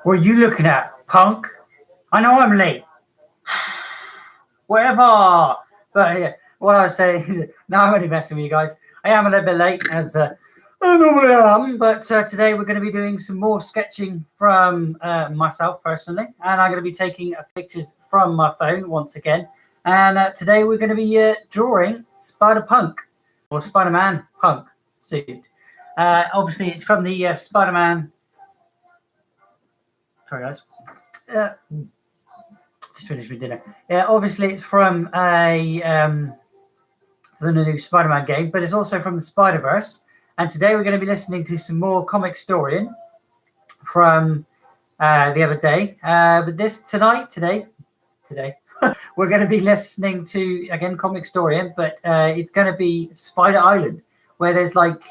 What are you looking at, punk? I know I'm late. Whatever. But yeah, what I was saying, no, I'm only messing with you guys. I am a little bit late, as I normally am, but today we're going to be doing some more sketching from myself personally, and I'm going to be taking pictures from my phone once again. And today we're going to be drawing Spider-Punk, or Spider-Man Punk suit. Obviously, it's from the Spider-Man. Sorry, guys. Just finished my dinner. Yeah, obviously it's from the new Spider-Man game, but it's also from the Spider-Verse. And today we're going to be listening to some more Comic Storian from the other day. But today, we're going to be listening to, again, Comic Storian, but it's going to be Spider Island, where there's like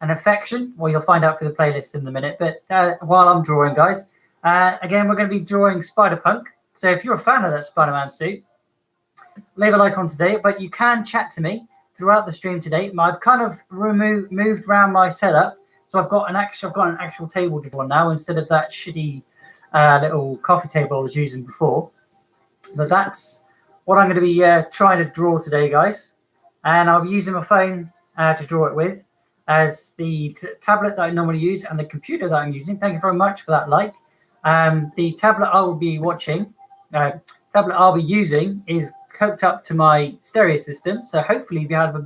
an affection. Well, you'll find out for the playlist in a minute. But while I'm drawing, guys, again, we're going to be drawing Spider-Punk. So if you're a fan of that Spider-Man suit, leave a like on today, but you can chat to me throughout the stream today. I've kind of moved around my setup, so I've got an actual table to draw now instead of that shitty little coffee table I was using before. But that's what I'm going to be trying to draw today, guys. And I'll be using my phone to draw it with as the tablet that I normally use and the computer that I'm using. Thank you very much for that like. The tablet I will be tablet I'll be using is hooked up to my stereo system, so hopefully we have a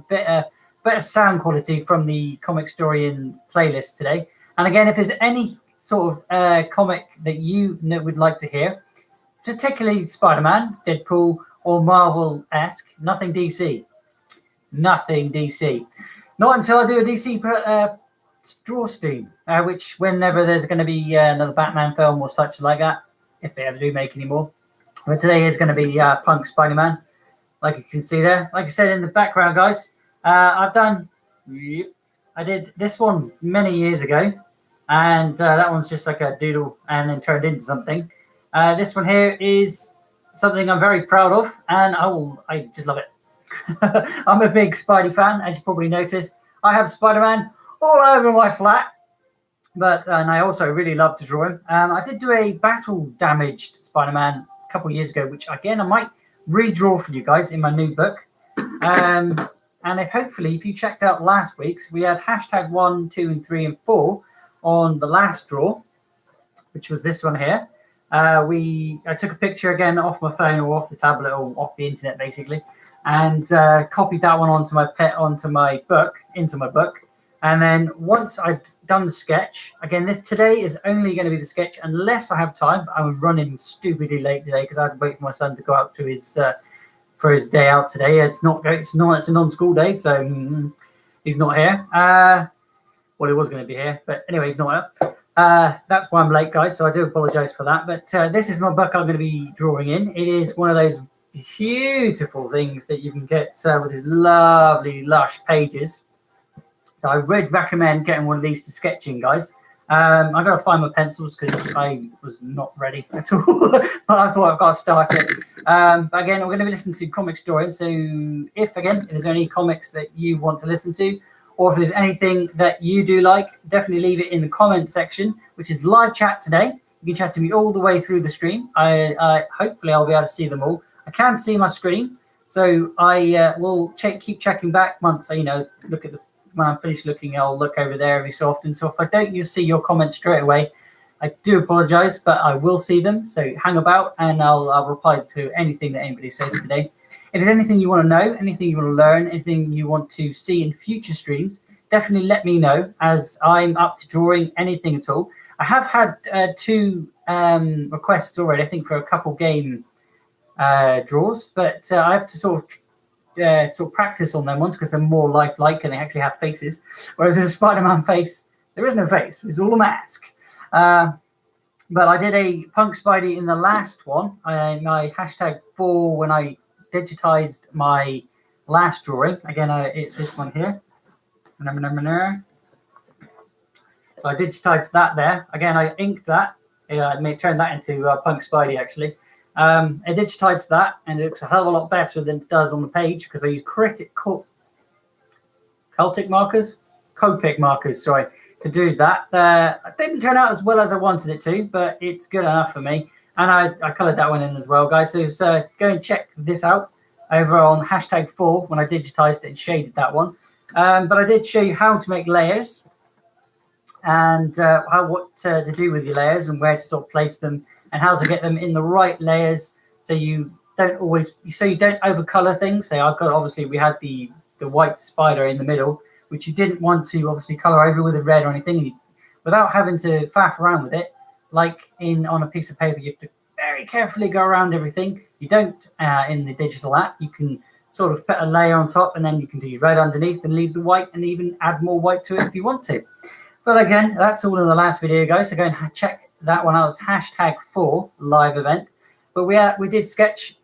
better sound quality from the Comic Storian playlist today. And again, if there's any sort of comic that you would like to hear, particularly Spider-Man, Deadpool, or Marvel-esque, nothing DC. Not until I do a DC draw stream, which whenever there's going to be another Batman film or such like that, if they ever do make any more. But today is going to be Punk Spider-Man, like you can see there. Like I said in the background, guys, I did this one many years ago, and that one's just like a doodle and then turned into something. This one here is something I'm very proud of, and I just love it. I'm a big Spidey fan, as you probably noticed. I have Spider-Man all over my flat, and I also really love to draw him. I did do a battle-damaged Spider-Man a couple of years ago, which again I might redraw for you guys in my new book. And if you checked out last week's, we had hashtag 1, 2, and 3, and 4 on the last draw, which was this one here. I took a picture again off my phone or off the tablet or off the internet basically, and copied that one into my book. And then once I'd done the sketch, again, today is only going to be the sketch unless I have time. I'm running stupidly late today because I had to wait for my son to go out to his for his day out today. It's a non-school day, so he's not here. Well, he was going to be here, but anyway, he's not here. That's why I'm late, guys. So I do apologize for that. But this is my book I'm going to be drawing in. It is one of those beautiful things that you can get with these lovely, lush pages. So I would recommend getting one of these to sketching, guys. I got to find my pencils because I was not ready at all. But I thought I've got to start it. But again, we're going to be listening to Comic Storian. So if there's any comics that you want to listen to, or if there's anything that you do like, definitely leave it in the comment section, which is live chat today. You can chat to me all the way through the stream. Hopefully I'll be able to see them all. I can see my screen, so I will keep checking back once I when I'm finished looking. I'll look over there every so often. So if I don't see your comments straight away, I do apologize, but I will see them. So hang about and I'll reply to anything that anybody says today. If there's anything you want to know, anything you want to learn, anything you want to see in future streams, definitely let me know, as I'm up to drawing anything at all. I have had 2 requests already, I think, for a couple game draws, but I have to sort of practice on them ones because they're more lifelike and they actually have faces. Whereas a Spider-Man face, there is no face; it's all a mask. But I did a Punk Spidey in the last one. My hashtag 4 when I digitized my last drawing. Again, it's this one here. So I digitized that there. Again, I inked that. I may turn that into Punk Spidey actually. I digitized that, and it looks a hell of a lot better than it does on the page because I use Copic markers. Sorry, to do that. It didn't turn out as well as I wanted it to, but it's good enough for me. And I coloured that one in as well, guys. So go and check this out over on #4 when I digitized it and shaded that one. But I did show you how to make layers and what to do with your layers and where to sort of place them and how to get them in the right layers so you don't overcolor things. So obviously we had the white spider in the middle, which you didn't want to obviously color over with a red or anything without having to faff around with it. Like on a piece of paper, you have to very carefully go around everything. You don't in the digital app. You can sort of put a layer on top and then you can do your red underneath and leave the white and even add more white to it if you want to. But again, that's all in the last video, guys. So go and check that one out. It's #4 live event. But we did sketch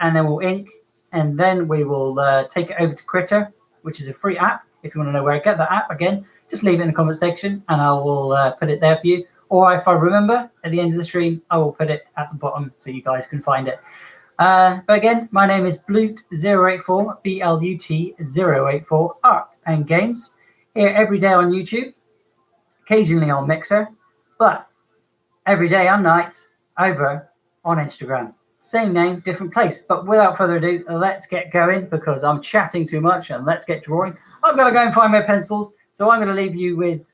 and then we'll ink and then we will take it over to Krita, which is a free app. If you want to know where I get that app, again, just leave it in the comment section and I will put it there for you. Or if I remember at the end of the stream, I will put it at the bottom so you guys can find it. But again, my name is Blut084, BLUT084, Art and Games. Here every day on YouTube, occasionally on Mixer, but every day and night over on Instagram. Same name, different place. But without further ado, let's get going because I'm chatting too much and let's get drawing. I've got to go and find my pencils. So I'm going to leave you with...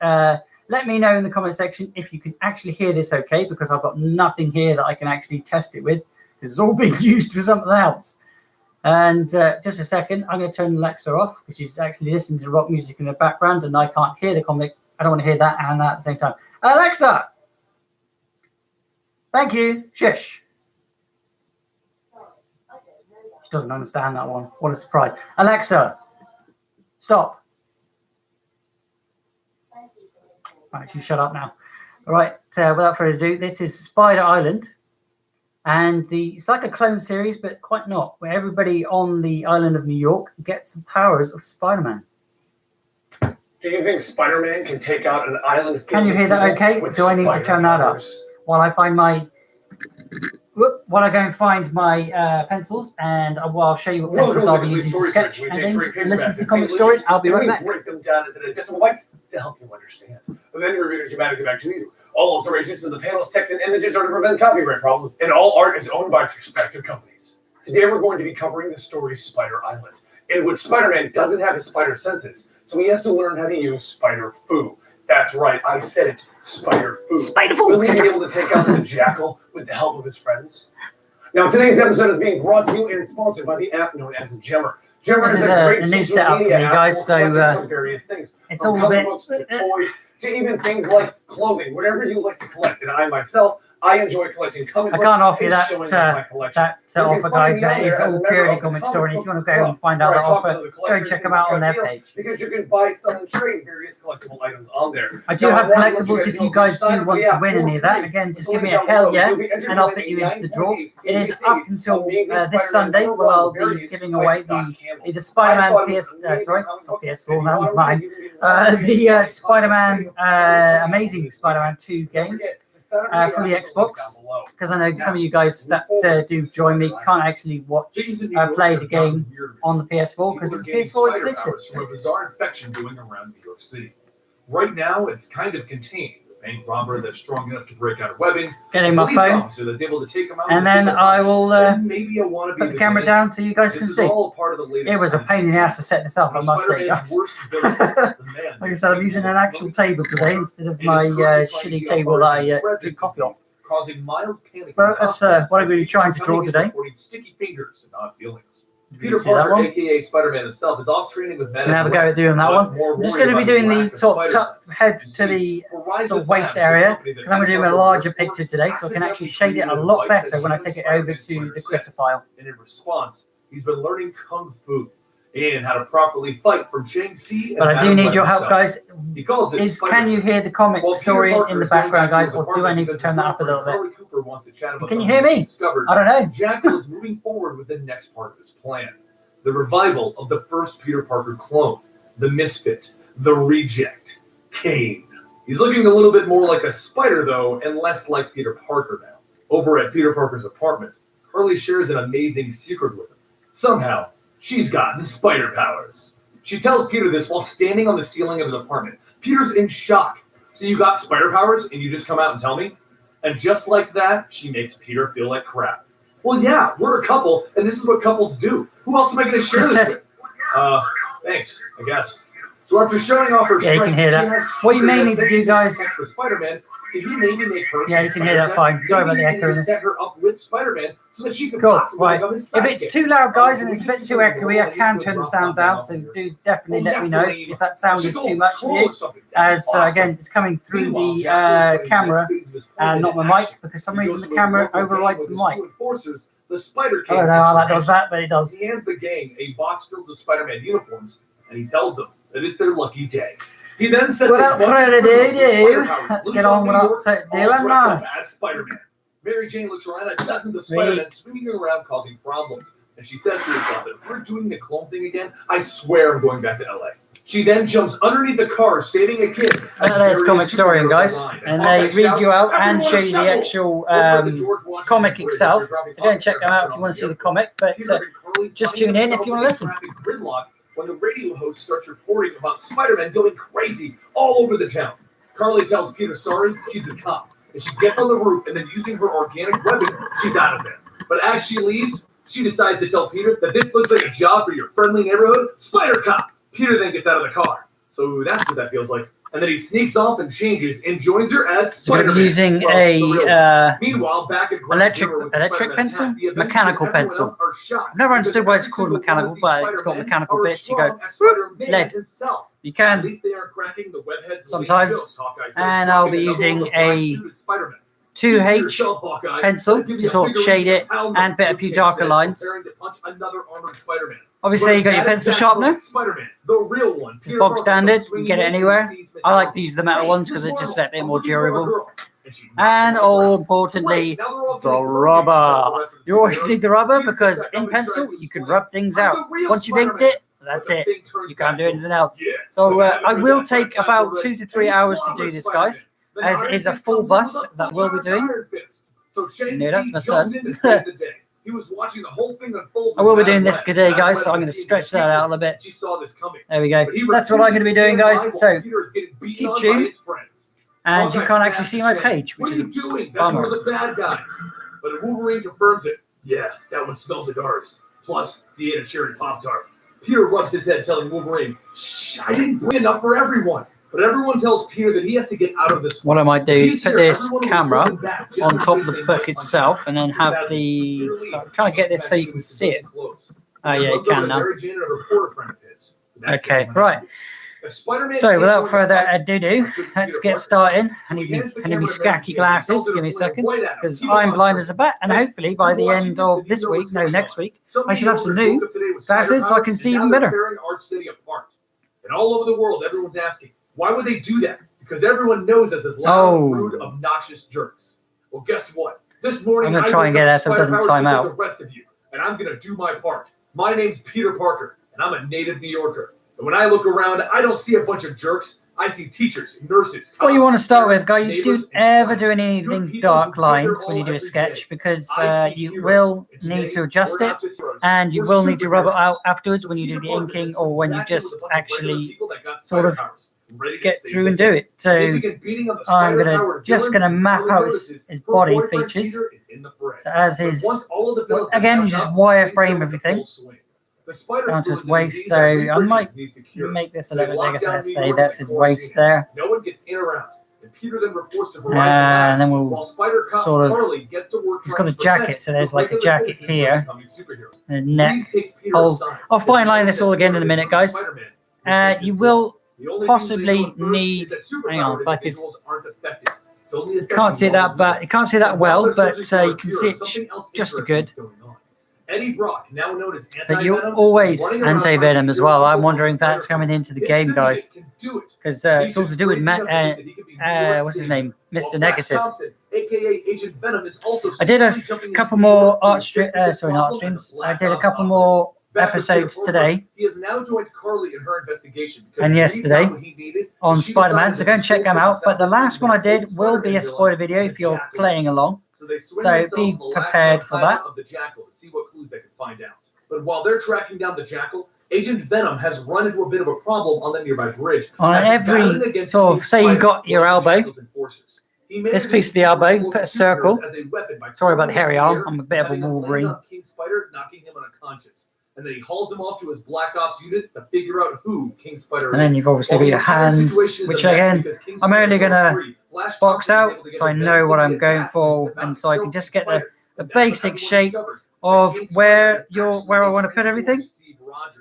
let me know in the comment section if you can actually hear this okay, because I've got nothing here that I can actually test it with. It's all being used for something else. And just a second, I'm going to turn Alexa off because she's actually listening to rock music in the background and I can't hear the comic. I don't want to hear that and that at the same time. Alexa! Thank you. Shush. She doesn't understand that one. What a surprise. Alexa, stop. Right, you shut up now. All right, without further ado, this is Spider Island. And it's like a clone series, but quite not, where everybody on the island of New York gets the powers of Spider-Man. Do you think Spider-Man can take out an island? Can you hear that okay? Do I need to turn that up? While I find my... While I go and find my pencils, and I'll show you what pencils I'll be using to sketch and things, and listen to the comic story. I'll be right back. Break them down into just white to help you understand. And then your readers dramatically back to you. All alterations to the panels, text, and images are to prevent copyright problems, and all art is owned by respective companies. Today we're going to be covering the story Spider Island, in which Spider-Man doesn't have his spider senses, so he has to learn how to use Spider-Fu. That's right, I said it, Spider-Fu. Spider-Fu! Will he be able to take out the Jackal with the help of his friends? Now, today's episode is being brought to you and sponsored by the app known as Gemmer. This is a new setup for you guys, so various things. It's all a bit... Books to toys, to even things like clothing, whatever you like to collect. And I myself, I enjoy collecting comic books. I can't offer you that offer, guys. It is all purely comic story. If you want to go and find out that offer, go and check them out on their page. Because you can buy, sell, and trade various collectible items on there. I do have collectibles if you guys do want to win any of that. Again, just give me a hell yeah, and I'll put you into the draw. It is up until this Sunday where I'll be giving away the Spider-Man PS4, that was mine. The Spider-Man, Amazing Spider-Man 2 game. For the Xbox, because I know some of you guys that do join me can't actually watch play the game on the PS4 because it's PS4 exclusive. From a bizarre infection going around New York City. Right now, it's kind of contained. A bank robber that's strong enough to break out a webbing. Getting my phone, that's able to take him out and then I will put the camera down so you guys can see. It was a pain in the ass to set this up, I must say, guys. Like I said, I'm using an actual table today instead of my shitty table that I drink coffee off. Causing mild panic. But that's what I'm really trying to draw today. Sticky fingers and odd feelings. Peter Parker, aka Spider-Man himself, is off training with Venom. Can I have a go at doing that one? I'm just going to be doing the sort of top head to the sort of waist area because I'm going to do a larger picture today, so I can actually shade it a lot better when I take it over to the Krita file. And in response, he's been learning Kung Fu and how to properly fight from Shang-Chi. But I do need your help, guys. Can you hear the comic story in the background, guys, or do I need to turn that up a little bit? Can you hear me? I don't know. Jackal is moving forward with the next part of his plan. The revival of the first Peter Parker clone, the Misfit, the Reject, Kane. He's looking a little bit more like a spider, though, and less like Peter Parker now. Over at Peter Parker's apartment, Harley shares an amazing secret with him. Somehow, she's got the spider powers. She tells Peter this while standing on the ceiling of his apartment. Peter's in shock So you got spider powers and you just come out and tell me? And just like that, she makes Peter feel like crap. Well, yeah, we're a couple, and this is what couples do. Who else am I going to share Just this test. with? Thanks, I guess. So after showing off her Yeah, you can strength, hear she that. has What you may Peter need to that do, they guys- use for Spider-Man. Did he maybe make her Yeah, you can hear that Spider-Man? fine. Sorry about the Maybe echo in he this. set her up with Spider-Man so that she could Cool. possibly Right. become his If it's sidekick. too loud, guys, and it's a bit too echoey, I can turn the sound down. So do definitely let me know if that sound is too much for you. As again, it's coming through the camera and not my mic, because for some reason the camera overrides the mic. The Spider I don't know how that does that, but it does. He hands the gang a box filled with Spider-Man uniforms, and he tells them that it's their lucky day. He then sets Without a bunch further of criminals with ado, spider powers let's loose get on on New with York, what to do all and dressed up nice. as Spider-Man. Mary Jane looks around at dozens of Spider-Men swinging around causing problems, and she says to herself, if we're doing the clone thing again, I swear I'm going back to LA. She then jumps underneath the car, saving a kid. That's Comic Historian, guys, and they read you out and show you the actual comic itself. So go and check them out if you want to see the comic, but just tune in if you want to listen. Gridlock when the radio host starts reporting about Spider-Man going crazy all over the town. Carly tells Peter sorry, she's a cop, and she gets on the roof, and then using her organic weapon, she's out of there. But as she leaves, she decides to tell Peter that this looks like a job for your friendly neighborhood Spider Cop. Peter then gets out of the car. So that's what that feels like. And then he sneaks off and changes and joins her as So we're Spider-Man. using Well, the real one. a Meanwhile, back at electric with the electric Spider-Man pencil, attack, the Avengers mechanical and everyone pencil. else are shocked I've never understood why it's because called every single mechanical, one of but these it's got Spider-Men mechanical are bits. You strong go, as Spider-Man lead. himself. You At can, least they are cracking the webhead's sometimes. leading jokes, Hawkeye says, And I'll be dropping another using one of the black a suited Spider-Man. 2H Yourself, Hawkeye. pencil That'll give to you sort of bigger shade reason it to pound and them, bit a Luke few Cage darker says, lines. preparing to punch another armored Spider-Man. Obviously, you got your But pencil that's sharpener. Spider-Man, the real one. It's Peter bog Parker standard. comes You can get it swinging in anywhere. and sees Miss I like Marvel. to use the metal Hey, ones because Miss they're just a Marvel, bit I'm more looking for a durable. girl. And she knocks And him over. all importantly, Wait, now they're all the getting rubber. the rest of the You always superheroes. need the rubber Peter because gets that in company pencil tries to you can explain, rub things I'm out. the real Once you've inked Spider-Man. it, that's But the it. thing turns You can't back do to anything else. Yeah. So But I will that take Spider-Man about already- 2 to 3 and hours he to do this, Spider-Man. guys. Then As Iron is a Fist full comes in bust with a that we'll be full-charged doing. Iron Fist. So Shang No, that's Tsung my jumps son. in to save the day. He was watching the whole thing unfold. I will be with doing Madam this Web. today, guys, Madam so I'm Web going to is stretch that out a little bit. She saw this coming. There we go. But he That's what I'm going to be doing, guys. refuses to So, stand by while Peter is getting beaten keep on by tuned. his friends. and you Hawkeye can't actually snaps see at my Shane. page, What which are is you a doing? That's bummer. one of the bad guys. But Wolverine confirms it. Yeah, that one smells like ours. Plus, the ate a cherry Pop-Tart. Peter rubs his head, telling Wolverine, "Shh, I didn't bring enough for everyone." But everyone tells Peter that he has to get out of this. What I might do is He's put here, this everyone will camera pull him back just on in top of case the they book might itself and then have Sadly, the... Peter So leaves. I'm trying to get this so you can see it. Oh yeah, you can now. Okay, right. So without further ado, let's get started. I need me scacky glasses. Give me a second, because I'm blind as a bat, and hopefully by the end of this week, no, next week, I should have some new glasses so I can see even better. And all over the world, everyone's asking, why would they do that? Because everyone knows us as loud, Oh. rude, obnoxious jerks. Well, guess what? This morning, I'm gonna try and get that so it doesn't time out. The rest of you, and I'm gonna do my part. My name's Peter Parker, and I'm a native New Yorker. And when I look around, I don't see a bunch of jerks. I see teachers, nurses. What you want to start with, cops, guys, you neighbors, do and ever friends. do Good anything people dark who put their lines when you all do a every sketch, day. because I see you heroes, will and today, need to adjust we're it, not just heroes, and you we're will need to rub it superheroes. out afterwards when you do Peter the Parker inking is or when you exactly just what a bunch of regular actually people that got sort of spider powers, ready to get save through the and day. do it. So They begin beating up the I'm gonna spider-powered just villain, gonna and map Harley out notices his her body boyfriend features. Peter is in the fray. So as But his, once all of the villains again, have you just up, wireframe things go everything into full swing. The spider down to flu his is a waist. disease So that I Reed might Richards needs to cure. make this a So they little lock bigger so down let's New say York that's and his quarantine waist him. there. No one gets in or out. And Peter then reports to Horizon And then Labs, we'll while Spider Cop sort of- Harley gets to work he's trying got a to prevent jacket, so there's the like a regular jacket citizens from here, becoming superheroes. and a neck. Reed takes Peter hole. aside I'll and fine line tells this all him again that in a minute, Peter guys. Spider-Man will fix You it. will The only thing possibly they know at first need- is that hang on, superpowered if I could- individuals aren't affected. It's only Can't affecting see that, normal but you can't see that people. well, While they're but searching for you a can cure, see it something else just interesting good. is going on. Eddie Brock, now known as But you Anti-Venom, always is running around anti-venom trying to as cure well. I'm people wondering if with that's spider coming into the His game, symbiote guys, can do it. because He's it's all just to do with crazy enough to think that he could be New York what's his City. name, While Mr. Flash Negative. Thompson, aka Agent Venom, is also I did a secretly jumping couple into New more York to art fix this sorry, not art problem as a streams. I Black did a Ops couple operative. more Back with Peter episodes Parker, today he has now joined Carly in her investigation because and he yesterday found what he needed, on and she Spider-Man, decided so that go and the check them Joker out. But the himself last is one I an did old will be a Spider-Man spoiler villain, video the if you're Jackal. playing along. So they swing So themselves be on the last prepared for subtitle that. of the Jackal to see what clues they can find out. But while they're tracking down the Jackal, Agent Venom has run into a bit of a problem on the nearby bridge. On as every battling against sort of, King say you Spider, got your Black elbow, Shackles enforcers. He this manages piece of the to elbow, control put a superheroes circle. as a weapon by Sorry about the throwing hairy him in the arm, air I'm a and bit of a having him land Wolverine. on King Spider, knocking him unconscious. And then he hauls him off to his Black Ops unit to figure out who King Spider is. And then you've obviously While got the your entire hands, situation is which a mess again, because King I'm Spider only is gonna free, Flash box Thompson is out able to get so I a know what I'm Venom going back for, and and it's so I about can to just kill get King Spider. the And that's when basic everyone shape discovers of that King where Spider is where I actually want to put Agent everything. Steve Rogers.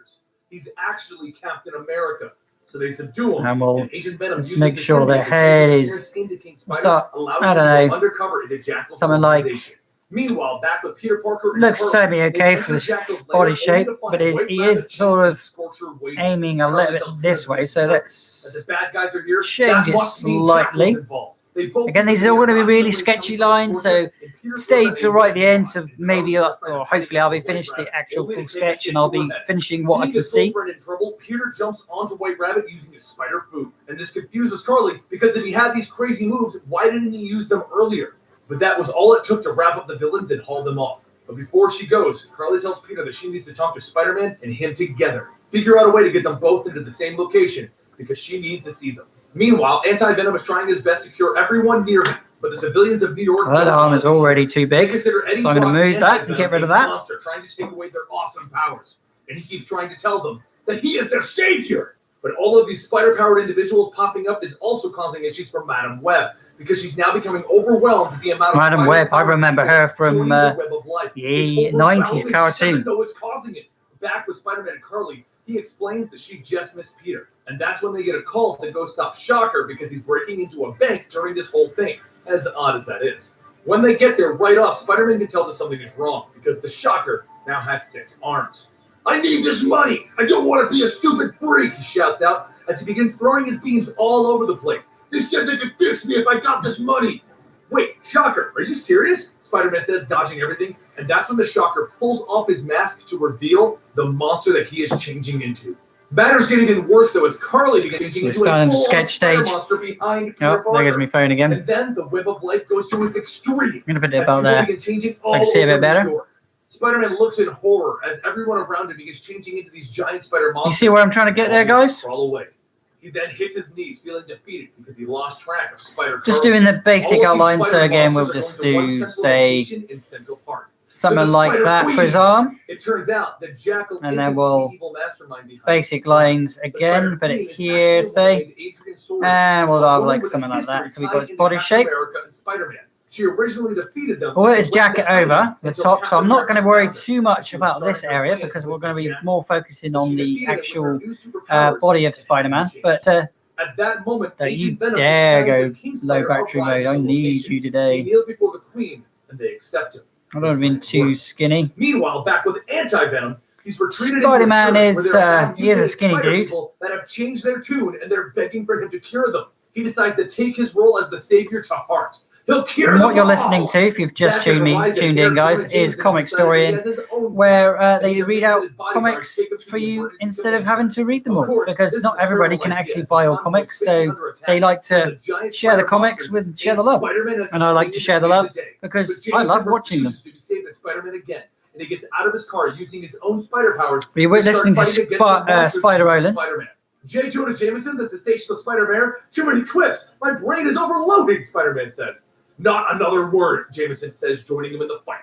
He's actually Captain America. So they subdue him. And we'll and Agent Venom just uses make the sure their symbiote to head change his is appearance into King Spider, start, allowing I him don't to go know, undercover into Jackal's something like, organization. Meanwhile, back with Peter Parker and looks Carl, semi-okay they for enter his Jackal's body lair shape, only to find but he White is Rabbit, sort of James, and Scorcher waiting. aiming a Carl little bit tells this Peter way, to so start, let's as the bad guys are here, change that it must mean slightly. Jackal's involved. They both Again, these are all going to be really sketchy lines, so stay till right at the end, so maybe, or hopefully I'll be finished the actual full sketch and I'll be finishing what I can see. Seeing his girlfriend in trouble, Peter jumps onto White Rabbit using his spider food. And this confuses Carly, because if he had these crazy moves, why didn't he use them earlier? But that was all it took to wrap up the villains and haul them off. But before she goes, Carly tells Peter that she needs to talk to Spider-Man and him together. Figure out a way to get them both into the same location, because she needs to see them. Meanwhile, Anti-Venom is trying his best to cure everyone near him, but the civilians of New York... Well, that arm is already too big, so I'm going to move that and get rid of that. Monster trying to take away their awesome powers, and he keeps trying to tell them that he is their savior. But all of these spider-powered individuals popping up is also causing issues for Madam Web, because she's now becoming overwhelmed with the amount of... Madam Web, I remember her from the the 90s cartoon. Though it's causing it. Back with Spider-Man and Carly, he explains that she just missed Peter. And that's when they get a call to go stop Shocker because he's breaking into a bank during this whole thing, as odd as that is. When they get there, right off, Spider-Man can tell that something is wrong because the Shocker now has 6 arms. I need this money! I don't want to be a stupid freak, he shouts out as he begins throwing his beams all over the place. They said they could fix me if I got this money. Wait, Shocker, are you serious? Spider-Man says, dodging everything, and that's when the Shocker pulls off his mask to reveal the monster that he is changing into. Matters get even worse though as Carly begins changing into a starting the full-on sketch spider stage. monster behind Peter Oh, there goes Parker. my phone again. And then the web of life goes to its extreme. I'm going to put it as about people there. begin changing I can see a all bit over better. New York. Spider-Man looks in horror as everyone around him begins changing into these giant spider monsters. You see where I'm trying to get there, guys? Crawl away. He then hits his knees, feeling defeated because he lost track of Spider. Just doing the basic All of these outline, so spider again, we'll monsters just are going to do, one central say, location in Central Park. something the like Spider that for his Queen. arm. It turns out that Jackal And then isn't we'll the evil mastermind behind basic it. lines The again, Spider put Queen it is here, actually say, named Adrian Sordo, and we'll a have woman like with a something like that. history So we got tied his into body Captain shape. America and Spider-Man. She originally defeated them. We'll put his and went jacket to hiding over the until top, so I'm not Captain going to worry America too much She was about this starting her area plan because with we're going to the be jacket. more focusing So on she the defeated it with her actual new superpowers body of and Spider-Man. energy. But At that moment, don't you Agent Venom dare disguised go as King low Spider battery arrives mode. I at the need location. you He today. kneels before the Queen, and they accept him. I don't have been too skinny. Meanwhile, back with Anti-Venom, he's retreated Spider-Man into a church is, where there are now he is a mutated skinny spider dude. people that have changed their tune, and they're begging for him to cure them. He decides to take his role as the savior to heart. He'll cure And them what you're all. listening to, if you've just Back at tuned Horizon, in, Eric guys, Jonah is Jameson Comic decided that he Historian, has his own where plan, they and he read abandoned out his bodyguard, comics Jacob to for the you emergency instead of command. having to read them Of all, course, because this not is a everybody terrible can idea, actually as buy all Gotham comics, was facing so under attack they like from to the giant share the spider comics monsters, with share the and love. Spider-Man has And I like to decided share the save love day. because But I Jameson love watching them. refuses to be saved by Spider-Man again, and he gets out of his car using his own spider powers. We were to start listening to fighting against the monsters Spider with Island. Spider-Man. J. Jonah Jameson, the sensational Spider-Man. Too many quips. My brain is overloading, Spider-Man says. Not another word, Jameson says, joining him in the fight.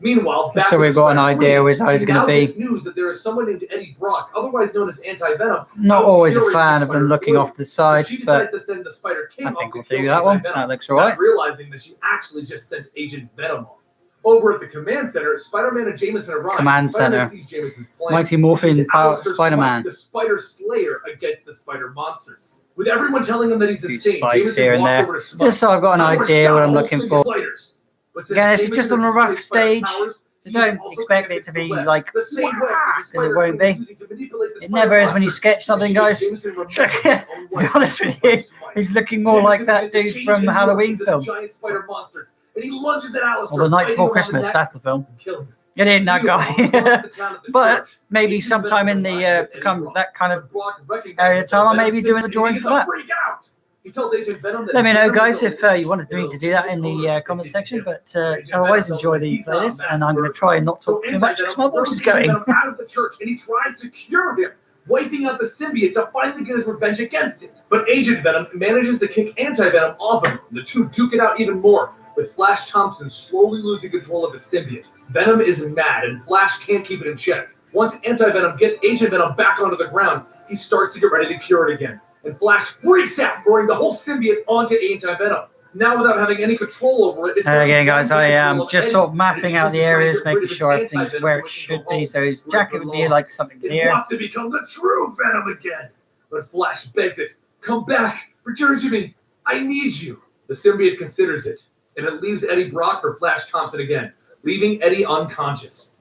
Meanwhile, back So with we've got an Spider idea Queen, as how he's she going to now be. gets news that there is someone named Eddie Brock, otherwise known as Anti-Venom. Not out always a curating fan of Spider them looking Queen. off to the side, She but decides to send the Spider King I off think to we'll kill do that one. Anti-Venom, That looks not alright. realizing that she actually just sent Agent Venom off. Over at the command center, Spider-Man and Jameson arrive. Command Spider-Man center. sees Jameson's plan. Mighty Morphin He Power outs her Spider-Man. Spike, the Spider Slayer against the Spider Monsters. With everyone telling him that he's Few insane, spikes Jameson here and walks there. over to Smite. Just so I've got an "I wanna idea stop what the I'm whole looking thing for. of spiders." But since Yeah, it's Jameson just on a has rough displayed spider stage, powers, so he's don't also expect connected it to be the web. like, The same web that the because it Spider won't Queen be. is using to manipulate the It spider never is when you monsters. sketch something, And guys. Jameson It's like, remembers his own to be way. honest with you, he's looking more like that Jameson dude begins to from change the and Halloween morph into film. the giant spider monsters, and he lunges at Alistair, Or The Night biting Before him on the Christmas, neck that's the film. and killing him. It ain't that Meanwhile, guy. across the town at the But church, maybe Agent sometime Venom in the arrives with Eddie become Brock. that kind of But Brock recognizes area of time, I that may Venom be doing the simply drawing needs for to that. freak out. He tells Agent Venom that Let me know, Venom guys, is if a you wanted me to do that in the comment section. But otherwise, Venom enjoy the playlist, and I'm going to try and not talk too much because my voice is going. Venom out of the church, and he tries to cure him, wiping out the symbiote to finally get his revenge against it. But Agent Venom manages to kick Anti-Venom off of him. The two duke it out even more, with Flash Thompson slowly losing control of the symbiote. Venom is mad, and Flash can't keep it in check. Once Anti-Venom gets Agent Venom back onto the ground, he starts to get ready to cure it again. And Flash freaks out, throwing the whole symbiote onto Anti-Venom. Now, without having any control over it, Again, guys, I am just sort of mapping out the areas, making sure everything's where it should be. So his jacket would be like something It here. wants to become the true Venom again. But Flash begs it. Come back. Return to me. I need you. The symbiote considers it, and it leaves Eddie Brock for Flash Thompson again, leaving Eddie unconscious.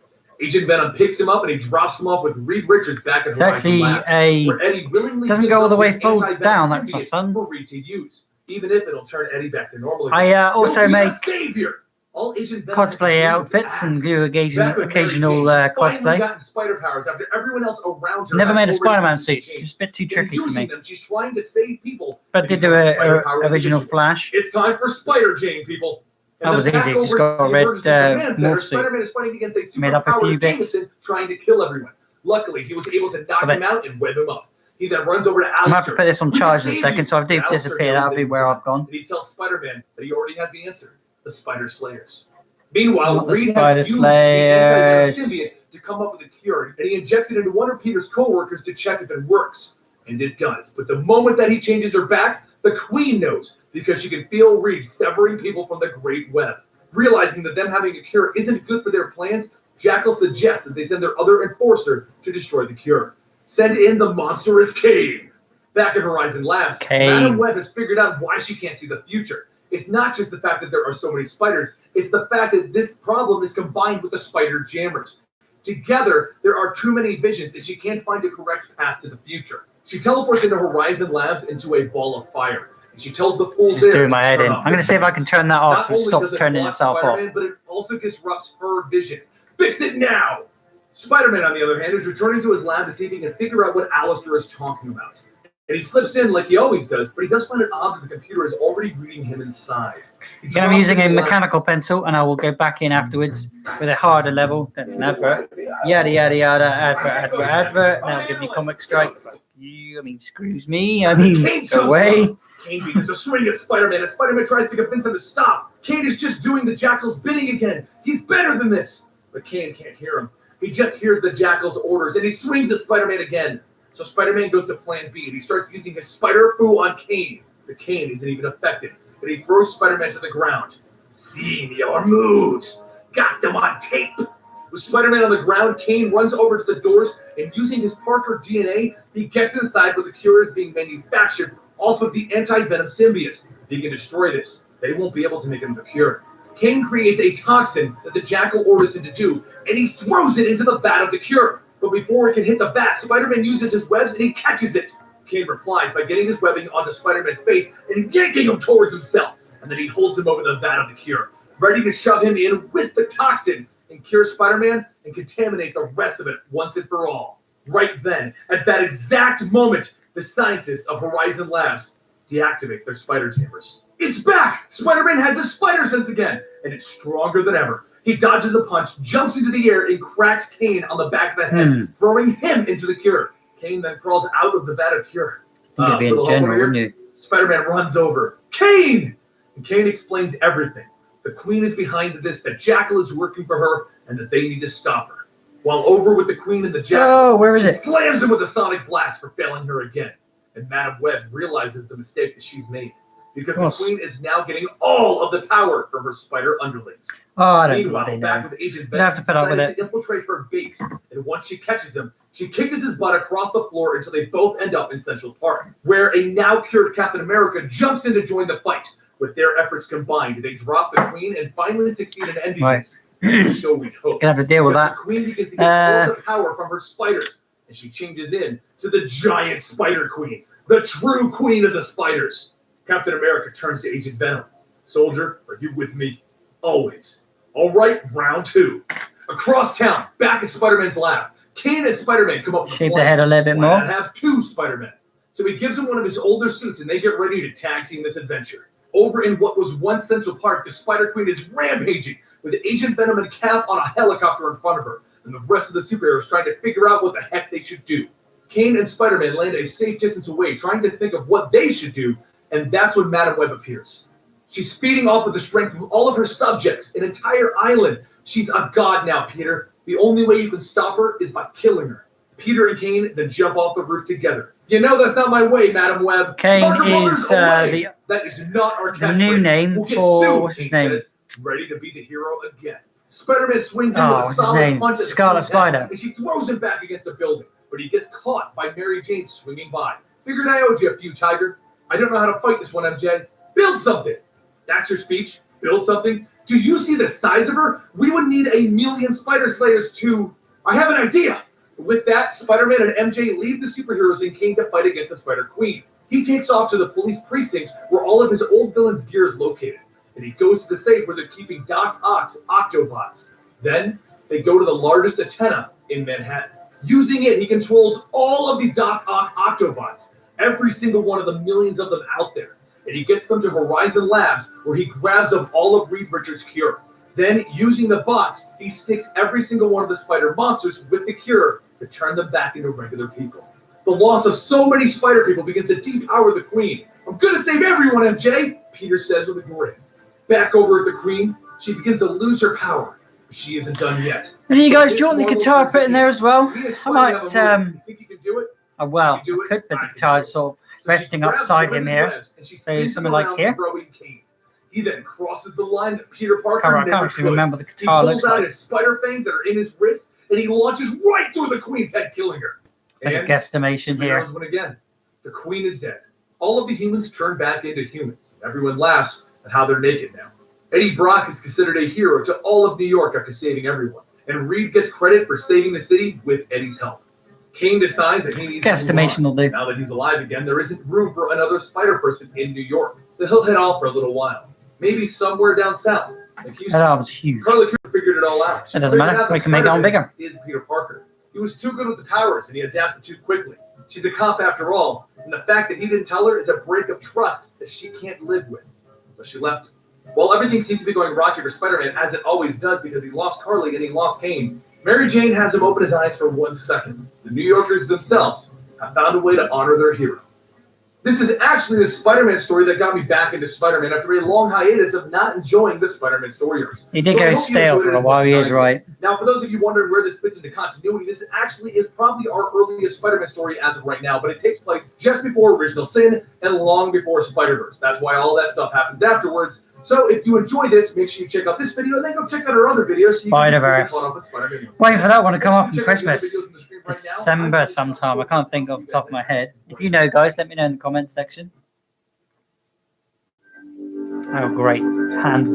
Agent Venom picks him up and he drops him off with Reed Richards back at It's Horizon actually Labs, where Eddie willingly doesn't gives go all up the way his full anti-venom down. That's my symbiote son. for Reed to use, even if it'll turn Eddie back to normal I again. also He's a make savior. All Agent Venom cosplay can do is outfits ask. and do Back when occasional Mary Jane finally cosplay. gotten spider powers after everyone else around her Never had made a already Spider-Man been suit. changed. It's a bit too In tricky for using me. them, she's trying to save people. But and did do become a spider-powered original individual. Flash. It's time for Spider-Jane, people. That was then back easy, over just got at the a red, Emergency Command Center, morph suit. Spider-Man is fighting against a Made up a few superpowered bits. Jameson trying to kill everyone. Luckily, he was able to knock So him out and web him up. He then runs over to I'm going to have to Alistair. put this on "We can charge in a save second, you." so if I do And Alistair disappear, knows that'll be that where he's I've gone. And he tells Spider-Man that he already has the answer: the Spider Slayers. Meanwhile, Not the Reed Spider has used Slayers. the anti-venom symbiote to come up with a cure, and he injects it into one of Peter's co-workers to check if it works. And it does. But the moment that he changes her back, the Queen knows, because she can feel Reed severing people from the Great Web. Realizing that them having a cure isn't good for their plans, Jackal suggests that they send their other enforcer to destroy the cure. Send in the monstrous Kane. Back at Horizon Labs, Kane. Madam Web has figured out why she can't see the future. It's not just the fact that there are so many spiders, it's the fact that this problem is combined with the spider jammers. Together, there are too many visions and she can't find a correct path to the future. She teleports into Horizon Labs into a ball of fire. And she tells the fools Just there doing to my head turn in. off I'm going to the see if I can turn that off Not so it only stops does it turning block itself off. Spider-Man, but it also disrupts her vision. Fix it now! Spider-Man, on the other hand, is returning to his lab to see if he can figure out what Alistair is talking about. And he slips in like he always does, but he does find it odd that the computer is already reading him inside. Again, I'm using a mechanical pencil, and I will go back in afterwards with a harder level. That's an advert. Yada, yada, yada. Advert. Now give me Comic Strike. Fuck you. I mean, screws me. I mean, go away. Kane begins a swing at Spider-Man, and Spider-Man tries to convince him to stop. Kane is just doing the Jackal's bidding again. He's better than this. But Kane can't hear him. He just hears the Jackal's orders, and he swings at Spider-Man again. So Spider-Man goes to Plan B, and he starts using his Spider-Foo on Kane. But Kane isn't even affected, and he throws Spider-Man to the ground. Seen your moves. Got them on tape. With Spider-Man on the ground, Kane runs over to the doors, and using his Parker DNA, he gets inside where the cure is being manufactured off of the anti-venom symbiote. If he can destroy this, they won't be able to make him the cure. Kane creates a toxin that the Jackal orders him to do, and he throws it into the vat of the cure. But before it can hit the vat, Spider-Man uses his webs and he catches it. Kane replies by getting his webbing onto Spider-Man's face and yanking him towards himself. And then he holds him over the vat of the cure, ready to shove him in with the toxin and cure Spider-Man and contaminate the rest of it once and for all. Right then, at that exact moment, the scientists of Horizon Labs deactivate their spider chambers. It's back! Spider-Man has his spider sense again, and it's stronger than ever. He dodges the punch, jumps into the air, and cracks Kane on the back of the head, throwing him into the cure. Kane then crawls out of the vat of cure. You'd be in general, wouldn't you? Spider-Man runs over. Kane! And Kane explains everything. The Queen is behind this, that Jackal is working for her, and that they need to stop her. While over with the Queen and the Jackal, Oh, where is he it? slams him with a sonic blast for failing her again. And Madam Web realizes the mistake that she's made, because Oh, the Queen is now getting all of the power from her spider underlings. Oh, I don't Meanwhile, bloody back know. with Agent You'd Venom, have to put up with decided it. to infiltrate her base, and once she catches him, she kicks his butt across the floor until they both end up in Central Park, where a now-cured Captain America jumps in to join the fight. With their efforts combined, they drop the Queen and finally succeed in ending Right. this. So we hope. Gonna have to deal with Because that. the Queen begins to get all the power from her spiders, and she changes in to the giant Spider Queen, the true Queen of the Spiders. Captain America turns to Agent Venom. Soldier, are you with me? Always. All right, round two. Across town, back at Spider-Man's lab, Kane and Spider-Man come up with a Shape the plan. head a little bit Why more. not have two Spider-Men? So he gives him one of his older suits, and they get ready to tag team this adventure. Over in what was once Central Park, the Spider Queen is rampaging with Agent Venom and Cap on a helicopter in front of her, and the rest of the superheroes trying to figure out what the heck they should do. Kane and Spider-Man land a safe distance away, trying to think of what they should do, and that's when Madam Web appears. She's feeding off of the strength of all of her subjects, an entire island. She's a god now, Peter. The only way you can stop her is by killing her. Peter and Kane then jump off the roof together. You know that's not my way, Madam Web. Kane Parker is that is not our the new catchphrase. name We'll get for sued, what's his Kane name? says, ready to be the hero again. Spider-Man swings in Oh, with a what's his solid name? punch at the Scarlet Queen's head, Spider. and she throws him back against the building, but he gets caught by Mary Jane swinging by. Figured I owed you a few, Tiger. I don't know how to fight this one, MJ. Build something. That's your speech? Build something? Do you see the size of her? We would need 1,000,000 Spider Slayers to... I have an idea. With that, Spider-Man and MJ leave the superheroes and Kane to fight against the Spider Queen. He takes off to the police precinct where all of his old villains' gear is located, and he goes to the safe where they're keeping Doc Ock's Octobots. Then, they go to the largest antenna in Manhattan. Using it, he controls all of the Doc Ock Octobots, every single one of the millions of them out there, and he gets them to Horizon Labs where he grabs up all of Reed Richards' cure. Then, using the bots, he sticks every single one of the spider monsters with the cure to turn them back into regular people. The loss of so many spider people begins to depower the Queen. I'm gonna save everyone, MJ, Peter says with a grin. Back over at the Queen, she begins to lose her power, but she isn't done yet. And you guys, do you want the guitar put in there as well? I might, You think you can do it? oh, well, I You do it, could put I the can guitar do it. sort of So resting she grabs upside one of him his here. webs, and she So spins something him like around, here. throwing Kane. He then crosses the line that Peter Parker I never can't actually could. remember the He guitar pulls looks out like. his spider fangs that are in his wrist, and he launches right through the Queen's head, killing her. It's like a And guesstimation here. superheroes win again. The Queen is dead. All of the humans turn back into humans. Everyone laughs at how they're naked now. Eddie Brock is considered a hero to all of New York after saving everyone, and Reed gets credit for saving the city with Eddie's help. Kane decides that he needs to move Guesstimation will on. do. Now that he's alive again, there isn't room for another spider person in New York, so he'll head off for a little while. Maybe somewhere down south. Like Houston. That arm's huge. Carla Cooper figured it all out. It doesn't matter. Figured out We that can make it on Spider-Man bigger. Is Peter Parker. He was too good with the powers, and he adapted too quickly. She's a cop after all, and the fact that he didn't tell her is a break of trust that she can't live with. So she left him. While everything seems to be going rocky for Spider-Man, as it always does because he lost Carly and he lost Kane, Mary Jane has him open his eyes for 1 second. The New Yorkers themselves have found a way to honor their hero. This is actually the Spider-Man story that got me back into Spider-Man after a long hiatus of not enjoying the Spider-Man story arcs. He did So I go hope you stale enjoyed for it a as while, much he as is I did. right. Now, for those of you wondering where this fits into continuity, this actually is probably our earliest Spider-Man story as of right now, but it takes place just before Original Sin and long before Spider-Verse. That's why all that stuff happens afterwards. So if you enjoy this, make sure you check out this video and then go check out our other videos. So you can Spider-Verse. get caught up with Spider-Man. Waiting for that one to come up on Check out the other Christmas. videos on the screen right now. December sometime. I can't think off the top of my head. If you know, guys, let me know in the comments section. Oh, great. Hands.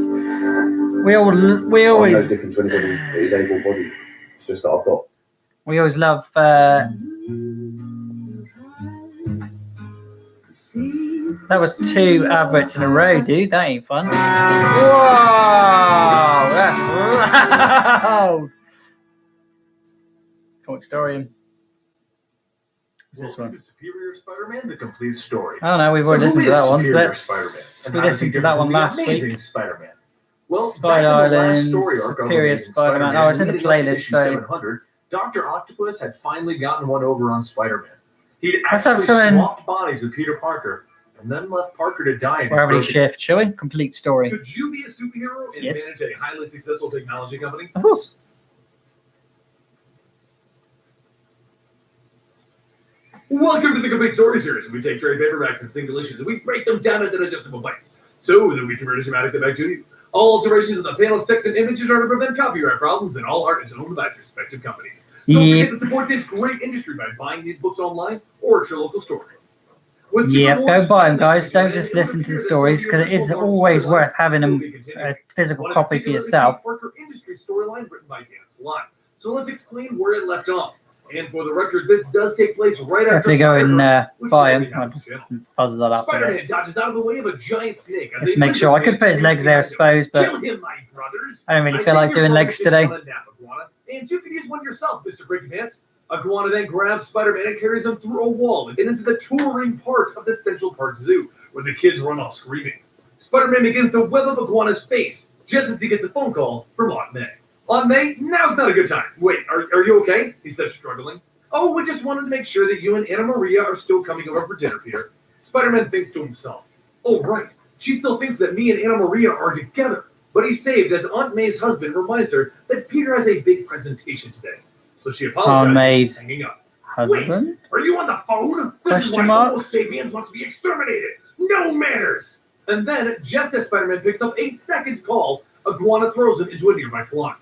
We I'm no always different to anybody that is able-bodied. It's just that I've got. we always love that was 2 adverts in a row, dude. That ain't fun. Whoa! That's loud. Comic Historian. What's this one? Superior Spider-Man: The Complete Story. Oh no, we've already listened to that one. So Superior let's Spider-Man, and we how does he listened to differ that one from the last Amazing week. Spider-Man. Well, Spider back in the last Island, story arc of Superior Amazing Spider-Man. Oh, it's in the leading up to playlist, issue so- 700, Dr. Octopus had finally gotten one over on Spider-Man. He'd Let's have actually some- swapped bodies with Peter Parker, and then left Parker to die in his Gravity broken- Shift, shall we? Complete story. Could you be a superhero and Yes. manage a highly successful technology company? Of course. Welcome to the Complete Story Series. We take trade paperbacks and single issues and we break them down into digestible bites so that we can realistically them back to you. All alterations of the panels, text, and images are to prevent copyright problems, and all art is owned by its respective companies. Don't Yep. forget to support this great industry by buying these books online or at your local store. With Yep, Super go Wars, buy them, guys. Don't it just would listen to appear the that stories because it is some of the always storyline worth having will them be continued. a physical One in copy for particular is the yourself. Parker Industries storyline written by Dan Slott. So let's explain where it left off. And for the record, this does take place right after Definitely go and Spider-Verse, which buy we already them. I'll have just on the channel. fuzz that up a bit. Spider-Man dodges out of the way of a giant snake. as Let's a make sure. I could put his legs there, I suppose, but Kill him, my brothers. I don't really I feel like think you're doing legs focusing today. on a nap, Iguana, and you can use one yourself, Mr. Breaky Pants. Iguana then grabs Spider-Man and carries him through a wall and into the touring part of the Central Park Zoo, where the kids run off screaming. Spider-Man begins to web up Iguana's face just as he gets a phone call from Aunt May. Aunt May, now's not a good time. Wait, are you okay? He says, struggling. Oh, we just wanted to make sure that you and Anna Maria are still coming over for dinner, Peter. Spider-Man thinks to himself, oh, right. She still thinks that me and Anna Maria are together. But he's saved as Aunt May's husband reminds her that Peter has a big presentation today. So she apologizes, Aunt May's hanging up. husband? Wait, are you on the phone? This is why Homo sapiens wants to be exterminated. No manners. And then, just as Spider-Man picks up a second call, Iguana throws him into a nearby clock.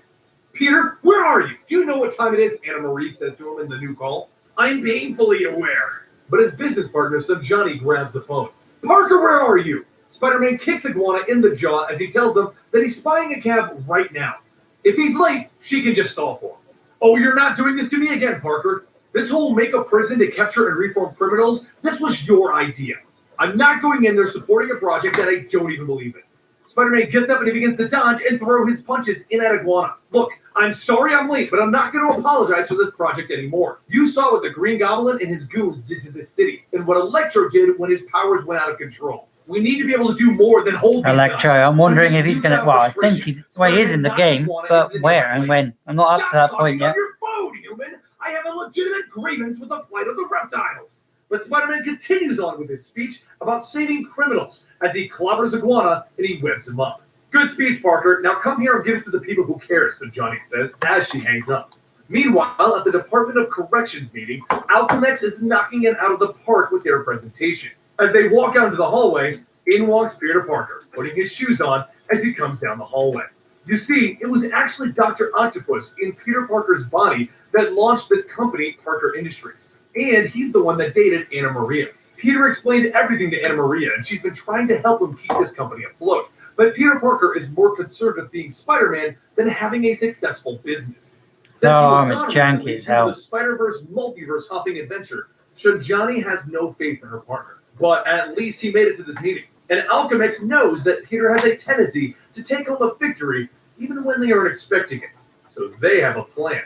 Peter, where are you? Do you know what time it is? Anna Marie says to him in the new call. I'm painfully aware. But his business partner, son Johnny, grabs the phone. Parker, where are you? Spider-Man kicks Iguana in the jaw as he tells them that he's spying a cab right now. If he's late, she can just stall for him. Oh, you're not doing this to me again, Parker. This whole make a prison to capture and reform criminals, this was your idea. I'm not going in there supporting a project that I don't even believe in. Spider-Man gets up and he begins to dodge and throw his punches in at Iguana. Look, I'm sorry I'm late, but I'm not going to apologize for this project anymore. You saw what the Green Goblin and his goons did to this city, and what Electro did when his powers went out of control. We need to be able to do more than hold these Electro, guys. I'm wondering if he's going to... Well, I think he is in the game, but where and when? I'm not up to that point yet. Stop talking on your phone, human! I have a legitimate grievance with the plight of the reptiles. But Spider-Man continues on with his speech about saving criminals as he clobbers Iguana and he webs him up. Good speech, Parker. Now come here and give it to the people who care, so Johnny says as she hangs up. Meanwhile, at the Department of Corrections meeting, Alchemax is knocking it out of the park with their presentation. As they walk out into the hallway, in walks Peter Parker, putting his shoes on as he comes down the hallway. You see, it was actually Dr. Octopus in Peter Parker's body that launched this company, Parker Industries. And he's the one that dated Anna Maria. Peter explained everything to Anna Maria, and she's been trying to help him keep this company afloat. But Peter Parker is more concerned with being Spider-Man than having a successful business. Oh, it's janky as hell. The Spider-Verse multiverse hopping adventure, so Johnny has no faith in her partner. But at least he made it to this meeting. And Alchemax knows that Peter has a tendency to take home a victory even when they aren't expecting it. So they have a plan.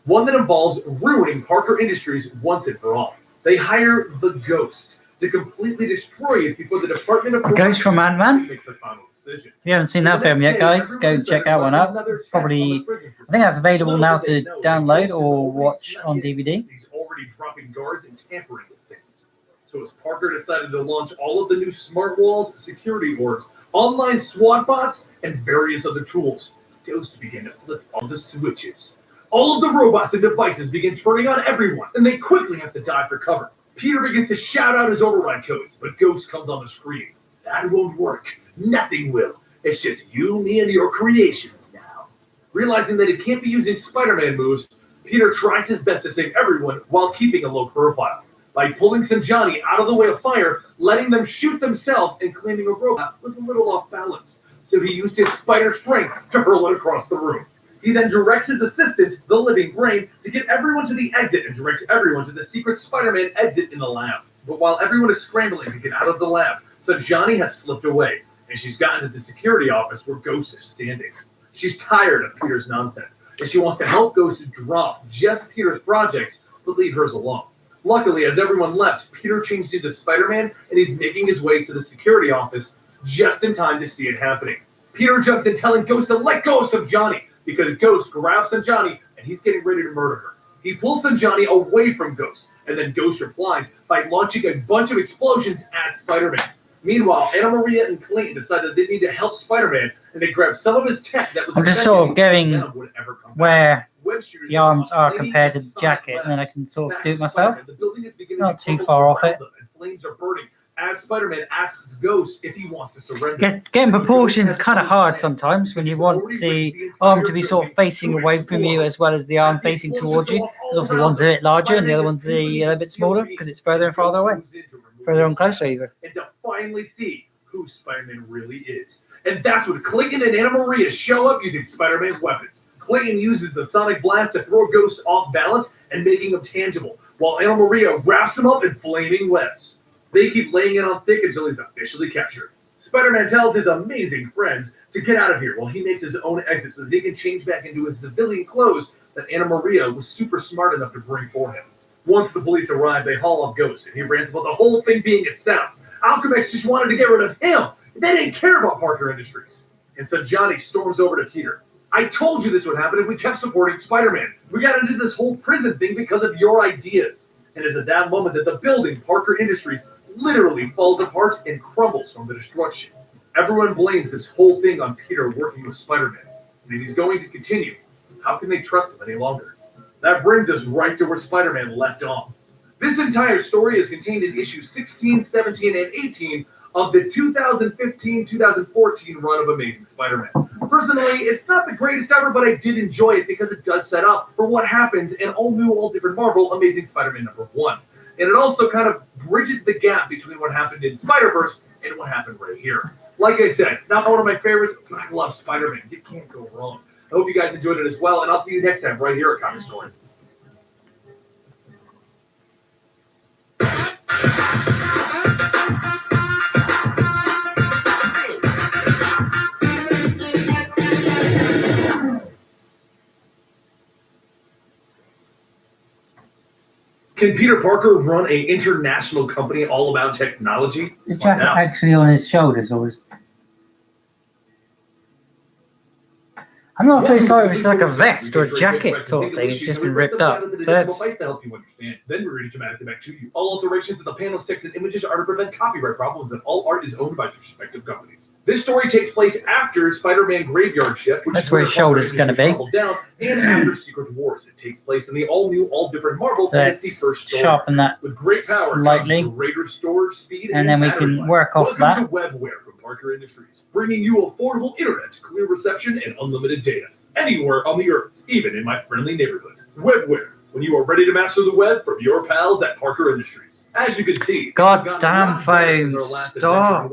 One that involves ruining Parker Industries once and for all. They hire the Ghost to completely destroy it before the Department of Ghost from Ant-Man? makes the final decision. If you haven't seen that film yet, guys, go check that one out. Probably, I think that's available now to download or watch on DVD. He's already dropping guards and tampering with things. So as Parker decided to launch all of the new smart walls, security orbs, online SWAT bots, and various other tools, Ghost began to flip all the switches. All of the robots and devices begin turning on everyone, and they quickly have to dive for cover. Peter begins to shout out his override codes, but Ghost comes on the screen. That won't work. Nothing will. It's just you, me, and your creations now. Realizing that he can't be using Spider-Man moves, Peter tries his best to save everyone while keeping a low profile. By pulling Johnny out of the way of fire, letting them shoot themselves, and claiming a robot was a little off balance. So he used his spider strength to hurl it across the room. He then directs his assistant, the Living Brain, to get everyone to the exit and directs everyone to the secret Spider-Man exit in the lab. But while everyone is scrambling to get out of the lab, Johnny has slipped away, and she's gotten to the security office where Ghost is standing. She's tired of Peter's nonsense, and she wants to help Ghost drop just Peter's projects, but leave hers alone. Luckily, as everyone left, Peter changed into Spider-Man, and he's making his way to the security office just in time to see it happening. Peter jumps in telling Ghost to let go of Johnny, because Ghost grabs Johnny and he's getting ready to murder her. He pulls Johnny away from Ghost, and then Ghost replies by launching a bunch of explosions at Spider-Man. Meanwhile, Anna Maria and Clayton decide that they need to help Spider-Man, and they grab some of his tech that was... I'm just sort of getting where the arms are compared to the jacket, and then I can sort of do it myself. Not too far off it. Flames are burning as Spider-Man asks Ghost if he wants to surrender. Getting proportions is kind of hard sometimes when you want the arm to be sort of facing away from you as well as the arm facing towards you. Because obviously one's a bit larger and the other one's a bit smaller because it's further and farther away. Further and closer even. And to finally see who Spider-Man really is. And that's when Clayton and Anna Maria show up using Spider-Man's weapons. Clayton uses the Sonic Blast to throw Ghost off balance and making him tangible, while Anna Maria wraps him up in flaming webs. They keep laying it on thick until he's officially captured. Spider-Man tells his amazing friends to get out of here while he makes his own exit so that he can change back into his civilian clothes that Anna Maria was super smart enough to bring for him. Once the police arrived, they haul off Ghost, and he rants about the whole thing being a setup. Alchemax just wanted to get rid of him. They didn't care about Parker Industries. And so Johnny storms over to Peter. I told you this would happen if we kept supporting Spider-Man. We got into this whole prison thing because of your ideas. And it's at that moment that the building, Parker Industries, literally falls apart and crumbles from the destruction. Everyone blames this whole thing on Peter working with Spider-Man. And if he's going to continue, how can they trust him any longer? That brings us right to where Spider-Man left off. This entire story is contained in issues 16, 17, and 18 of the 2015-2014 run of Amazing Spider-Man. Personally, it's not the greatest ever, but I did enjoy it because it does set up for what happens in all new, all different Marvel Amazing Spider-Man #1. And it also kind of bridges the gap between what happened in Spider-Verse and what happened right here. Like I said, not one of my favorites, but I love Spider-Man. You can't go wrong. I hope you guys enjoyed it as well, and I'll see you next time right here at Comic Story. Can Peter Parker run an international company all about technology? The jacket actually on his shoulders, or is... I'm not really sorry if it's like a vest or a jacket sort of thing. It's just been ripped up. That's... To help you understand. Then we read it dramatically back to you. All alterations to the panels, text, and images are to prevent copyright problems, and all art is owned by the respective companies. This story takes place after Spider-Man Graveyard Shift, which That's is where his shoulder's going to be. Down, and after Secret Wars. It takes place in the all-new, all-different Marvel Fantasy first story. Sharpen that with great power, slightly, greater storage speed, and then we can work off Welcome that. to Webware from Parker Industries, bringing you affordable internet, clear reception, and unlimited data anywhere on the earth, even in my friendly neighborhood. Webware, when you are ready to master the web from your pals at Parker Industries. As you can see, God damn phone, stop.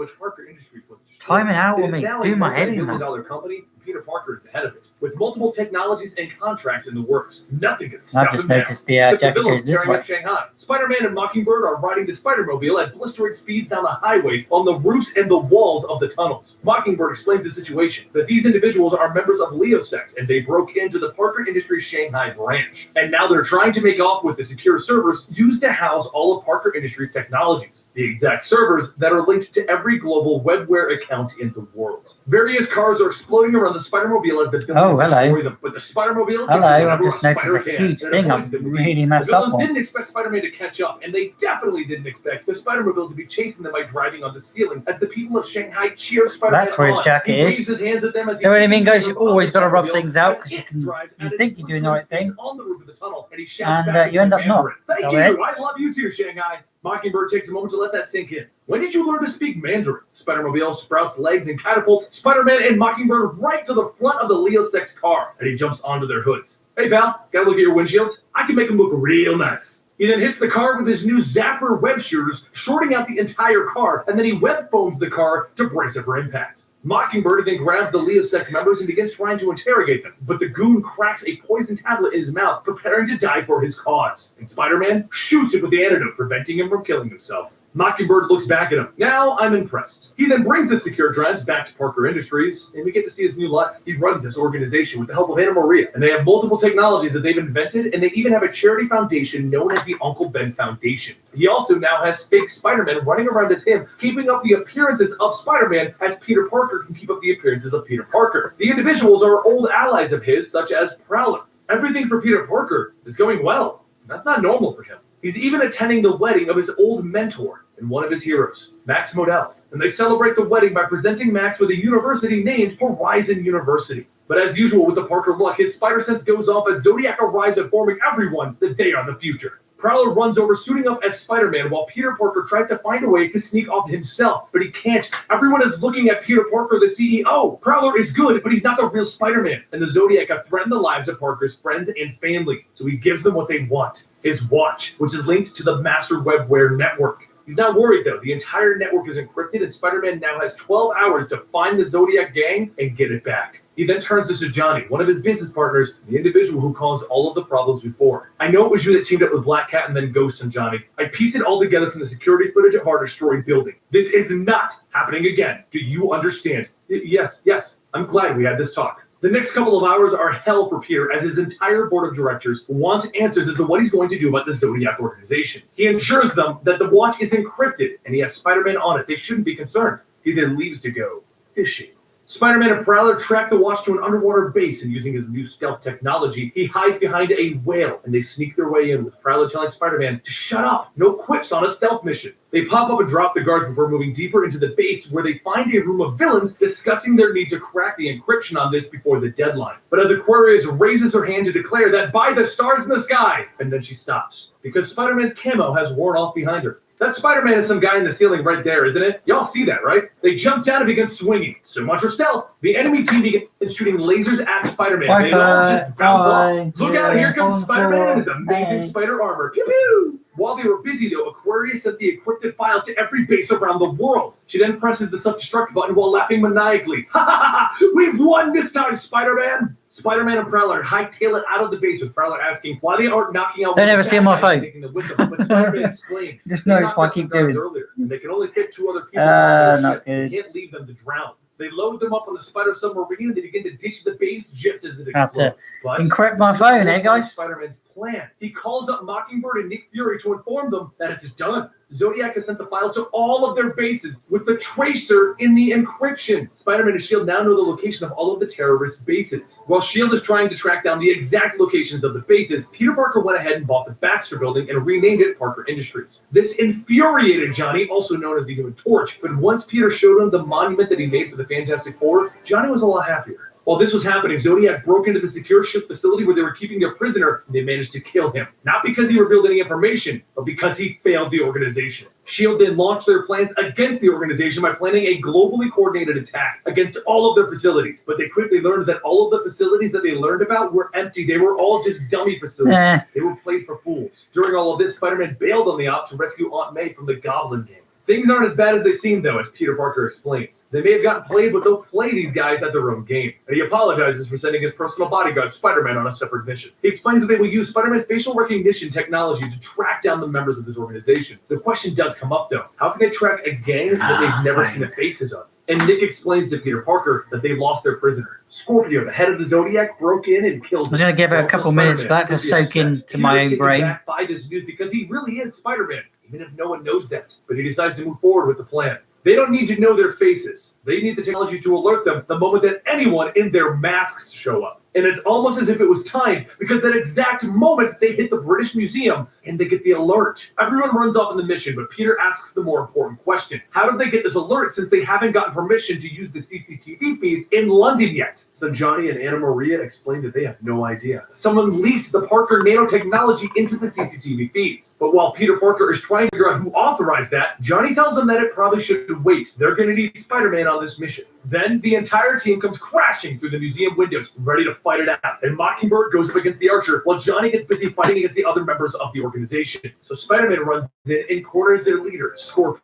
Timing out with me, do my head in, man. Company, Peter Parker is the head of it, with multiple technologies and contracts in the works. Nothing can stop him. I've just noticed the jacket goes this way. Shanghai. Spider-Man and Mockingbird are riding the Spider-Mobile at blistering speeds down the highways, on the roofs and the walls of the tunnels. Mockingbird explains the situation, that these individuals are members of Leosect, and they broke into the Parker Industries Shanghai branch. And now they're trying to make off with the secure servers used to house all of Parker Industries technologies. The exact servers that are linked to every global webware account in the world. Various cars are exploding around the Spider-Mobile as the Oh, hello. But the Spider-Mobile... Hello, I've just noticed a huge thing I'm really messed up The villains on. didn't expect Spider-Man to catch up, and they definitely didn't expect the Spider-Mobile to be chasing them by driving on the ceiling as the people of Shanghai cheer Spider-Man That's where his on. jacket He is. waves his hands at them as So he what I mean, sees guys, them you always on the got to rub Spider-Mobile things out as because it you drives at think its you're doing the right thing, on the roof of the tunnel, and he shouts and back you end up to not. Mandarin. Thank Go you. ahead. I love you too, Shanghai. Mockingbird takes a moment to let that sink in. When did you learn to speak Mandarin? Spider-Mobile sprouts legs and catapults Spider-Man and Mockingbird right to the front of the Leosec's car, and he jumps onto their hoods. Hey, pal, gotta look at your windshields? I can make them look real nice. He then hits the car with his new Zapper web shooters, shorting out the entire car, and then he web foams the car to brace it for impact. Mockingbird then grabs the Leosec members and begins trying to interrogate them, but the goon cracks a poison tablet in his mouth, preparing to die for his cause. And Spider-Man shoots it with the antidote, preventing him from killing himself. Mockingbird looks back at him. Now I'm impressed. He then brings the secure drives back to Parker Industries, and we get to see his new life. He runs this organization with the help of Anna Maria, and they have multiple technologies that they've invented, and they even have a charity foundation known as the Uncle Ben Foundation. He also now has fake Spider-Man running around as him, keeping up the appearances of Spider-Man as Peter Parker can keep up the appearances of Peter Parker. The individuals are old allies of his, such as Prowler. Everything for Peter Parker is going well. That's not normal for him. He's even attending the wedding of his old mentor and one of his heroes, Max Modell. And they celebrate the wedding by presenting Max with a university named Horizon University. But as usual with the Parker luck, his spider sense goes off as Zodiac arrives informing everyone that they are the future. Prowler runs over suiting up as Spider-Man while Peter Parker tries to find a way to sneak off himself, but he can't. Everyone is looking at Peter Parker, the CEO. Prowler is good, but he's not the real Spider-Man. And the Zodiac have threatened the lives of Parker's friends and family, so he gives them what they want, his watch, which is linked to the Master Webware network. He's not worried, though. The entire network is encrypted, and Spider-Man now has 12 hours to find the Zodiac gang and get it back. He then turns to Johnny, one of his business partners, the individual who caused all of the problems before. I know it was you that teamed up with Black Cat and then Ghost and Johnny. I pieced it all together from the security footage of our destroyed building. This is not happening again. Do you understand? Yes, I'm glad we had this talk. The next couple of hours are hell for Peter as his entire board of directors wants answers as to what he's going to do about the Zodiac organization. He ensures them that the watch is encrypted and he has Spider-Man on it. They shouldn't be concerned. He then leaves to go fishing. Spider-Man and Prowler track the watch to an underwater base, and using his new stealth technology, he hides behind a whale, and they sneak their way in with Prowler telling Spider-Man to shut up, no quips on a stealth mission. They pop up and drop the guards before moving deeper into the base, where they find a room of villains discussing their need to crack the encryption on this before the deadline. But as Aquarius raises her hand to declare that by the stars in the sky, and then she stops, because Spider-Man's camo has worn off behind her. That Spider-Man is some guy in the ceiling right there, isn't it? Y'all see that, right? They jump down and begin swinging. So much for stealth. The enemy team begins shooting lasers at Spider-Man. They all just bounce off. Look out, here comes Spider-Man and his amazing spider armor. Pew pew! While they were busy, though, Aquarius sent the encrypted files to every base around the world. She then presses the self-destruct button while laughing maniacally. Ha ha ha! We've won this time, Spider-Man! Spider-Man and Prowler hightail it out of the base with Prowler asking why they aren't knocking out. They never see my phone. But Spider-Man explains. Just notice what I keep doing. Earlier, and they can only fit 2 other people. Not good. They can't leave them to drown. They load them up on the Spider submarine and they begin to ditch the base just as it Have to explodes. But encrypt my phone, eh, guys? Spider-Man's plan. He calls up Mockingbird and Nick Fury to inform them that it's done. Zodiac has sent the files to all of their bases with the tracer in the encryption. Spider-Man and S.H.I.E.L.D. now know the location of all of the terrorist bases. While S.H.I.E.L.D. is trying to track down the exact locations of the bases, Peter Parker went ahead and bought the Baxter building and renamed it Parker Industries. This infuriated Johnny, also known as the Human Torch, but once Peter showed him the monument that he made for the Fantastic Four, Johnny was a lot happier. While this was happening, Zodiac broke into the secure ship facility where they were keeping their prisoner, and they managed to kill him. Not because he revealed any information, but because he failed the organization. S.H.I.E.L.D. then launched their plans against the organization by planning a globally coordinated attack against all of their facilities. But they quickly learned that all of the facilities that they learned about were empty. They were all just dummy facilities. They were played for fools. During all of this, Spider-Man bailed on the op to rescue Aunt May from the Goblin Gang. Things aren't as bad as they seem, though, as Peter Parker explains. They may have gotten played, but they'll play these guys at their own game. And he apologizes for sending his personal bodyguard, Spider-Man, on a separate mission. He explains that they will use Spider-Man's facial recognition technology to track down the members of this organization. The question does come up, though. How can they track a gang that they've never seen the faces of? And Nick explains to Peter Parker that they lost their prisoner. Scorpio, the head of the Zodiac, broke in and killed him. I'm going to give it a couple minutes for that to soak into my own brain. By this news because he really is Spider-Man, even if no one knows that. But he decides to move forward with the plan. They don't need to know their faces. They need the technology to alert them the moment that anyone in their masks show up. And it's almost as if it was timed, because that exact moment they hit the British Museum and they get the alert. Everyone runs off on the mission, but Peter asks the more important question. How did they get this alert since they haven't gotten permission to use the CCTV feeds in London yet? So Johnny and Anna Maria explain that they have no idea. Someone leaked the Parker nanotechnology into the CCTV feeds. But while Peter Parker is trying to figure out who authorized that, Johnny tells them that it probably should wait. They're going to need Spider-Man on this mission. Then the entire team comes crashing through the museum windows, ready to fight it out. And Mockingbird goes up against the Archer, while Johnny gets busy fighting against the other members of the organization. So Spider-Man runs in and corners their leader, Scorpio.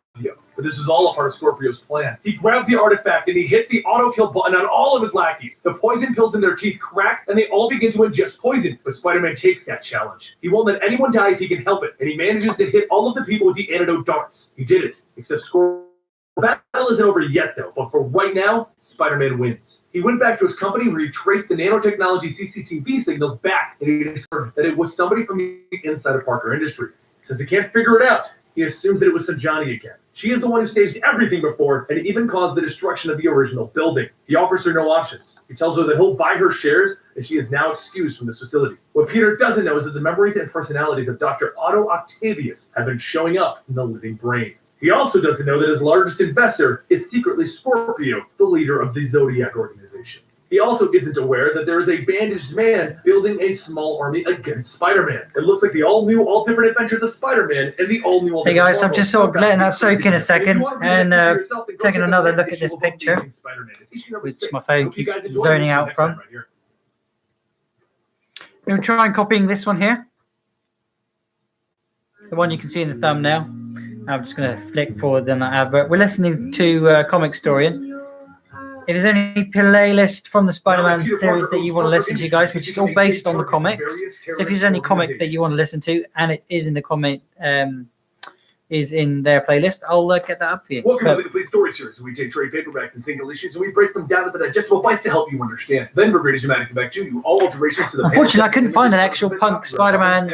But this is all a part of Scorpio's plan. He grabs the artifact and he hits the auto-kill button on all of his lackeys. The poison pills in their teeth crack and they all begin to ingest poison. But Spider-Man takes that challenge. He won't let anyone die if he can help it. And he manages to hit all of the people with the antidote darts. He did it, except Scorpio. The battle isn't over yet, though. But for right now, Spider-Man wins. He went back to his company where he traced the nanotechnology CCTV signals back. And he discovered that it was somebody from the inside of Parker Industries. Since he can't figure it out, he assumes that it was Sanjani again. She is the one who staged everything before and even caused the destruction of the original building. He offers her no options. He tells her that he'll buy her shares and she is now excused from this facility. What Peter doesn't know is that the memories and personalities of Dr. Otto Octavius have been showing up in the living brain. He also doesn't know that his largest investor is secretly Scorpio, the leader of the Zodiac organization. He also isn't aware that there is a bandaged man building a small army against Spider-Man. It looks like the all-new, all-different adventures of Spider-Man and the all-new... Hey guys, I'm just sort of letting that soak in a second and taking another look at this picture, which my phone keeps zoning out from. I'm going to try and copying this one here. The one you can see in the thumbnail. I'm just going to flick forward on that advert. We're listening to Comic Storian. If there's any playlist from the Spider-Man series that you want to listen to, guys, which is all based on the comics. So if there's any comic that you want to listen to, and it is in the comment is in their playlist, I'll get that up for you. Welcome But to the Complete Story Series. We take trade paperbacks and single issues and we break them down to the digestible bites to help you understand. Then we're ready to come back to you. All alterations to the unfortunately, I couldn't find an actual Punk Spider-Man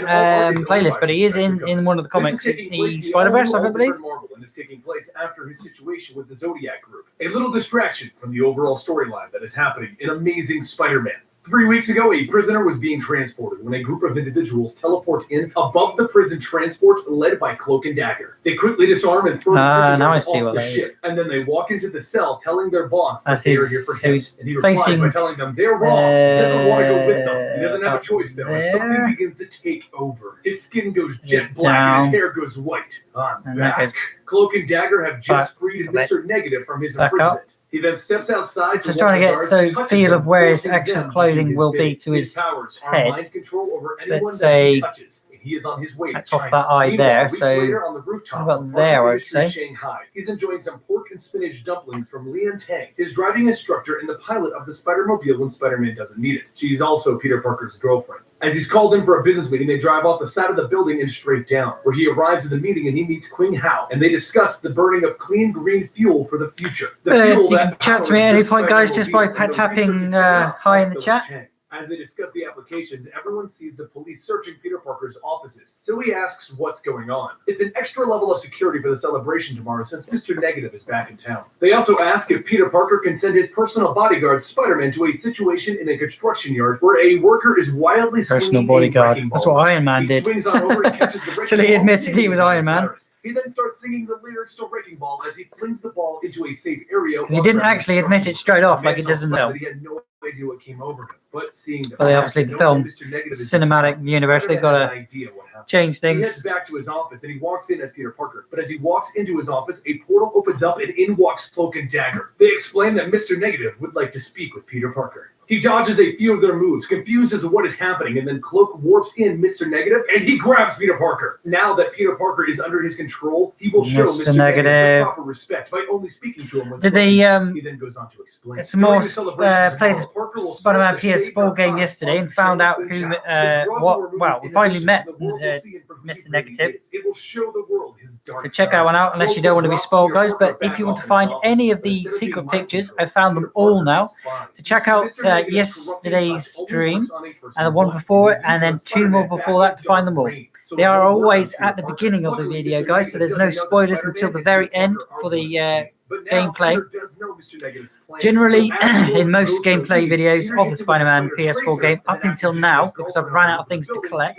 playlist, but he is in one of the comics, the Spider-Verse, I believe. Marvel, and is taking place after his situation with the Zodiac Group. A little distraction from the overall storyline that is happening in Amazing Spider-Man. 3 weeks ago, a prisoner was being transported when a group of individuals teleport in above the prison transport led by Cloak and Dagger. They quickly disarm and throw the now I prisoners see off what the that is. ship, and then they walk into the cell telling their boss that That's they are his- here for so him. he's And he replies facing, by telling them they're wrong. He doesn't want to go with them. He doesn't have a up choice though. As there. something begins to take over. His skin goes jet Get black and down. his hair goes white. I'm And that back. goes Cloak and Dagger have just freed Come back. Mr. Negative from his Back up. imprisonment. He then steps outside. Just trying to get so feel of where his actual clothing will be to his powers are head. mind control over anyone Let's that he say touches. And he is on his way that's to off China. that eye Meanwhile, there, weeks so later on the rooftop about of there, Parker I'd Industries, say. Shanghai. He's enjoying some pork and spinach dumplings from Lian Tang, his driving instructor and the pilot of the Spider-Mobile when Spider-Man doesn't need it. She's also Peter Parker's girlfriend. As he's called in for a business meeting, they drive off the side of the building and straight down, where he arrives at the meeting and he meets Qing Hao, and they discuss the burning of clean green fuel for the future. The fuel you that can chat to me at powers any the point, guys, just by Spider-Mobile, and the tapping research is going on hi in by the Philip chat. Chang. As they discuss the applications, everyone sees the police searching Peter Parker's offices. So he asks what's going on. It's an extra level of security for the celebration tomorrow since Mr. Negative is back in town. They also ask if Peter Parker can send his personal bodyguard, Spider-Man, to a situation in a construction yard where a worker is wildly Personal swinging a bodyguard. wrecking That's ball. what Iron Man He did. swings on over and catches the wrecking Till he ball, admitted he was hitting Iron Man. Cyrus. He then starts singing the lyrics to Wrecking Ball as he flings the ball into a safe area. He didn't actually admit it straight off like he does in the film. He had no idea what came over him, but seeing the Well, obviously the fact film, that Mr. Negative is cinematic universe, they've got Spider-Man to has an idea what happened. change He heads things. back to his office and he walks in as Peter Parker. But as he walks into his office, a portal opens up and in walks Cloak and Dagger. They explain that Mr. Negative would like to speak with Peter Parker. He dodges a few of their moves, confused as to what is happening, and then Cloak warps in Mr. Negative and he grabs Peter Parker. Now that Peter Parker is under his control, he will show Mr. Mr. Negative the Negative. proper respect by only speaking to him when Did they he then goes on to explain. get some more During the celebration play tomorrow, the Parker will Spider-Man serve the PS4 Shaper game Fox yesterday on and found Shadow out Queen who Shadow. The drug what war removes well we finally inhibitions met the world will see and for who he Mr. really Negative. is. It will show the world his dark So check that side. one out unless you don't want to be spoiled, guys. But if you want to find any of the secret pictures, I found them all now. So check out yesterday's stream and the one before it, and then 2 more before that to find them all. They are always at the beginning of the video, guys, so there's no spoilers until the very end for the gameplay. Generally, in most gameplay videos of the Spider-Man PS4 game, up until now, because I've run out of things to collect,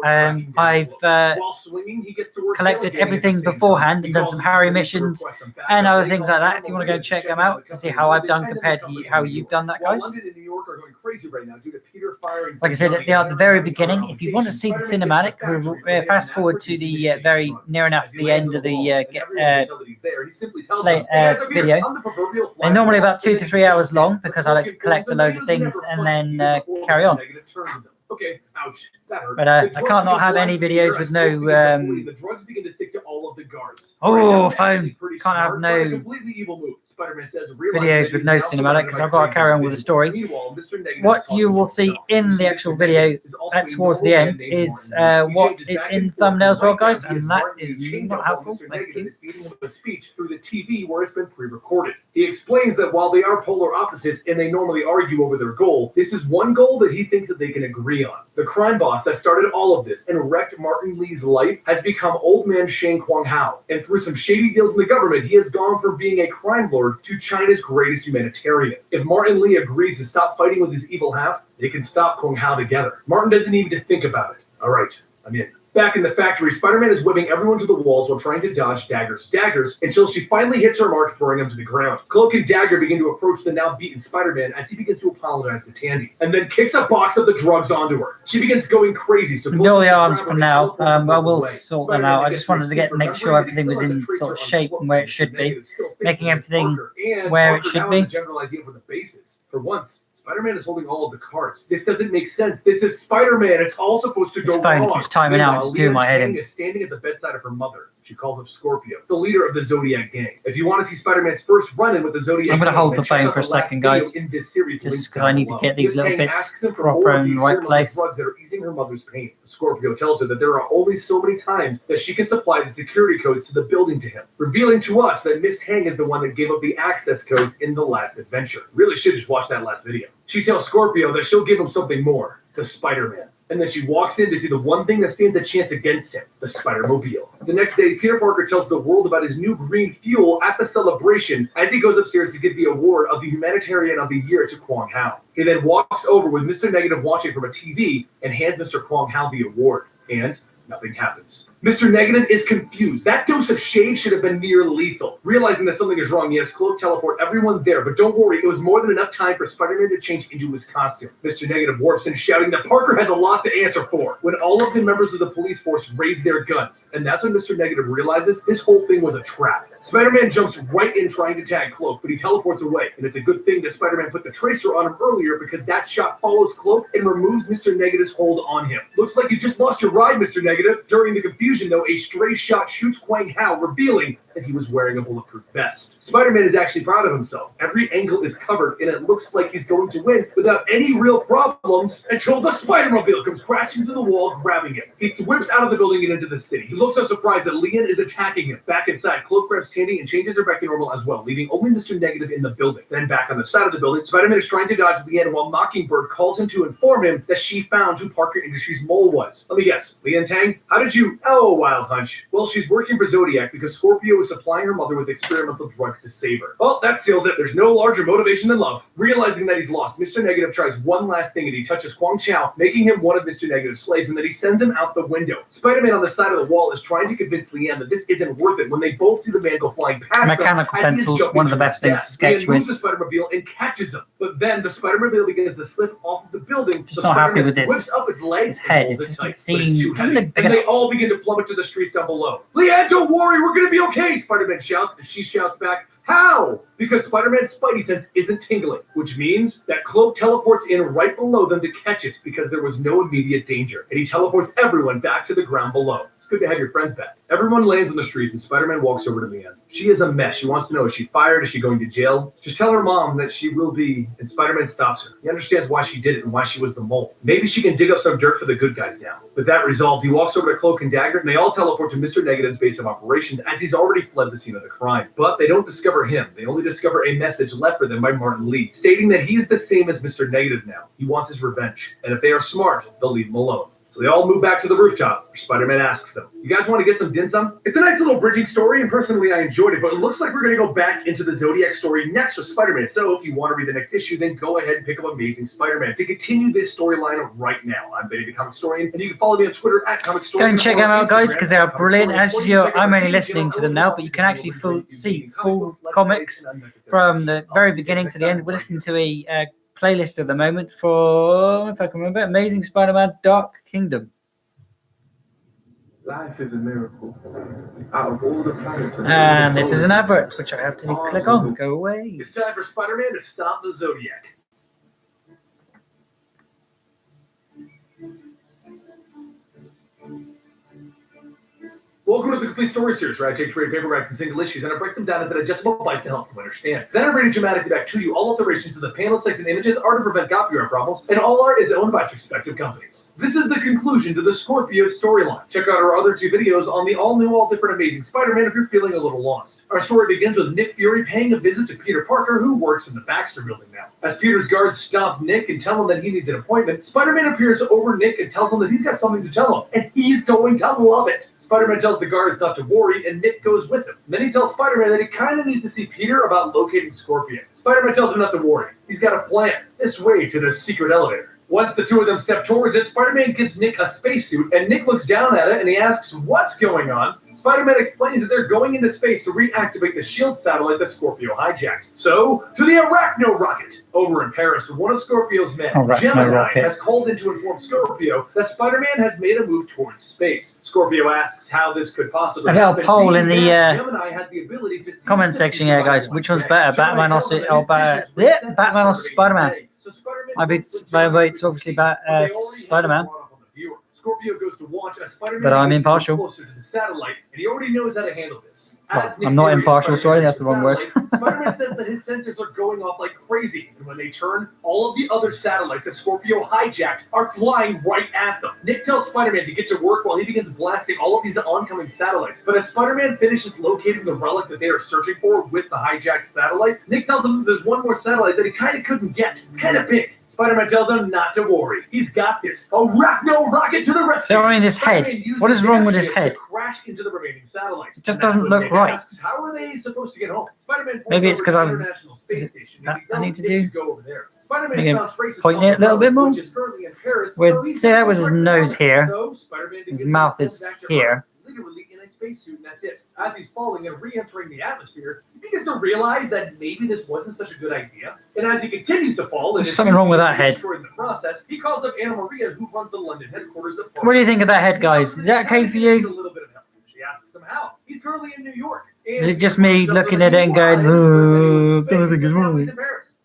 I've collected everything beforehand and done some Harry missions and other things like that. If you want to go and check them out to see how I've done compared to how you've done that, guys. Like I said at the very beginning, if you want to see the cinematic, fast forward to the very near enough the end of the video. They're normally about 2 to 3 hours long because I like to collect a load of things and then carry on. Okay, ouch. That hurt. But I can't not have any videos with no the drugs begin to stick to all of the guards. oh, Right now, phone. actually pretty Can't have smart, no but a completely evil move. Spider-Man says, videos with no cinematic because I've got to carry on with the story. Meanwhile, Mr. Negative What is talking you will to see himself. in the See, actual Mr. video Negative is also a towards the normal end man named is Martin. He what changes is back in and the forth. thumbnail as well, Right now, guys, he is and that Martin is who's chained not up while helpful. Mr. Thank Negative you. is feeding him a speech through the TV where it's been pre-recorded. He explains that while they are polar opposites and they normally argue over their goal, this is one goal that he thinks that they can agree on. The crime boss that started all of this and wrecked Martin Lee's life has become old man Shane Kwang Hao. And through some shady deals in the government, he has gone from being a crime lord to China's greatest humanitarian. If Martin Lee agrees to stop fighting with his evil half, they can stop Kwang Hao together. Martin doesn't need to think about it. All right, I'm in. Back in the factory, Spider-Man is whipping everyone to the walls while trying to dodge Dagger's daggers until she finally hits her mark, throwing him to the ground. Cloak and Dagger begin to approach the now beaten Spider-Man as he begins to apologize to Tandy, and then kicks a box of the drugs onto her. She begins going crazy. So Ignore the Cloak arms grabs for her now. and teleport I will away. sort them Spider-Man out. I gets just wanted to make sure remembering everything was that he in still has a sort of tracer shape on and where it Cloak. should be, Negative still thinks making he's everything Parker, and where it Parker should now be. has a general idea for the bases. For once, Spider-Man is holding all of the cards. This doesn't make sense. This is Spider-Man. It's all supposed to go His phone wrong. keeps timing out. It's doing my head in. Lian Chang is standing at the bedside of her mother. She calls up Scorpio, the leader of the Zodiac gang. If you want to see Spider-Man's first run-in with the Zodiac I'm gonna gang, hold then the check phone out for a the last second, video guys, in this series, just linked 'cause I down need to below. get these Lian little Chang bits asks him for proper more of in the these right harmless place. drugs that are easy easing her mother's pain. Scorpio tells her that there are only so many times that she can supply the security codes to the building to him, revealing to us that Miss Hang is the one that gave up the access codes in the last adventure. Really should just watch that last video. She tells Scorpio that she'll give him something more, the Spider-Man. And then she walks in to see the one thing that stands a chance against him, the Spider-Mobile. The next day, Peter Parker tells the world about his new green fuel at the celebration as he goes upstairs to give the award of the Humanitarian of the Year to Kwong Hao. He then walks over with Mr. Negative watching from a TV and hands Mr. Kwong Hao the award. And nothing happens. Mr. Negative is confused. That dose of shade should have been near lethal. Realizing that something is wrong, he has Cloak teleport everyone there, but don't worry, it was more than enough time for Spider-Man to change into his costume. Mr. Negative warps in, shouting that Parker has a lot to answer for, when all of the members of the police force raise their guns. And that's when Mr. Negative realizes this whole thing was a trap. Spider-Man jumps right in trying to tag Cloak, but he teleports away. And it's a good thing that Spider-Man put the tracer on him earlier, because that shot follows Cloak and removes Mr. Negative's hold on him. Looks like you just lost your ride, Mr. Negative. During the confusion, though, a stray shot shoots Kwang Hao, revealing that he was wearing a bulletproof vest. Spider-Man is actually proud of himself. Every angle is covered, and it looks like he's going to win without any real problems until the Spider-Mobile comes crashing through the wall, grabbing him. He whips out of the building and into the city. He looks so surprised that Lian is attacking him. Back inside, Cloak grabs Tandy and changes her back to normal as well, leaving only Mr. Negative in the building. Then back on the side of the building, Spider-Man is trying to dodge Lian while Mockingbird calls him to inform him that she found who Parker Industries' mole was. Let me guess, Lian Tang? How did you... Oh, a wild hunch. Well, she's working for Zodiac because Scorpio is supplying her mother with experimental drugs to save her. Well, that seals it. There's no larger motivation than love. Realizing that he's lost, Mr. Negative tries one last thing and he touches Kwang Chao, making him one of Mr. Negative's slaves, and then he sends him out the window. Spider-Man on the side of the wall is trying to convince Lian that this isn't worth it when they both see the man go flying past Mechanical them as he is pencils, jumping one of the to best his things death. to sketch Lian moves with. the Spider-Mobile and catches him. But then the Spider-Mobile begins to slip off of the building. Just so not happy Spider-Man with this. whips up its legs His head, and it holds it tight, doesn't but it's seem... too doesn't heavy. look big And they enough. all begin to plummet to the streets down below. Lian, don't worry, we're gonna be okay, Spider-Man shouts, and she shouts back, how? Because Spider-Man's Spidey sense isn't tingling, which means that Cloak teleports in right below them to catch it because there was no immediate danger, and he teleports everyone back to the ground below. It's good to have your friends back. Everyone lands on the streets, and Spider-Man walks over to Lian. She is a mess. She wants to know, is she fired? Is she going to jail? Just tell her mom that she will be, and Spider-Man stops her. He understands why she did it and why she was the mole. Maybe she can dig up some dirt for the good guys now. With that resolved, he walks over to Cloak and Dagger, and they all teleport to Mr. Negative's base of operations as he's already fled the scene of the crime. But they don't discover him. They only discover a message left for them by Martin Lee, stating that he is the same as Mr. Negative now. He wants his revenge. And if they are smart, they'll leave him alone. So they all move back to the rooftop, where Spider-Man asks them, you guys want to get some dim sum? It's a nice little bridging story, and personally I enjoyed it, but it looks like we're going to go back into the Zodiac story next with Spider-Man. So if you want to read the next issue, then go ahead and pick up Amazing Spider-Man to continue this storyline right now. I'm Benny the Comic Historian, and you can follow me on Twitter at Comic Go Historian. and check them out, guys, because they are brilliant. As I'm only listening to them now, but you can actually see full comics from the very beginning to the end. We're listening to a playlist at the moment for, if I can remember, Amazing Spider-Man Dark Kingdom. Life is a miracle. Out of all the planets. And this is an advert, which I have to click on. Go away. It's time for Spider-Man to stop the Zodiac. Welcome to the Complete Story Series, where I take trade paperbacks and single issues and I break them down into digestible bites to help you understand. Then I read it dramatically back to you. All alterations to the panels, text, and images are to prevent copyright problems, and all art is owned by its respective companies. This is the conclusion to the Scorpio storyline. Check out our other two videos on the all-new, all-different Amazing Spider-Man if you're feeling a little lost. Our story begins with Nick Fury paying a visit to Peter Parker, who works in the Baxter Building now. As Peter's guards stop Nick and tell him that he needs an appointment, Spider-Man appears over Nick and tells him that he's got something to tell him, and he's going to love it. Spider-Man tells the guards not to worry, and Nick goes with him. And then he tells Spider-Man that he kind of needs to see Peter about locating Scorpion. Spider-Man tells him not to worry. He's got a plan. This way to the secret elevator. Once the two of them step towards it, Spider-Man gives Nick a spacesuit, and Nick looks down at it, and he asks what's going on. Spider-Man explains that they're going into space to reactivate the SHIELD satellite that Scorpio hijacked. So, to the Arachno rocket! Over in Paris, one of Scorpio's men, Gemini, has called in to inform Scorpio that Spider-Man has made a move towards space. Scorpio asks how this could possibly happen. I got a poll in the Gemini has the ability to comment section here, guys. Which one's better, Batman or Batman or Spider-Man? My vote's obviously Spider-Man. Scorpio goes to watch as Spider-Man But I'm impartial. closer to the satellite, and he already knows how to handle this. Well, I'm not impartial, sorry, that's the wrong word. Spider-Man says that his sensors are going off like crazy, and when they turn, all of the other satellites that Scorpio hijacked are flying right at them. Nick tells Spider-Man to get to work while he begins blasting all of these oncoming satellites. But as Spider-Man finishes locating the relic that they are searching for with the hijacked satellite, Nick tells him that there's one more satellite that he kind of couldn't get. It's kind of big. Spider-Man tells him not to worry. He's got this. Arachno rocket to the rescue. So, I mean, his head. What is wrong with his head? Crash into the remaining satellite. It just doesn't look right. Asks, how are they supposed to get home? Spider-Man Maybe it's because I'm. I need to do. Go over there. Point it a little bit more. Say that was his nose here. His mouth is here. Literally in a spacesuit, and that's it. As he's falling and re-entering the atmosphere, he begins to realize that maybe this wasn't such a good idea. And as he continues to fall, there's something wrong with that head. In the process, he calls up Anna Maria, who runs the London headquarters of. What do you think of that head, guys? Is that okay for you? A little bit of help. She asks him how. He's currently in New York. Is it just me looking at it and going, "Oh, I don't think it's wrong"?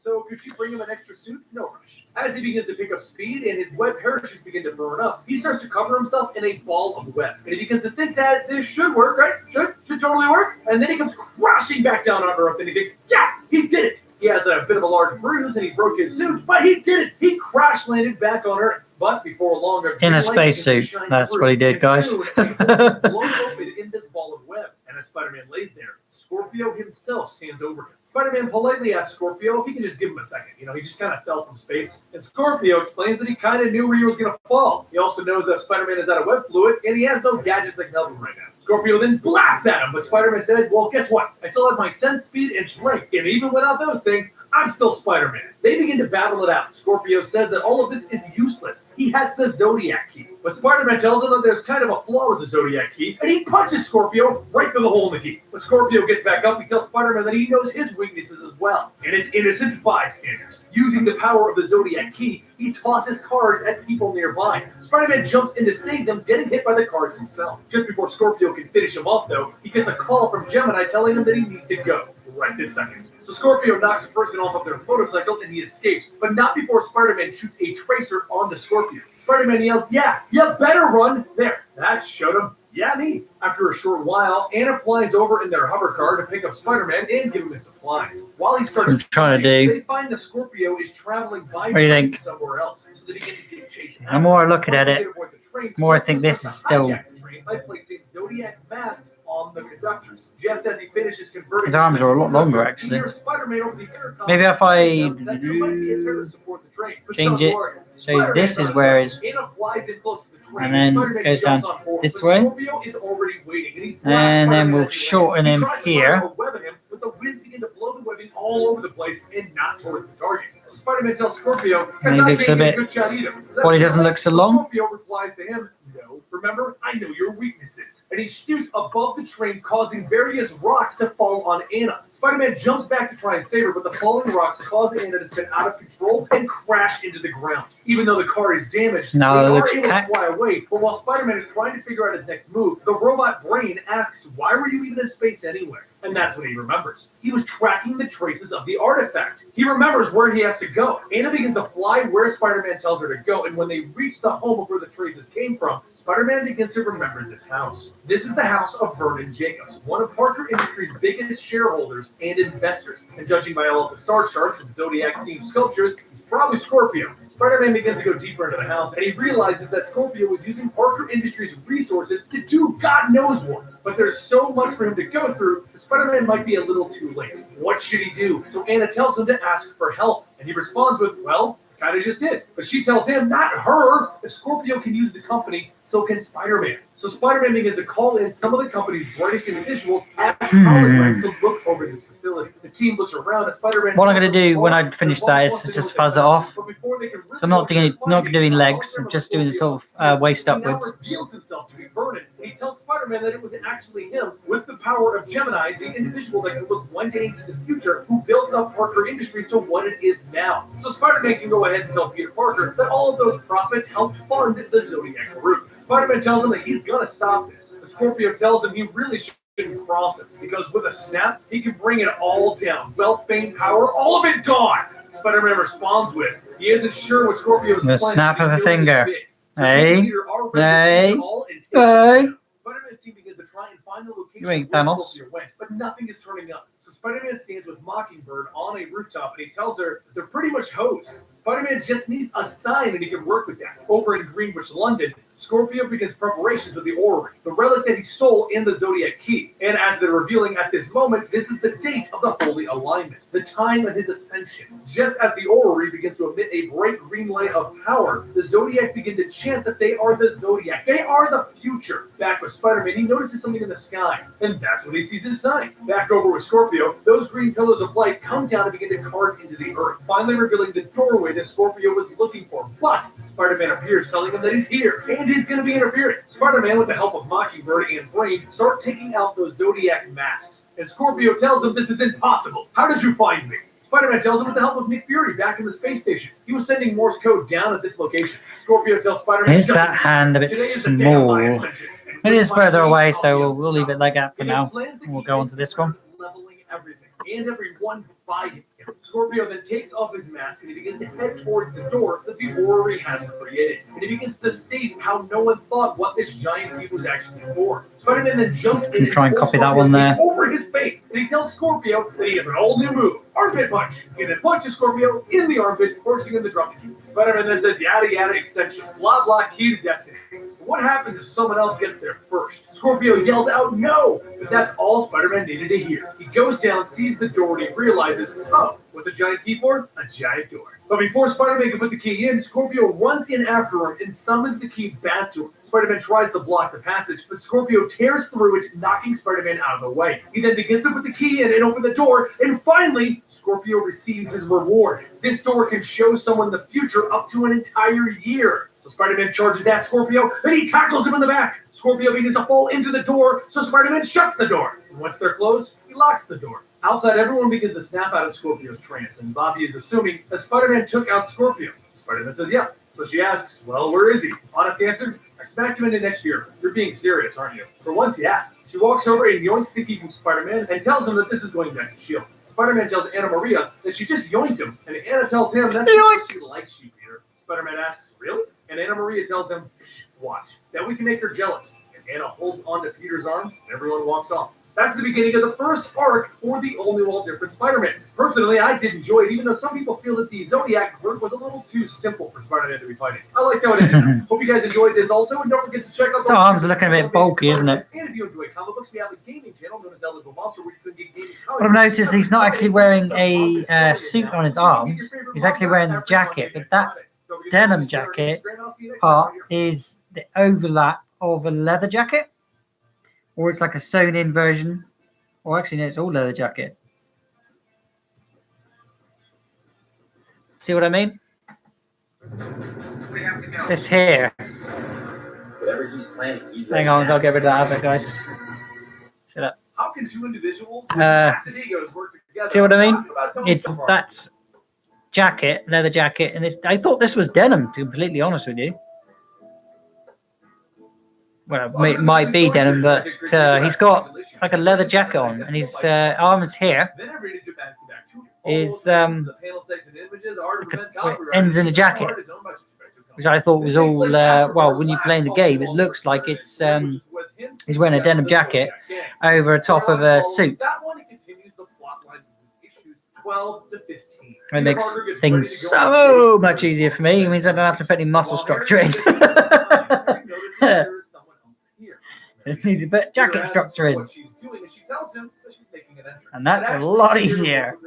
So could you bring him an extra suit? No rush. As he begins to pick up speed and his web parachutes begin to burn up, he starts to cover himself in a ball of web. And he begins to think that this should work, right? Should totally work. And then he comes crashing back down on Earth and he thinks, yes, he did it. He has a bit of a large bruise and he broke his suit, but he did it. He crash landed back on Earth. But before long, in a spacesuit. That's what he did, guys. Blown open in this ball of web. And as Spider-Man lays there, Scorpio himself stands over him. Spider-Man politely asks Scorpio if he can just give him a second. You know, he just kind of fell from space. And Scorpio explains that he kind of knew where he was going to fall. He also knows that Spider-Man is out of web fluid, and he has no gadgets that can help him right now. Scorpio then blasts at him, but Spider-Man says, well, guess what? I still have my sense, speed, and strength. And even without those things, I'm still Spider-Man. They begin to battle it out. Scorpio says that all of this is useless. He has the Zodiac Key. But Spider-Man tells him that there's kind of a flaw with the Zodiac Key, and he punches Scorpio right through the hole in the key. But Scorpio gets back up and tells Spider-Man that he knows his weaknesses as well. And it's innocent bystanders. Using the power of the Zodiac Key, he tosses cars at people nearby. Spider-Man jumps in to save them, getting hit by the cars himself. Just before Scorpio can finish him off, though, he gets a call from Gemini telling him that he needs to go right this second. So Scorpio knocks a person off of their motorcycle and he escapes, but not before Spider-Man shoots a tracer on the Scorpio. Spider-Man yells, yeah, you better run. There, that showed him. Yeah, me. After a short while, Anna flies over in their hover car to pick up Spider-Man and give him his supplies. While he starts they find the Scorpio is traveling by somewhere else. So they begin to get chasing. The more I look at it, the more I think this is still... by placing Zodiac masks on the conductors. Just as he finishes converting... His arms are a lot longer, actually. Maybe if I change it, so this is where is... And then goes down this way. And then we'll shorten him here. Spider-Man tells Scorpio, and he looks a bit... Well, he doesn't look so long. Scorpio replies to him, no, remember, I know your weaknesses. And he shoots above the train, causing various rocks to fall on Anna. Spider-Man jumps back to try and save her, but the falling rocks cause Anna to spin out of control and crash into the ground. Even though the car is damaged, they are able to fly away. But while Spider-Man is trying to figure out his next move, the robot brain asks, why were you even in space anyway? And that's when he remembers. He was tracking the traces of the artifact. He remembers where he has to go. Anna begins to fly where Spider-Man tells her to go, and when they reach the home of where the traces came from, Spider-Man begins to remember this house. This is the house of Vernon Jacobs, one of Parker Industries' biggest shareholders and investors. And judging by all of the star charts and Zodiac-themed sculptures, he's probably Scorpio. Spider-Man begins to go deeper into the house, and he realizes that Scorpio was using Parker Industries' resources to do God knows what. But there's so much for him to go through, that Spider-Man might be a little too late. What should he do? So Anna tells him to ask for help, and he responds with, well, kind of just did. But she tells him, not her, if Scorpio can use the company, so can Spider-Man. So Spider-Man begins to call in some of the company's brightest individuals at holograms to look over this facility. The team looks around and Spider-Man... What I'm going to do when I finish that is just fuzz it off. So I'm not doing legs, I'm just doing the sort of waist upwards. Reveals himself to be Vernon, and he tells Spider-Man that it was actually him, with the power of Gemini, the individual that can look one day into the future, who built up Parker Industries to what it is now. So Spider-Man can go ahead and tell Peter Parker that all of those profits helped fund the Zodiac group. Spider-Man tells him that he's going to stop this. The Scorpio tells him he really shouldn't cross it, because with a snap, he can bring it all down. Wealth, fame, power, all of it gone. Spider-Man responds with, he isn't sure what Scorpio's the snap of a finger. Hey, hey, hey. Spider-Man's team begins to try and find find the location You ain't where Thanos. Scorpio went, but nothing is turning up. So Spider-Man stands with Mockingbird on a rooftop, and he tells her that they're pretty much hosed. Spider-Man just needs a sign, and he can work with that. Over in Greenwich, London, Scorpio begins preparations with the orrery, the relic that he stole, and the Zodiac Key. And as they're revealing at this moment, this is the date of the Holy Alignment, the time of his ascension. Just as the orrery begins to emit a bright green light of power, the Zodiac begin to chant that they are the Zodiac. They are the future. Back with Spider-Man, he notices something in the sky, and that's when he sees his sign. Back over with Scorpio, those green pillars of light come down and begin to carve into the earth, finally revealing the doorway that Scorpio was looking for. But Spider-Man appears, telling him that he's here, and he's going to be interfering. Spider-Man, with the help of Mockingbird and Brain, start taking out those Zodiac masks. And Scorpio tells him this is impossible. How did you find me? Spider-Man tells him with the help of Nick Fury back in the space station. He was sending Morse code down at this location. Scorpio tells Spider-Man... Is that hand a bit small? It is further away, so we'll leave it like that for now. And we'll go on to this one. Leveling everything and everyone by him. Scorpio then takes off his mask and he begins to head towards the door that the orrery has created. And he begins to state how no one thought what this giant key was actually for. Spider-Man then jumps in Try and copy that Scorpio's one there. feet over his face, and he tells Scorpio that he has an all new move, armpit punch. He then punches Scorpio in the armpit, forcing him to drop the key. Spider-Man then says yada yada extension, blah blah key to destiny. But what happens if someone else gets there first? Scorpio yells out no, but that's all Spider-Man needed to hear. He goes down, sees the door, and he realizes, oh, what's a giant key for? A giant door. But before Spider-Man can put the key in, Scorpio runs in after him and summons the key back to him. Spider-Man tries to block the passage, but Scorpio tears through it, knocking Spider-Man out of the way. He then begins to put the key in and open the door, and finally, Scorpio receives his reward. This door can show someone the future up to an entire year. So Spider-Man charges at Scorpio, and he tackles him in the back. Scorpio begins to fall into the door, so Spider-Man shuts the door. And once they're closed, he locks the door. Outside, everyone begins to snap out of Scorpio's trance, and Bobby is assuming that Spider-Man took out Scorpio. Spider-Man says, yeah. So she asks, well, where is he? Honest answer, I smacked him into next year. You're being serious, aren't you? For once, yeah. She walks over and yoinks the key from Spider-Man and tells him that this is going back to S.H.I.E.L.D. Spider-Man tells Anna Maria that she just yoinked him, and Anna tells him that she likes you, Peter. Spider-Man asks, really? And Anna Maria tells him, shh, watch, that we can make her jealous. And Anna holds onto Peter's arm, and everyone walks off. That's the beginning of the first arc for the all-new, all-different Spider-Man. Personally, I did enjoy it, even though some people feel that the Zodiac group was a little too simple for Spider-Man to be fighting. I like how it ended. Hope you guys enjoyed this also, and don't forget to check out... His arms are looking a bit bulky, isn't it? And if you enjoy comic books, we have a gaming channel known as Eligible Monster, where you can get gaming What I've noticed, he's not actually wearing a suit on his arms. He's actually wearing the jacket, but that denim jacket part is the overlap of a leather jacket, or it's like a sewn-in version. Or actually, no, it's all leather jacket. See what I mean? This here. Whatever he's planning, he's Hang on, I'll get rid of that outfit, guys. Shut up. How can two individuals with massive egos work together? See what I mean? Talking about Tony It's Stark. that's jacket, leather jacket, and I thought this was denim. To be completely honest with you. Well, it might be denim, but he's got like a leather jacket on, and his arms here Then I read it back to back too. is The panel text and images, the art of event, it copyright, ends in a jacket, art is owned by Spectrum which I thought was all well. When you're playing the game, it looks like it's he's wearing a denim jacket over top of a suit. That one continues the plot line of issues 12 to 15. It makes things so much easier for me. It means I don't have to put any muscle structure in. Just need to put jacket structure in. And that's a lot easier.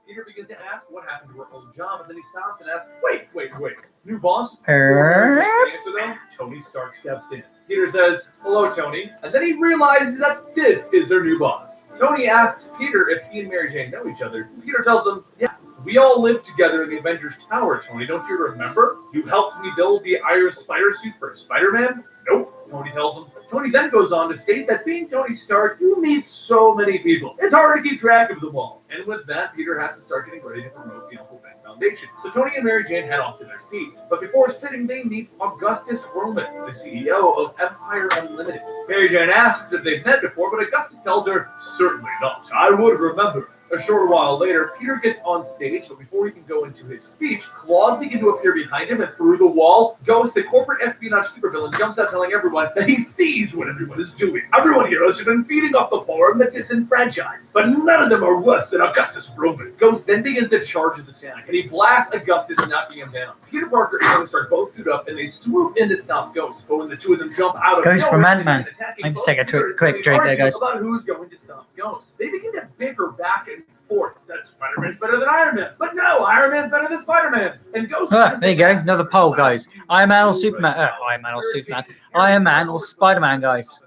Peter begins to ask what happened to her old job, and then he stops and asks, wait, new boss? Er? Answer them, Tony Stark steps in. Peter says, hello, Tony, and then he realizes that this is their new boss. Tony asks Peter if he and Mary Jane know each other. Peter tells him, yeah, we all lived together in the Avengers Tower, Tony, don't you remember? You helped me build the Iron Spider suit for Spider-Man? Nope, Tony tells him. Tony then goes on to state that being Tony Stark, you meet so many people. It's hard to keep track of them all. And with that, Peter has to start getting ready to promote the Uncle Ben Foundation. So Tony and Mary Jane head off to their seats. But before sitting, they meet Augustus Roman, the CEO of Empire Unlimited. Mary Jane asks if they've met before, but Augustus tells her, certainly not. I would remember. A short while later, Peter gets on stage, but before he can go into his speech, claws begin to appear behind him, and through the wall, Ghost, the corporate espionage supervillain, jumps out telling everyone that he sees what everyone is doing. Everyone here has been feeding off the poor and the disenfranchised, but none of them are worse than Augustus Roman. Ghost then begins to charge his attack, and he blasts Augustus, knocking him down. Peter Parker and Tony Stark both suit up, and they swoop in to stop Ghost, but when the two of them jump out of Ghost from nowhere, Ant-Man. I just take a quick drink there, guys. About who's going to stop Ghost. They begin to bicker back and forth. That Spider-Man's better than Iron Man. But no, Iron Man's better than Spider-Man. And Ghost... There you go. Another poll, guys. Iron Man or Superman? Iron Man or Superman? Iron Man or Spider-Man, guys?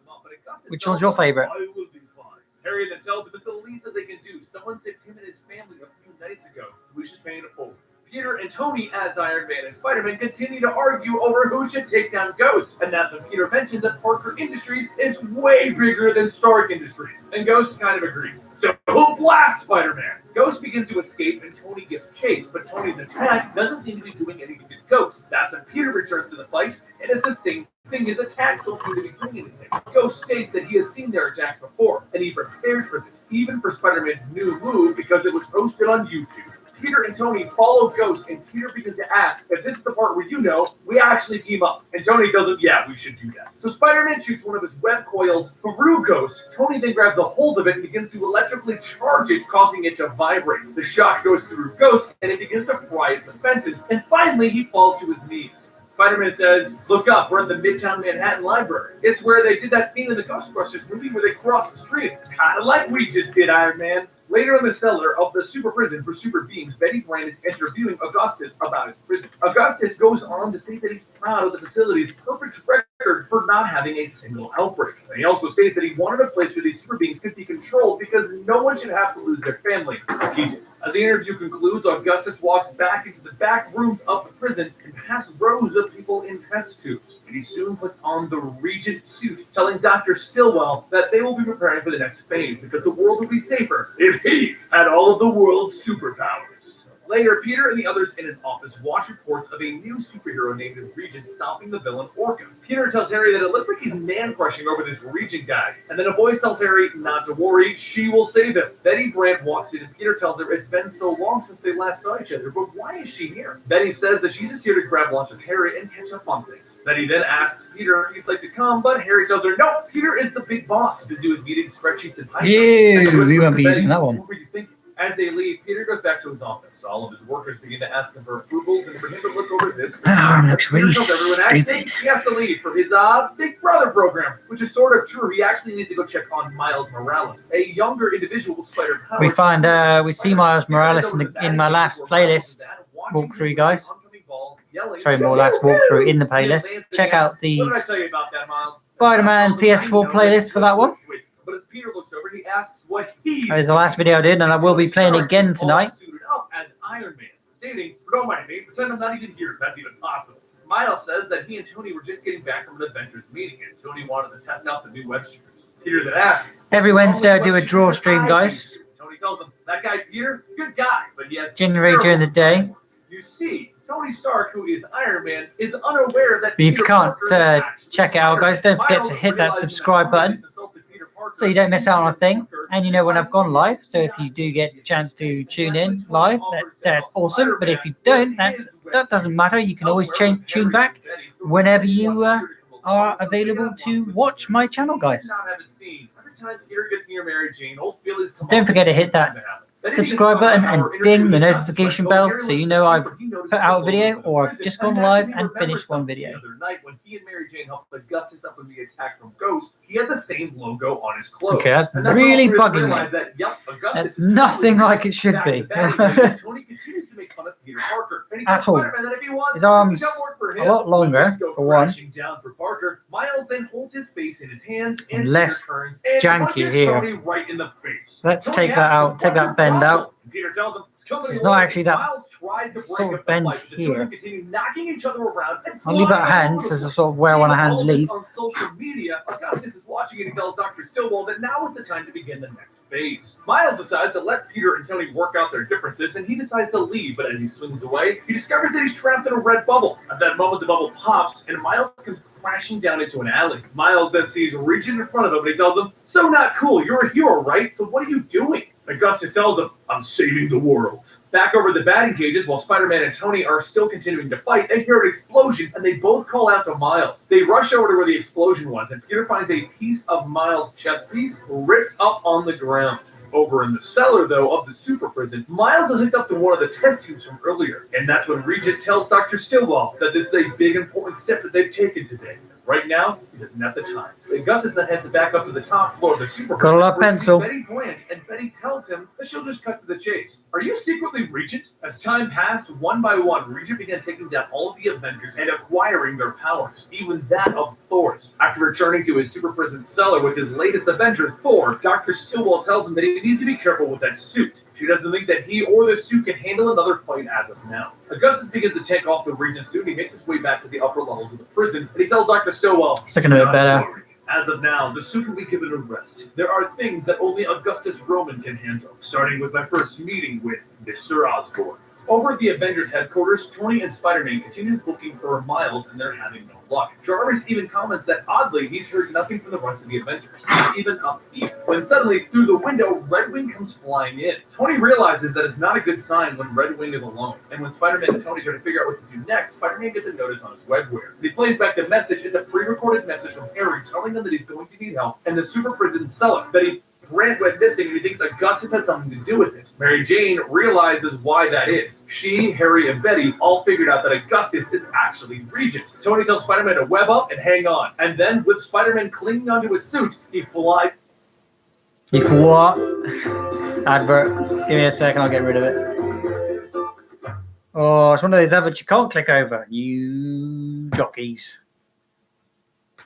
Which one's your favourite? I will be fine. Harry then tells him it's the least that they can do. Someone saved him and his family a few nights ago. We should pay it forward. Peter and Tony, as Iron Man and Spider-Man, continue to argue over who should take down Ghost. And that's when Peter mentions that Parker Industries is way bigger than Stark Industries. And Ghost kind of agrees. So who blasts Spider-Man? Ghost begins to escape and Tony gets chased, but Tony's attack doesn't seem to be doing anything to Ghost. That's when Peter returns to the fight, and it's the same thing. His attacks don't seem to be doing anything. Ghost states that he has seen their attacks before, and he prepared for this, even for Spider-Man's new move, because it was posted on YouTube. Peter and Tony follow Ghost, and Peter begins to ask if this is the part where we actually team up. And Tony tells him, yeah, we should do that. So Spider-Man shoots one of his web coils through Ghost. Tony then grabs a hold of it and begins to electrically charge it, causing it to vibrate. The shock goes through Ghost, and it begins to fry its defenses. And finally, he falls to his knees. Spider-Man says, look up, we're at the Midtown Manhattan Library. It's where they did that scene in the Ghostbusters movie where they cross the street. Kind of like we just did, Iron Man. Later in the cellar of the super prison for super beings, Betty Brant is interviewing Augustus about his prison. Augustus goes on to say that he's proud of the facility's perfect record for not having a single outbreak. And he also states that he wanted a place where these super beings could be controlled because no one should have to lose their family. He did. As the interview concludes, Augustus walks back into the back rooms of the prison and past rows of people in test tubes. And he soon puts on the Regent suit, telling Dr. Stillwell that they will be preparing for the next phase because the world would be safer if he had all of the world's superpowers. Later, Peter and the others in his office watch reports of a new superhero named Regent stopping the villain Orca. Peter tells Harry that it looks like he's man-crushing over this Regent guy. And then a voice tells Harry not to worry, she will save him. Betty Brant walks in and Peter tells her it's been so long since they last saw each other, but why is she here? Betty says that she's just here to grab lunch with Harry and catch up on things. Betty then asks Peter if he'd like to come, but Harry tells her, no, Peter is the big boss, busy with meeting spreadsheets and typing. Ew, we won't be using that one. As they leave, Peter goes back to his office. All of his workers begin to ask him for approvals and for him to look over this. That arm looks really Peter tells everyone actually he has to leave for his Big Brother program, which is sort of true. He actually needs to go check on Miles Morales, a younger individual with spider powers. We see Miles Morales in my last playlist walkthrough, guys. Sorry, more last walkthrough in the playlist. Check out the Spider-Man PS4 playlist for that one. But as Peter looks over, he asks what he... That was the last video I did, and I will be playing again tonight. ...suited up as Iron Man, stating, don't mind me, pretend I'm not even here, if that's even possible. Miles says that he and Tony were just getting back from an Avengers meeting, and Tony wanted to test out the new web streamers. Peter then asks... Every Wednesday I do a draw stream, guys. Tony tells him, that guy Peter, good guy, but he has... Generally during the day. You see, Tony Stark, who is Iron Man, is unaware that... But if you can't check it out, guys, don't forget to hit that subscribe button so you don't miss out on a thing, and you know when I've gone live. So if you do get a chance to tune in live, that's awesome. But if you don't, that doesn't matter. You can always tune back whenever you are available to watch my channel, guys. Don't forget to hit that subscribe button and ding the notification bell so you know I've put out a video or I've just gone live and finished one video. The other night when he and Mary Jane helped Augustus up in the attack from Ghost, he had the same logo on his clothes. Okay, that's really bugging me. That's nothing like it should be. Tony continues to make fun of Peter Parker. At all. His arms a lot longer, for one. Down for Parker. Miles then holds his face in his hands and less janky here. Right in the face. Let's take that out, take that bend out. Peter tells him, it's not actually that sort of bends here. I'll leave that hands as a sort of where I want to hand leave. On social media, Augustus is watching it and tells Dr. Stillwell that now is the time to begin the next phase. Miles decides to let Peter and Tony work out their differences, and he decides to leave, but as he swings away, he discovers that he's trapped in a red bubble. At that moment, the bubble pops, and Miles comes crashing down into an alley. Miles then sees Regent in front of him, and he tells him, "So not cool, you're a hero, right? So what are you doing?" Augustus tells him, "I'm saving the world." Back over the batting cages, while Spider-Man and Tony are still continuing to fight, they hear an explosion, and they both call out to Miles. They rush over to where the explosion was, and Peter finds a piece of Miles' chest piece ripped up on the ground. Over in the cellar, though, of the super prison, Miles is hooked up to one of the test tubes from earlier, and that's when Regent tells Dr. Stillwell that this is a big, important step that they've taken today. Right now, he doesn't have the time. Augustus then heads back up to the top floor of the super Got a lot of where he pencil. sees Betty Blanche, and Betty tells him that she'll just cut to the chase. "Are you secretly Regent?" As time passed, one by one, Regent began taking down all of the Avengers and acquiring their powers, even that of Thor's. After returning to his super prison cellar with his latest Avenger, Thor, Dr. Stillwell tells him that he needs to be careful with that suit. She doesn't think that he or the suit can handle another fight as of now. Augustus begins to take off the Regent suit. He makes his way back to the upper levels of the prison, and he tells Dr. Stillwell, It's looking a bit "Not better. worry. As of now, the suit will be given a rest. There are things that only Augustus Roman can handle, starting with my first meeting with Mr. Osborn." Over at the Avengers headquarters, Tony and Spider-Man continue looking for Miles, and they're having no luck. Jarvis even comments that oddly, he's heard nothing from the rest of the Avengers, even up here. When suddenly, through the window, Red Wing comes flying in. Tony realizes that it's not a good sign when Red Wing is alone, and when Spider-Man and Tony try to figure out what to do next, Spider-Man gets a notice on his webware. He plays back the message. It's a pre-recorded message from Harry telling him that he's going to need help, and the super prison cellar that he Grant went missing, and he thinks Augustus had something to do with it. Mary Jane realizes why that is. She, Harry, and Betty all figured out that Augustus is actually Regent. Tony tells Spider-Man to web up and hang on. And then, with Spider-Man clinging onto his suit, he flies. If what? Advert. Give me a second, I'll get rid of it. Oh, it's one of those adverts you can't click over. You jockeys.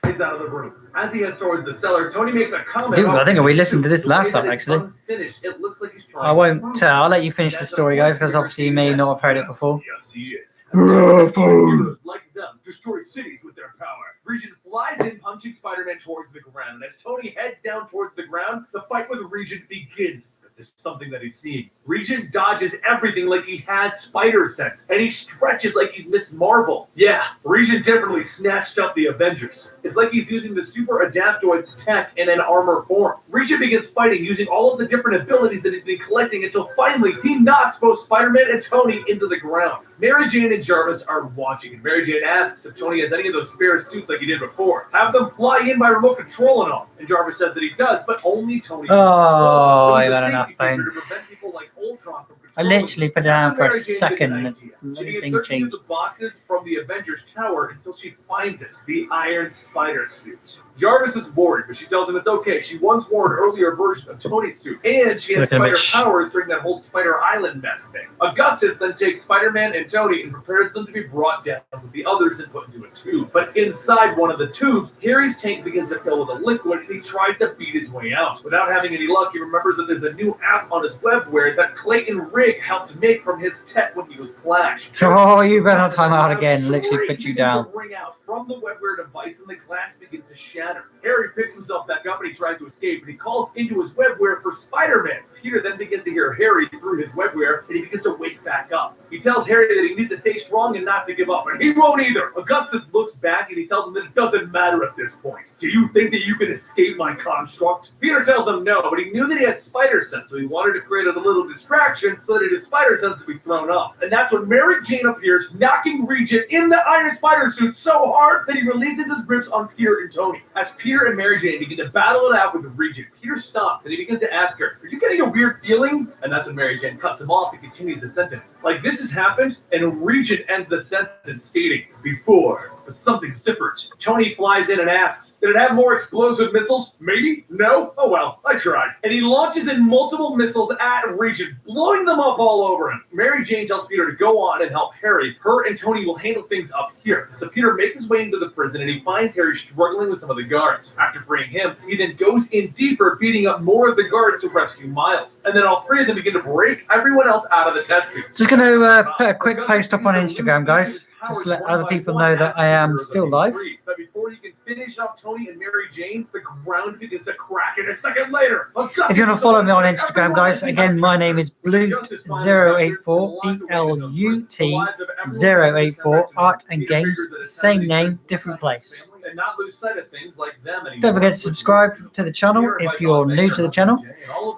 Out of the room. As he heads towards the cellar, Tony makes a comment. Ooh, I think we listened to this last time, actually. Unfinished. It looks like he's trying I won't. I'll let you finish the story, guys, because obviously you may not have heard it before. Yes, he is. Heroes like them destroy cities with their power. Regent flies in, punching Spider-Man towards the ground. And as Tony heads down towards the ground, the fight with Regent begins. There's something that he's seeing. Regent dodges everything like he has spider sense, and he stretches like he's Miss Marvel. Yeah, Regent definitely snatched up the Avengers. It's like he's using the super adaptoid's tech in an armor form. Regent begins fighting using all of the different abilities that he's been collecting until finally he knocks both Spider-Man and Tony into the ground. Mary Jane and Jarvis are watching, and Mary Jane asks if Tony has any of those spare suits like he did before. Have them fly in by remote control and all. And Jarvis says that he does, but only Tony. Oh, Tony's I've a had enough safety pain. feature to prevent people like Ultron from I controlling literally him. put it down for a Mary Jane gets second an and idea. the She begins thing searching through changed. the boxes from the Avengers Tower until she finds it, the Iron Spider suit. Jarvis is worried, but she tells him it's okay. She once wore an earlier version of Tony's suit, and she has Look at him, spider powers during that whole Spider Island mess thing. Augustus then takes Spider-Man and Tony and prepares them to be brought down with the others and put into a tube. But inside one of the tubes, Harry's tank begins to fill with a liquid, and he tries to beat his way out. Without having any luck, he remembers that there's a new app on his webware that Clayton Rigg helped make from his tech when he was Flash. Oh, you better not time out again. Literally put you down. Ring out from the webware device, and the glass begins to shatter. Harry picks himself back up and he tries to escape, and he calls into his webware for Spider-Man. Peter then begins to hear Harry through his webware, and he begins to wake back up. He tells Harry that he needs to stay strong and not to give up, and he won't either. Augustus looks back and he tells him that it doesn't matter at this point. Do you think that you can escape my construct? Peter tells him no, but he knew that he had spider sense, so he wanted to create a little distraction so that his spider sense would be thrown off. And that's when Mary Jane appears, knocking Regent in the Iron Spider suit so hard that he releases his grips on Peter and Tony. As Peter and Mary Jane begin to battle it out with Regent, Peter stops and he begins to ask her, "Are you getting a weird feeling?" And that's when Mary Jane cuts him off and continues the sentence. Like this has happened, and Regent ends the sentence stating, "Before, but something's different." Tony flies in and asks, "Did it have more explosive missiles? Maybe? No? Oh well, I tried." And he launches in multiple missiles at Regent, blowing them up all over him. Mary Jane tells Peter to go on and help Harry. Her and Tony will handle things up here. So Peter makes his way into the prison and he finds Harry struggling with some of the guards. After freeing him, he then goes in deeper, beating up more of the guards to rescue Miles. And then all three of them begin to break everyone else out of the test tube. Just going to put a quick post up on Instagram, guys, just to let other people know that I am still live. But before he can finish up Tony and Mary Jane, the ground begins to crack, and a second later, If you want to follow me on Instagram, guys, again, my name is Blut084, BLUT084, Art and Games, same name, different place. And not lose sight of things like them anymore. Don't forget to subscribe to the channel if you're new to the channel,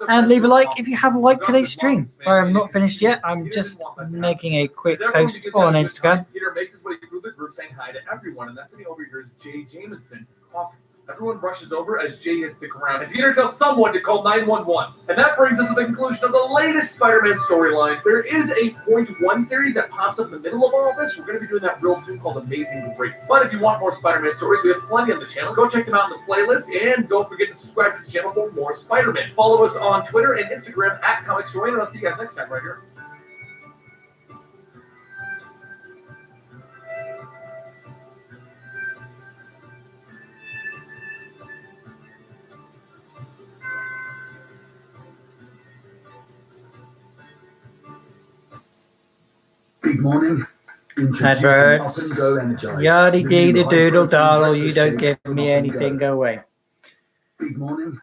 and leave a like if you haven't liked today's stream. I'm not finished yet, I'm just making a quick post on Instagram. Peter makes his way through the group saying hi to everyone, and that's when he overhears Jay Jameson coughing. Everyone rushes over as Jay hits the ground, and Peter tells someone to call 911. And that brings us to the conclusion of the latest Spider-Man storyline. There is a .1 series that pops up in the middle of all this. We're going to be doing that real soon called Amazing Grace. But if you want more Spider-Man stories, we have plenty on the channel. Go check them out in the playlist, and don't forget to subscribe to the channel for more Spider-Man. Follow us on Twitter and Instagram at Comic Story, and I'll see you guys next time right here. Big morning. Adverts. Yaddy dee doodle doddle, you don't give me anything, go away. Big morning.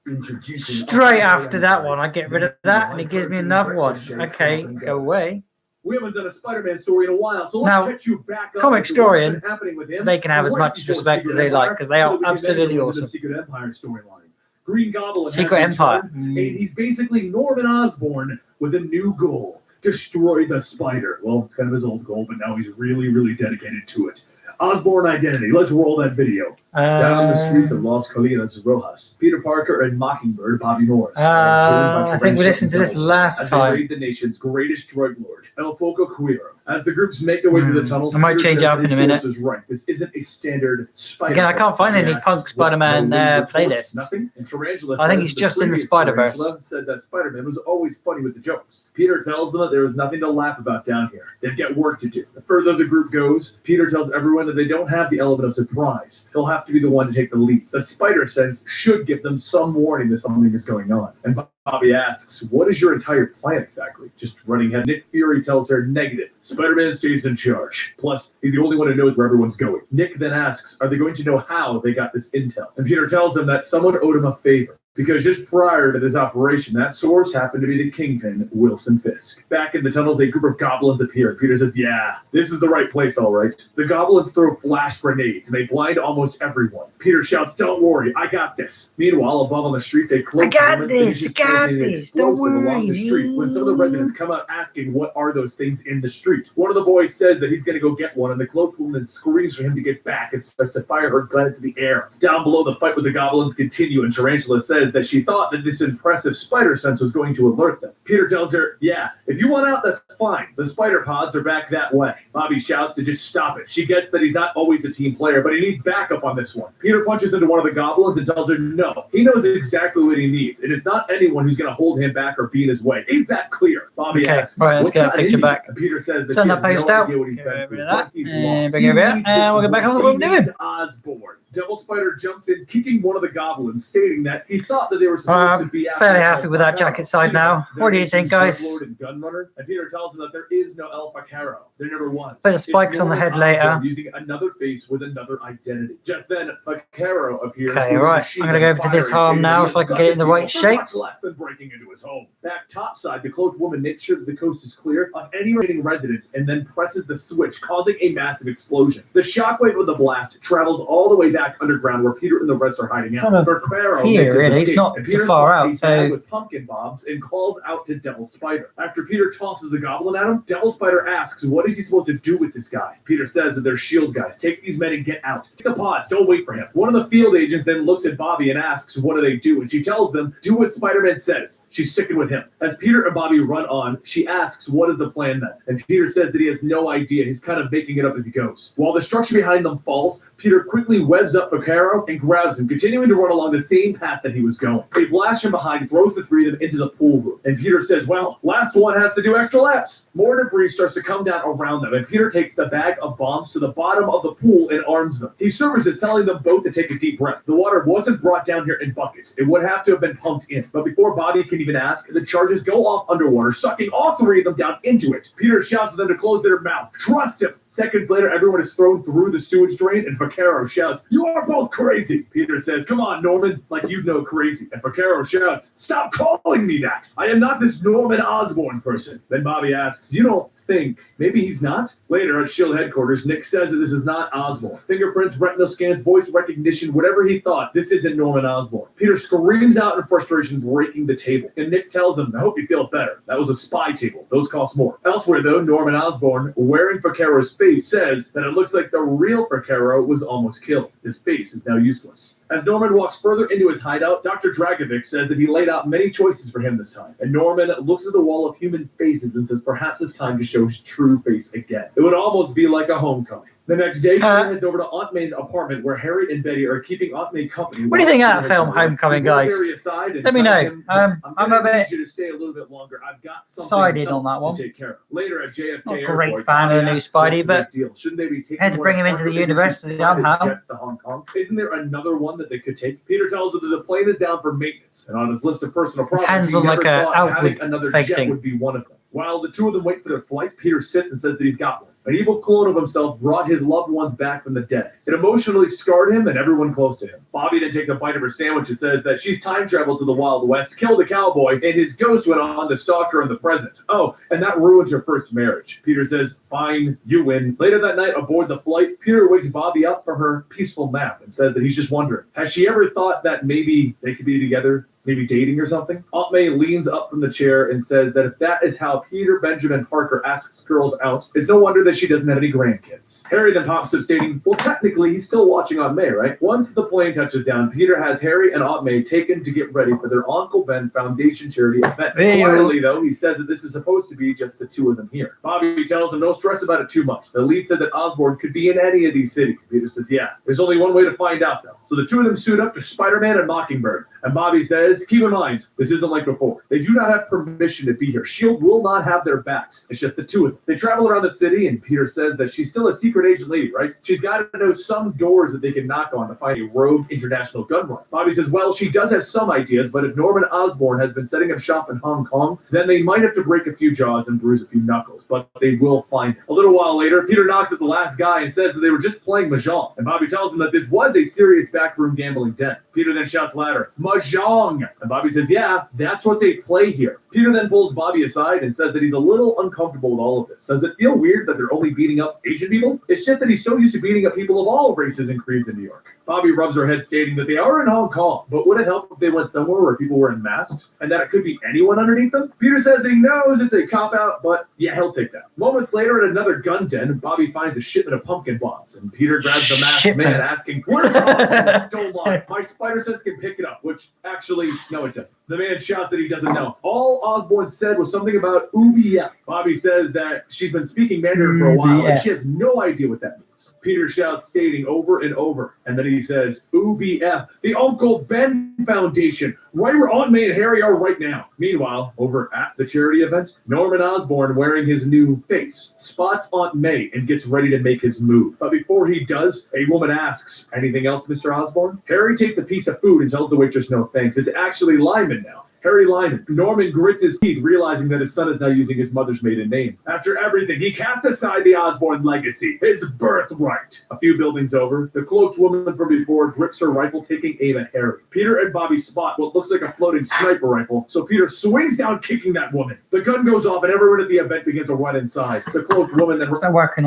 Introducing Straight after that one, I get rid of that and it gives me another one. Okay, go away. We haven't done a Spider-Man story in a while, so let's Now, catch you back up. Comic to what's Storian, been happening with him. they can have as Right much before respect Secret as they like, Empire, because they are so we can absolutely then go into awesome. the Secret Empire storyline. Green Goblin has Secret been Empire. charged, and he's basically Norman Osborn with a new goal: destroy the Spider. Well, it's kind of his old goal, but now he's really, really dedicated to it. Osborn identity. Let's roll that video. Down the streets of Las Colinas Rojas, Peter Parker and Mockingbird Bobby Morris are joined by I think we listened to this Devils last as they time. raid the nation's greatest drug lord, El Foco Cuero. As the groups make their way through the tunnels, I might Peter change says up that in a his minute. source is right. This isn't a standard Spider. Again, I can't find any Punk Spider-Man playlists. Nothing. And Tarantula I think says he's the just in the previous Spider-Verse. Tarantula said that Spider-Man was always funny with the jokes. Peter tells them that there is nothing to laugh about down here. They've got work to do. The further the group goes, Peter tells everyone that they don't have the element of surprise. He'll have to be the one to take the lead. The Spider Sense should give them some warning that something is going on. And Bobby asks, what is your entire plan exactly? Just running ahead. Nick Fury tells her negative. Spider-Man stays in charge. Plus, he's the only one who knows where everyone's going. Nick then asks, are they going to know how they got this intel? And Peter tells him that someone owed him a favor. Because just prior to this operation, that source happened to be the Kingpin, Wilson Fisk. Back in the tunnels, a group of goblins appear. Peter says, yeah, this is the right place, all right. The goblins throw flash grenades, and they blind almost everyone. Peter shouts, don't worry, I got this. Meanwhile, above on the street, they cloak I got woman this, finishes I got planting an this, don't explosive along worry, the street when some of the residents come out asking what are those things in the street. One of the boys says that he's going to go get one, and the cloaked woman screams for him to get back and starts to fire her gun into the air. Down below, the fight with the goblins continue, and Tarantula says that she thought that this impressive spider sense was going to alert them. Peter tells her, yeah, if you want out, that's fine. The spider pods are back that way. Bobby shouts to just stop it. She gets that he's not always a team player, but he needs backup on this one. Peter punches into one of the goblins and tells her no. He knows exactly what he needs, and it's not anyone who's going to hold him back or be in his way. Is that clear? Bobby Okay, asks, all right, let's "What's get a that picture in you?" back. And Peter says that Send she that has post no out. idea what he's Get been rid through, of that, but he's and lost. bring it over here, and we'll get back on with what we're doing. Osborn. Devil Spider jumps in, kicking one of the goblins, stating that he thought that they were supposed to be after Fairly El happy with that Facaro. jacket side now. They're What do you think, guys? Drug Lord and Gunrunner, and Peter tells them that there is no El Facaro. They're number one. Put the It's spikes on the Norman head later. Osborn using another face with another identity. Just then, Facaro appears. Okay, with a right. machine I'm gonna go over to gun this firing, arm saying now that he so I can has get it in the nothing right for shape. Much less than breaking into his home. Back topside, the cloaked woman makes sure that the coast is clear of any remaining residents and then presses the switch, causing a massive explosion. The shockwave of the blast travels all the way back underground where Peter and the rest are hiding out. Kind of Facaro here, makes his really. It's escape, not and so Peter far spots out, a bag so- with pumpkin bombs and calls out to Devil Spider. After Peter tosses the goblin at him, Devil Spider asks, what is he supposed to do with this guy? Peter says that they're shield guys. Take these men and get out. Take the pods. Don't wait for him. One of the field agents then looks at Bobby and asks, what do they do? And she tells them, do what Spider-Man says. She's sticking with him. As Peter and Bobby run on, she asks, what is the plan then? And Peter says that he has no idea. He's kind of making it up as he goes. While the structure behind them falls, Peter quickly webs up Facaro and grabs him, continuing to run along the same path that he was going. They blast him behind, throws the three of them into the pool room. And Peter says, well, last one has to do extra laps. More debris starts to come down around them, and Peter takes the bag of bombs to the bottom of the pool and arms them. He surfaces, telling them both to take a deep breath. The water wasn't brought down here in buckets. It would have to have been pumped in. But before Bobby can even ask, the charges go off underwater, sucking all three of them down into it. Peter shouts at them to close their mouth. Trust him. Seconds later, everyone is thrown through the sewage drain, and Vaquero shouts, "You are both crazy!" Peter says, "Come on, Norman, like you know crazy." And Vaquero shouts, "Stop calling me that! I am not this Norman Osborn person." Then Bobby asks, "You don't think maybe he's not?" Later at SHIELD headquarters, Nick says that this is not Osborn. Fingerprints, retinal scans, voice recognition, whatever he thought, this isn't Norman Osborn. Peter screams out in frustration, breaking the table. And Nick tells him, "I hope you feel better. That was a spy table. Those cost more." Elsewhere, though, Norman Osborn, wearing Vaquero's face, says that it looks like the real Vaquero was almost killed. His face is now useless. As Norman walks further into his hideout, Dr. Dragovic says that he laid out many choices for him this time. And Norman looks at the wall of human faces and says perhaps it's time to show his true face again. It would almost be like a homecoming. The next day, Peter heads over to Aunt May's apartment where Harry and Betty are keeping Aunt May company. What do you think of that film, Homecoming, guys? Let me know. I'm a bit you to stay a little bit longer. I've got sided on that one. To take care of. Later at JFK Not a Airport, great fan of the new Spidey, but shouldn't they be taking had to bring him into the universe somehow. jets to Hong Kong? Isn't there another one that they could take? Peter tells them that the plane is down for maintenance, and on his list of personal problems, hands he on never like a thought outward having another jet facing. would be one of them. While the two of them wait for their flight, Peter sits and says that he's got one. An evil clone of himself brought his loved ones back from the dead. It emotionally scarred him and everyone close to him. Bobby then takes a bite of her sandwich and says that she's time traveled to the Wild West, killed a cowboy, and his ghost went on to stalk her in the present. Oh, and that ruined her first marriage. Peter says, "Fine, you win." Later that night, aboard the flight, Peter wakes Bobby up from her peaceful nap and says that he's just wondering, has she ever thought that maybe they could be together? Maybe dating or something? Aunt May leans up from the chair and says that if that is how Peter Benjamin Parker asks girls out, it's no wonder that she doesn't have any grandkids. Harry then pops up stating, well, technically he's still watching Aunt May, right? Once the plane touches down, Peter has Harry and Aunt May taken to get ready for their Uncle Ben Foundation charity event. Quietly, though, he says that this is supposed to be just the two of them here. Bobby tells him no stress about it too much. The lead said that Osborn could be in any of these cities. Peter says, yeah. There's only one way to find out, though. So the two of them suit up to Spider-Man and Mockingbird. And Bobby says, keep in mind, this isn't like before. They do not have permission to be here. SHIELD will not have their backs. It's just the two of them. They travel around the city, and Peter says that she's still a secret agent lady, right? She's got to know some doors that they can knock on to find a rogue international gun run. Bobby says, well, she does have some ideas, but if Norman Osborn has been setting up shop in Hong Kong, then they might have to break a few jaws and bruise a few knuckles, but they will find him. A little while later, Peter knocks at the last guy and says that they were just playing Mahjong, and Bobby tells him that this was a serious backroom gambling den. Peter then shouts louder, Mahjong! And Bobby says, yeah, that's what they play here. Peter then pulls Bobby aside and says that he's a little uncomfortable with all of this. Does it feel weird that they're only beating up Asian people? It's just that he's so used to beating up people of all races and creeds in New York. Bobby rubs her head stating that they are in Hong Kong, but would it help if they went somewhere where people were in masks and that it could be anyone underneath them? Peter says that he knows it's a cop-out, but yeah, he'll take that. Moments later at another gun den, Bobby finds a shipment of pumpkin bombs, and Peter grabs the masked man asking, what is Osborn? Don't lie, my spider sense can pick it up, which actually, no it doesn't. The man shouts that he doesn't know. All Osborn said was something about UBF. Bobby says that she's been speaking Mandarin for a while, and she has no idea what that means. Peter shouts, stating over and over, and then he says, UBF, the Uncle Ben Foundation, right where Aunt May and Harry are right now. Meanwhile, over at the charity event, Norman Osborn, wearing his new face, spots Aunt May and gets ready to make his move. But before he does, a woman asks, anything else, Mr. Osborn? Harry takes a piece of food and tells the waitress no thanks. It's actually Lyman now. Harry Lyman. Norman grits his teeth, realizing that his son is now using his mother's maiden name. After everything, he cast aside the Osborn legacy, his birthright. A few buildings over, the cloaked woman from before grips her rifle, taking aim at Harry. Peter and Bobby spot what looks like a floating sniper rifle, so Peter swings down, kicking that woman. The gun goes off, and everyone at the event begins to run inside. The cloaked woman then... Start working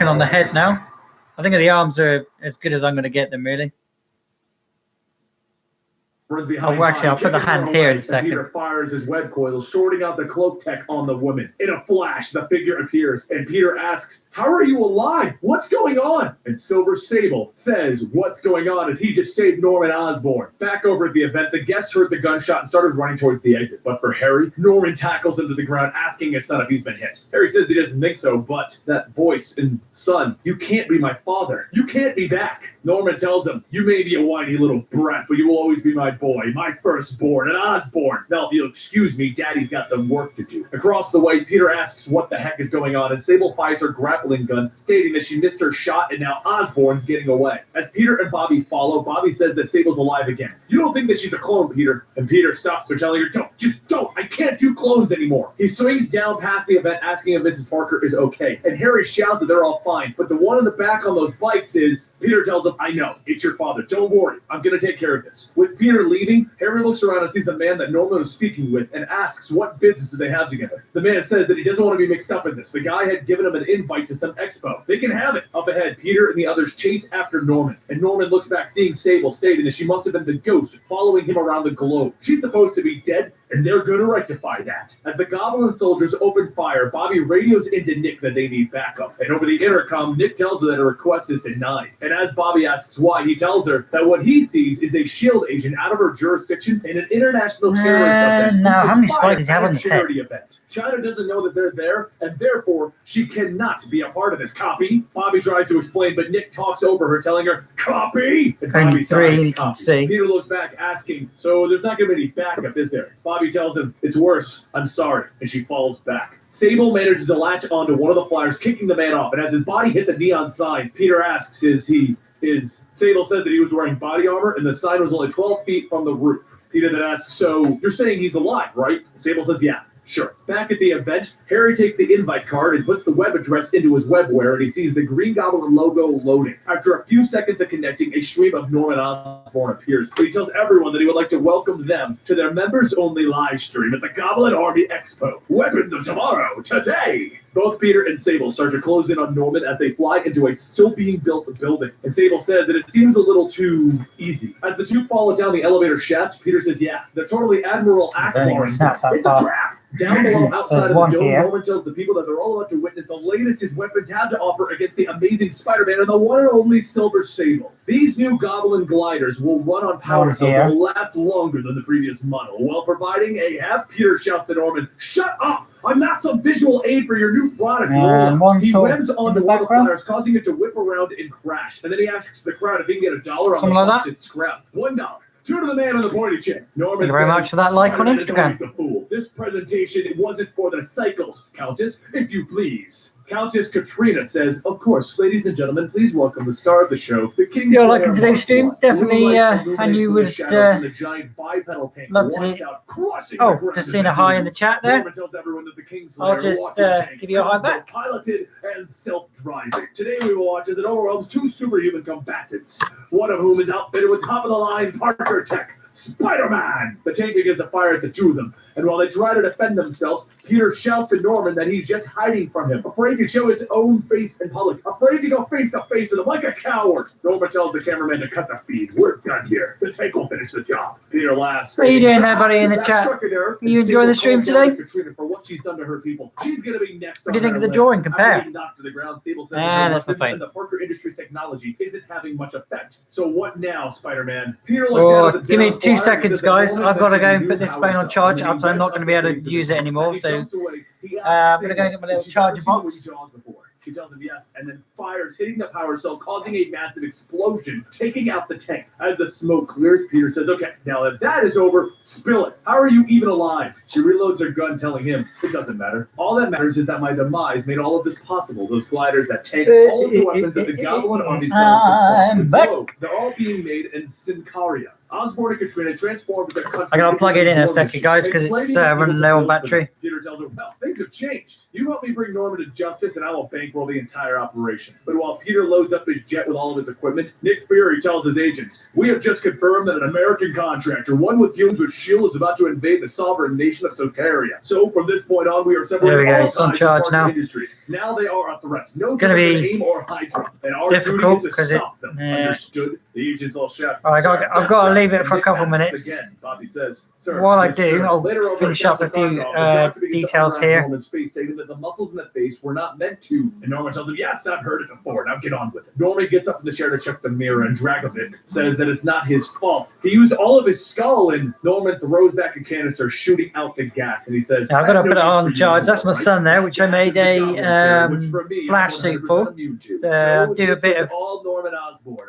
on the head now. I think the arms are as good as I'm going to get them, really. I'll put the hand here in a second. Peter fires his web coil, sorting out the cloak tech on the woman. In a flash, the figure appears, and Peter asks, how are you alive? What's going on? And Silver Sable says, what's going on as he just saved Norman Osborn. Back over at the event, the guests heard the gunshot and started running towards the exit. But for Harry, Norman tackles him to the ground, asking his son if he's been hit. Harry says he doesn't think so, but that voice and son, you can't be my father. You can't be back. Norman tells him, you may be a whiny little brat, but you will always be my boy, my firstborn, an Osborn. Now, if you'll excuse me, Daddy's got some work to do. Across the way, Peter asks what the heck is going on, and Sable fires her grappling gun, stating that she missed her shot and now Osborn's getting away. As Peter and Bobby follow, Bobby says that Sable's alive again. You don't think that she's a clone, Peter? And Peter stops her, telling her, don't, I can't do clones anymore. He swings down past the event, asking if Mrs. Parker is okay. And Harry shouts that they're all fine, but the one in the back on those bikes is, Peter tells him, I know, it's your father. Don't worry, I'm going to take care of this. With Peter leaving, Harry looks around and sees the man that Norman was speaking with and asks what business do they have together. The man says that he doesn't want to be mixed up in this. The guy had given him an invite to some expo. They can have it. Up ahead, Peter and the others chase after Norman, and Norman looks back seeing Sable, stating that she must have been the ghost following him around the globe. She's supposed to be dead, and they're going to rectify that. As the Goblin soldiers open fire, Bobby radios into Nick that they need backup. And over the intercom, Nick tells her that her request is denied. And as Bobby asks why, he tells her that what he sees is a S.H.I.E.L.D. agent out of her jurisdiction in an international terrorist event. Now, how many spikes does he have on his head? Charity event. China doesn't know that they're there, and therefore, she cannot be a part of this. Copy? Bobby tries to explain, but Nick talks over her, telling her, copy? And Only Bobby three, sighs, you can copy. see. Peter looks back, asking, so there's not going to be any backup, is there? Bobby tells him, it's worse. I'm sorry. And she falls back. Sable manages to latch onto one of the flyers, kicking the man off, and as his body hit the neon sign, Peter asks, Sable says that he was wearing body armor, and the sign was only 12 feet from the roof. Peter then asks, so you're saying he's alive, right? Sable says, yeah. Sure. Back at the event, Harry takes the invite card and puts the web address into his webware, and he sees the Green Goblin logo loading. After a few seconds of connecting, a stream of Norman Osborn appears. But he tells everyone that he would like to welcome them to their members-only live stream at the Goblin Army Expo. Weapons of Tomorrow, today! Both Peter and Sable start to close in on Norman as they fly into a still-being-built building. And Sable says that it seems a little too easy. As the two follow down the elevator shaft, Peter says, yeah, they're totally Admiral Akbar. It's a trap! Down below, outside of the dome, Norman tells the people that they're all about to witness the latest his weapons have to offer against the amazing Spider-Man and the one and only Silver Sable. These new Goblin gliders will run on power cells that will last longer than the previous model, while providing a half. Peter shouts to Norman, shut up! I'm not some visual aid for your new product. He revs onto one of the flyers, causing it to whip around and crash. And then he asks the crowd if he can get $1 on the busted scrap. $1. Two to the man on the pointy chair. Norman, thank you very much for that like on Instagram. The fool. This presentation, it wasn't for the cycles, Countess, if you please. Countess Katrina says, of course, ladies and gentlemen, please welcome the star of the show, the King. You're liking today's stream, definitely, and you would love to. Just seeing a hi in the chat there. I'll just give you a hi back. Piloted and self-driving. Today we will watch as it overwhelms two superhuman combatants, one of whom is outfitted with top-of-the-line Parker Tech. Spider-Man! The tank begins to fire at the two of them, and while they try to defend themselves, Peter shouts to Norman that he's just hiding from him, afraid to show his own face in public, afraid to go face to face with him like a coward. Norman tells the cameraman to cut the feed. We're done here. The tank will finish the job. Peter laughs. How you doing, everybody in the chat? Are you enjoying the stream today? For what she's done to her people. She's going to be next. What do you think of the drawing? Compare. That's my fight. The Parker Industries technology isn't having much effect. So what now, Spider-Man? Peter give me 2 seconds, guys. I've got to go and put this phone on charge, else I'm not going to be able to use it anymore. So I'm going to go and get my little charger box. She tells him yes, and then fires, hitting the power cell, causing a massive explosion, taking out the tank. As the smoke clears, Peter says, okay, now that that is over, spill it. How are you even alive? She reloads her gun, telling him, it doesn't matter. All that matters is that my demise made all of this possible. Those gliders, that tank, all of the weapons that the Goblin Army sells. They're all being made in Sincaria. Osborn and Katrina transformed the country. I'm going to plug it in a second, guys, because it's running low on battery. Peter tells her, well, things have changed. You help me bring Norman to justice, and I will bankroll the entire operation. But while Peter loads up his jet with all of his equipment, Nick Fury tells his agents, we have just confirmed that an American contractor, one with fumes with S.H.I.E.L.D., is about to invade the sovereign nation of Socaria. So from this point on, we are separating all it's on charge now. Industries. Now they are a threat. No it's going to be aim or Hydra, and our difficult because them. Understood? The agents all shout. I've got to leave it for a couple minutes. Again, Bobby says, while I do, I'll finish up a few details here. Norman's face, stating that the muscles in the face were not meant to. And Norman tells him, yes, I've heard it before. Now get on with it. Norman gets up in the chair to check the mirror, and Dragovic says that it's not his fault. He used all of his skull, and Norman throws back a canister, shooting out the gas. And he says, I've got to put it on charge. That's my son there, which I made a flash suit for. Do a bit of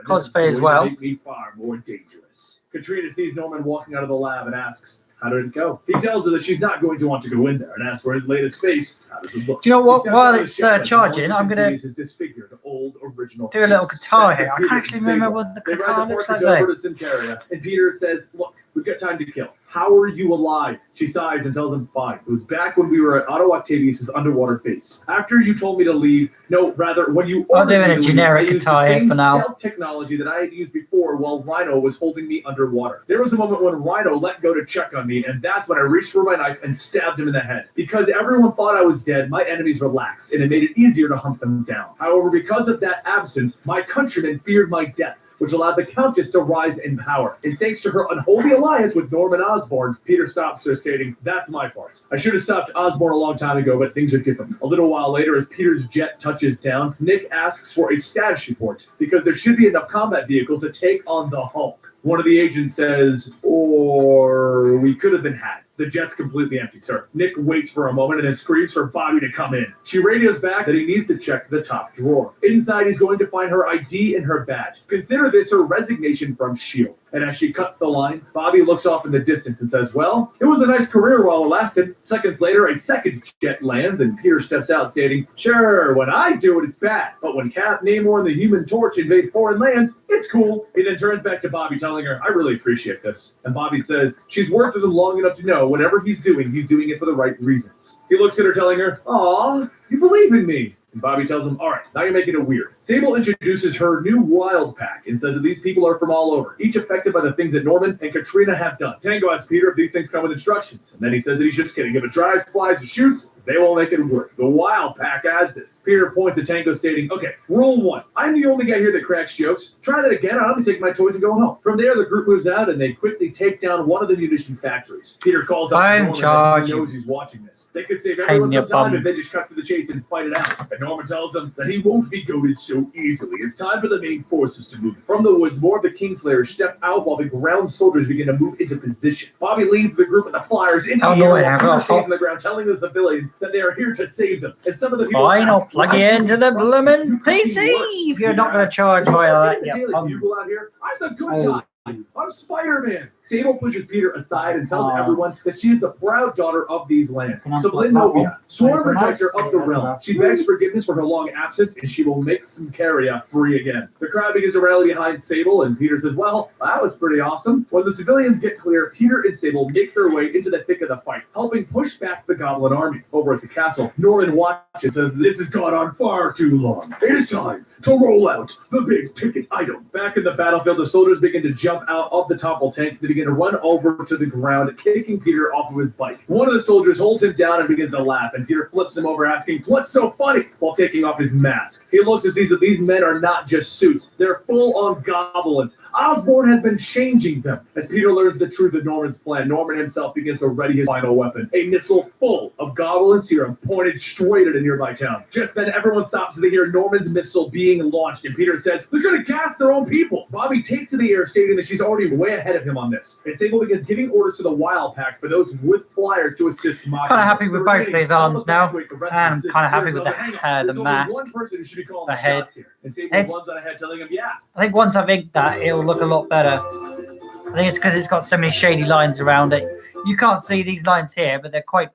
cosplay as well. Make me far more dangerous. Katrina sees Norman walking out of the lab and asks, how did it go? He tells her that she's not going to want to go in there and asks for his latest face. How does it look? Do you know what? He steps While out of the it's ship and charging, all I'm you can gonna see is his disfigured, old original do a little face. guitar Back to here. I Peter can't actually and remember Sable. what the They ride guitar the looks like portage though. over to Syncaria, and Peter says, look, we've got time to kill. How are you alive? She sighs and tells him, fine. It was back when we were at Otto Octavius' underwater base. After you told me to leave, no, rather, when you I'm ordered doing me a to leave, generic I used guitar the here same for now. stealth technology that I had used before while Rhino was holding me underwater. There was a moment when Rhino let go to check on me, and that's when I reached for my knife and stabbed him in the head. Because everyone thought I was dead, my enemies relaxed, and it made it easier to hunt them down. However, because of that absence, my countrymen feared my death, which allowed the Countess to rise in power. And thanks to her unholy alliance with Norman Osborn, Peter stops her, stating, that's my part. I should have stopped Osborn a long time ago, but things are different. A little while later, as Peter's jet touches down, Nick asks for a status report, because there should be enough combat vehicles to take on the Hulk. One of the agents says, or we could have been had. The jet's completely empty, sir. Nick waits for a moment and then screams for Bobby to come in. She radios back that he needs to check the top drawer. Inside, he's going to find her ID and her badge. Consider this her resignation from S.H.I.E.L.D. And as she cuts the line, Bobby looks off in the distance and says, well, it was a nice career while it lasted. Seconds later, a second jet lands and Peter steps out stating, sure, when I do it, it's bad. But when Cap, Namor, and the Human Torch invade foreign lands, it's cool. He then turns back to Bobby, telling her, I really appreciate this. And Bobby says, she's worked with him long enough to know whatever he's doing it for the right reasons. He looks at her, telling her, aw, you believe in me. And Bobby tells him, all right, now you're making it weird. Sable introduces her new Wild Pack and says that these people are from all over, each affected by the things that Norman and Katrina have done. Tango asks Peter if these things come with instructions. And then he says that he's just kidding. If it drives, flies, or shoots, they won't make it work. The Wild Pack has this. Peter points at Tango, stating, okay, rule 1. I'm the only guy here that cracks jokes. Try that again, I'm going to take my toys and go home. From there, the group moves out, and they quickly take down one of the munition factories. Peter calls out to I'm Norman, and he charging. knows he's watching this. They could save everyone some time if they just cut to the chase and fight it out. And Norman tells them that he won't be goaded so easily. It's time for the main forces to move. From the woods, more of the Kingslayers step out while the ground soldiers begin to move into position. Bobby leads the group of the flyers into How the air annoying, while I've Peter got a stays on the ground, telling the civilians that they are here to save them. And some of the people Fine, I'll ask, plug "Why you should into we the trust you? bloomin' You could be PC worse." if you're not going to charge via that. Daily Yeah, Bugle out here. I'm the good Oh. guy. I'm Spider-Man. Sable pushes Peter aside and tells Oh. everyone that she is the proud daughter of these lands. Can I So plug that one? Novia, sworn Nice, protector nice. of the That's realm. enough. She begs forgiveness for her long absence, and she will make Syncaria free again. The crowd begins to rally behind Sable, and Peter says, well, that was pretty awesome. When the civilians get clear, Peter and Sable make their way into the thick of the fight, helping push back the Goblin army. Over at the castle, Norman watches as this has gone on far too long. It is time to roll out the big ticket item. Back in the battlefield, the soldiers begin to jump out of the toppled tanks. They begin to run over to the ground, kicking Peter off of his bike. One of the soldiers holds him down and begins to laugh, and Peter flips him over, asking, what's so funny? While taking off his mask. He looks and sees that these men are not just suits. They're full-on goblins. Osborn has been changing them. As Peter learns the truth of Norman's plan, Norman himself begins to ready his final weapon, a missile full of goblin serum pointed straight at a nearby town. Just then, everyone stops as they hear Norman's missile being launched, and Peter says, they're going to gas their own people. Bobby takes to the air, stating that she's already way ahead of him on this. And Sable begins giving orders to the Wild Pack for those with flyers to assist Mockingbird. Kind of happy with both of these arms now. And I'm kind of happy with the mask, one person who should be calling the the head. shots here. And Sable It's- runs on ahead, telling him, yeah. I think once I've inked that, it'll look a lot better. I think it's because it's got so many shady lines around it. You can't see these lines here, but they're quite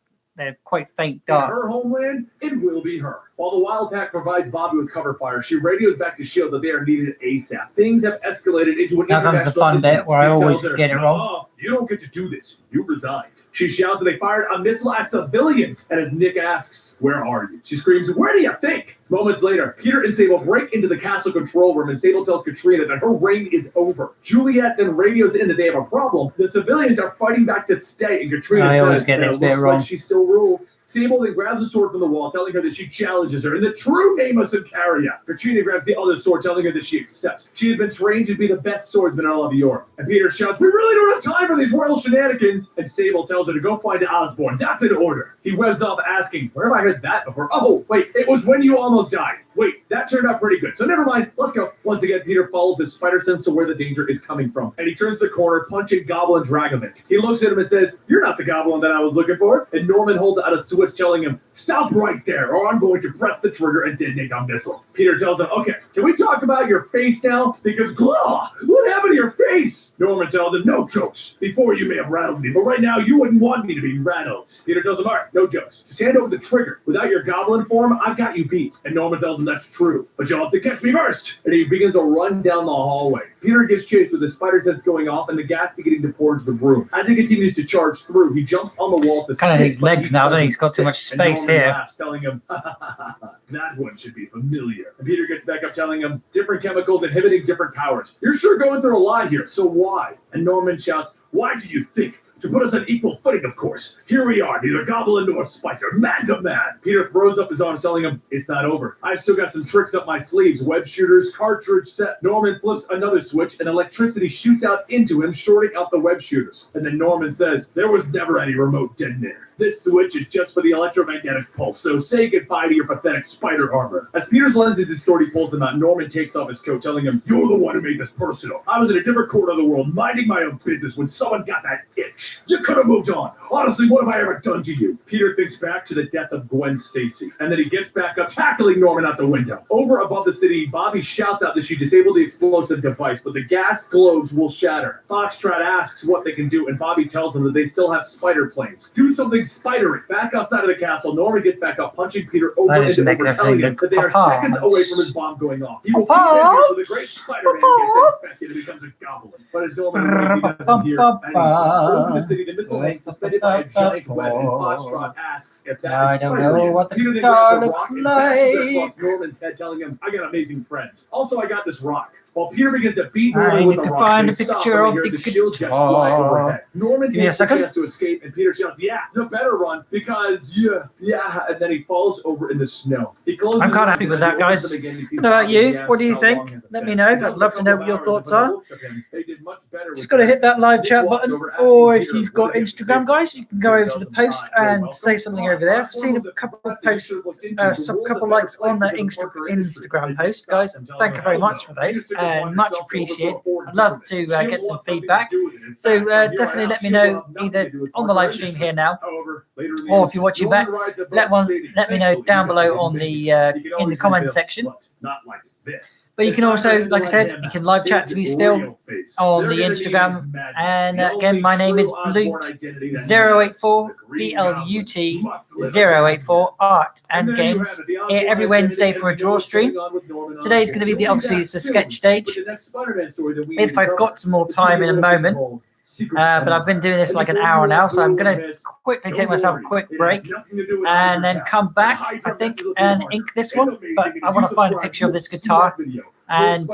faint In dark. her homeland, it will be her. While the Wild Pack provides Bobby with cover fire, she radios back to S.H.I.E.L.D. that they are needed ASAP. Things have escalated into an Now comes the international fun bit incident. where I He always tells her, get it wrong. "Oh, you don't get to do this. You resigned." She shouts that they fired a missile at civilians. And as Nick asks, where are you? She screams, where do you think? Moments later, Peter and Sable break into the castle control room, and Sable tells Katrina that her reign is over. Juliet then radios in that they have a problem. The civilians are fighting back to stay, and Katrina I always says get that this it bit looks wrong. like she still rules. Sable then grabs a sword from the wall, telling her that she challenges her in the true name of Syncaria. Katrina grabs the other sword, telling her that she accepts. She has been trained to be the best swordsman in all of Europe. And Peter shouts, we really don't have time for these royal shenanigans. And Sable tells her to go find Osborn. That's an order. He webs off asking, where have I heard that before? Oh, wait, it was when you almost died. Wait, that turned out pretty good. So never mind, let's go. Once again, Peter follows his spider sense to where the danger is coming from. And he turns the corner, punching Goblin Dragovic. He looks at him and says, you're not the goblin that I was looking for. And Norman holds out a switch, telling him, Stop right there, or I'm going to press the trigger and detonate a missile. Peter tells him, okay, can we talk about your face now? Because, what happened to your face? Norman tells him, no jokes. Before you may have rattled me, but right now you wouldn't want me to be rattled. Peter tells him, all right, no jokes. Just hand over the trigger. Without your goblin form, I've got you beat. And Norman tells him that's true, but you'll have to catch me first. And he begins to run down the hallway. Peter gets chased with the spider sense going off and the gas beginning to pour into the room. As he continues to charge through, he jumps on the wall. Kind of needs legs now, then he's got too much space here. Laughs, telling him, that one should be familiar. And Peter gets back up telling him, different chemicals inhibiting different powers. You're sure going through a lot here, so why? And Norman shouts, why do you think? To put us on equal footing, of course. Here we are, neither goblin nor spider, man to man. Peter throws up his arms, telling him, it's not over. I've still got some tricks up my sleeves. Web shooters, cartridge set. Norman flips another switch, and electricity shoots out into him, shorting out the web shooters. And then Norman says, there was never any remote detonator. This switch is just for the electromagnetic pulse, so say goodbye to your pathetic spider armor. As Peter's lens is distorted, he pulls them out. Norman takes off his coat, telling him, you're the one who made this personal. I was in a different corner of the world, minding my own business, when someone got that itch. You could have moved on. Honestly, what have I ever done to you? Peter thinks back to the death of Gwen Stacy, and then he gets back up, tackling Norman out the window. Over above the city, Bobby shouts out that she disabled the explosive device, but the gas globes will shatter. Foxtrot asks what they can do, and Bobby tells them that they still have spider planes. Do something spidery. Back outside of the castle, Norman gets back up, punching Peter over and over, telling him that they are seconds away from his bomb going off. He will keep them here so the great Spider-Man gets infected and becomes a goblin. But as Norman doesn't hear anything. Over the city, the missile hangs suspended by a giant web, and Foxtrot asks if that is Spider-Man. Peter then grabs a rock and bashes it across Norman's head, telling him, I got amazing friends. Also, I got this rock. While Peter begins to beat Norman with a rock, find they a stop picture when they of hear the the shield jets fly overhead. Norman Give me a takes the second. chance to escape, and Peter shouts, yeah, you better run, because, and then he falls over in the snow. He closes I'm kind of his happy eyes with and that, he guys. opens them again. He sees What about Bobby you? and asks What do you how think? long has it Let been. me know. It I'd took love a to know couple what your hours, thoughts but by the are. looks of him, they did much better Just with got to that. hit that live chat Nick walks button, over, asking or if Peter, you've got what is it Instagram, say? guys, you can go Peter over to tells the him, post "Hi, you're and welcome. say something Come on, over there. I've platform seen is a couple of prep that you posts, should have looked into. The some world's couple a better likes place on the because of Parker Industries. Instagram And post, you guys. stop and tell Thank them, you very "Hell much no. for You those, stick upon and much yourself to appreciated. overthrow foreign I'd love government. to She get will some want nothing to feedback. do with it. In So fact, from here definitely on let out, me she will know have nothing either to do with on the Parker live stream Industries. here now, However, later in the or news, if you're watching Norman back, rides above let the city. me know Thankfully, down he below got on the the He can in always the comment rebuild, section. but not like this. But you It's can time also, for him to like I let said, him you can out. live chat His to me still real face. on They're the gonna need his Instagram, madness. and The again, only my name is true Osborn Blut identity that 084 matters. The Green Goblin BLUT must live 084 Art And and there you Games have it, the here Osborn every identity, Wednesday and for a we know draw what's stream. going on with Norman Today's Osborn. going to be the We'll obviously back it's the soon sketch with stage. the next Spider-Man story that we If need to I've cover. got some more It's gonna time be in a what we moment, call Secret but I've been doing this And like an before hour you now, walk so I'm through going to this, quickly don't take myself a worry, quick it has break nothing to do with and then Hydra come Cap. back, Hydra I think, messes with and Peter ink Parker. this It's one. amazing, But and I if want you to find a subscribe, picture of you'll this see guitar. that video. And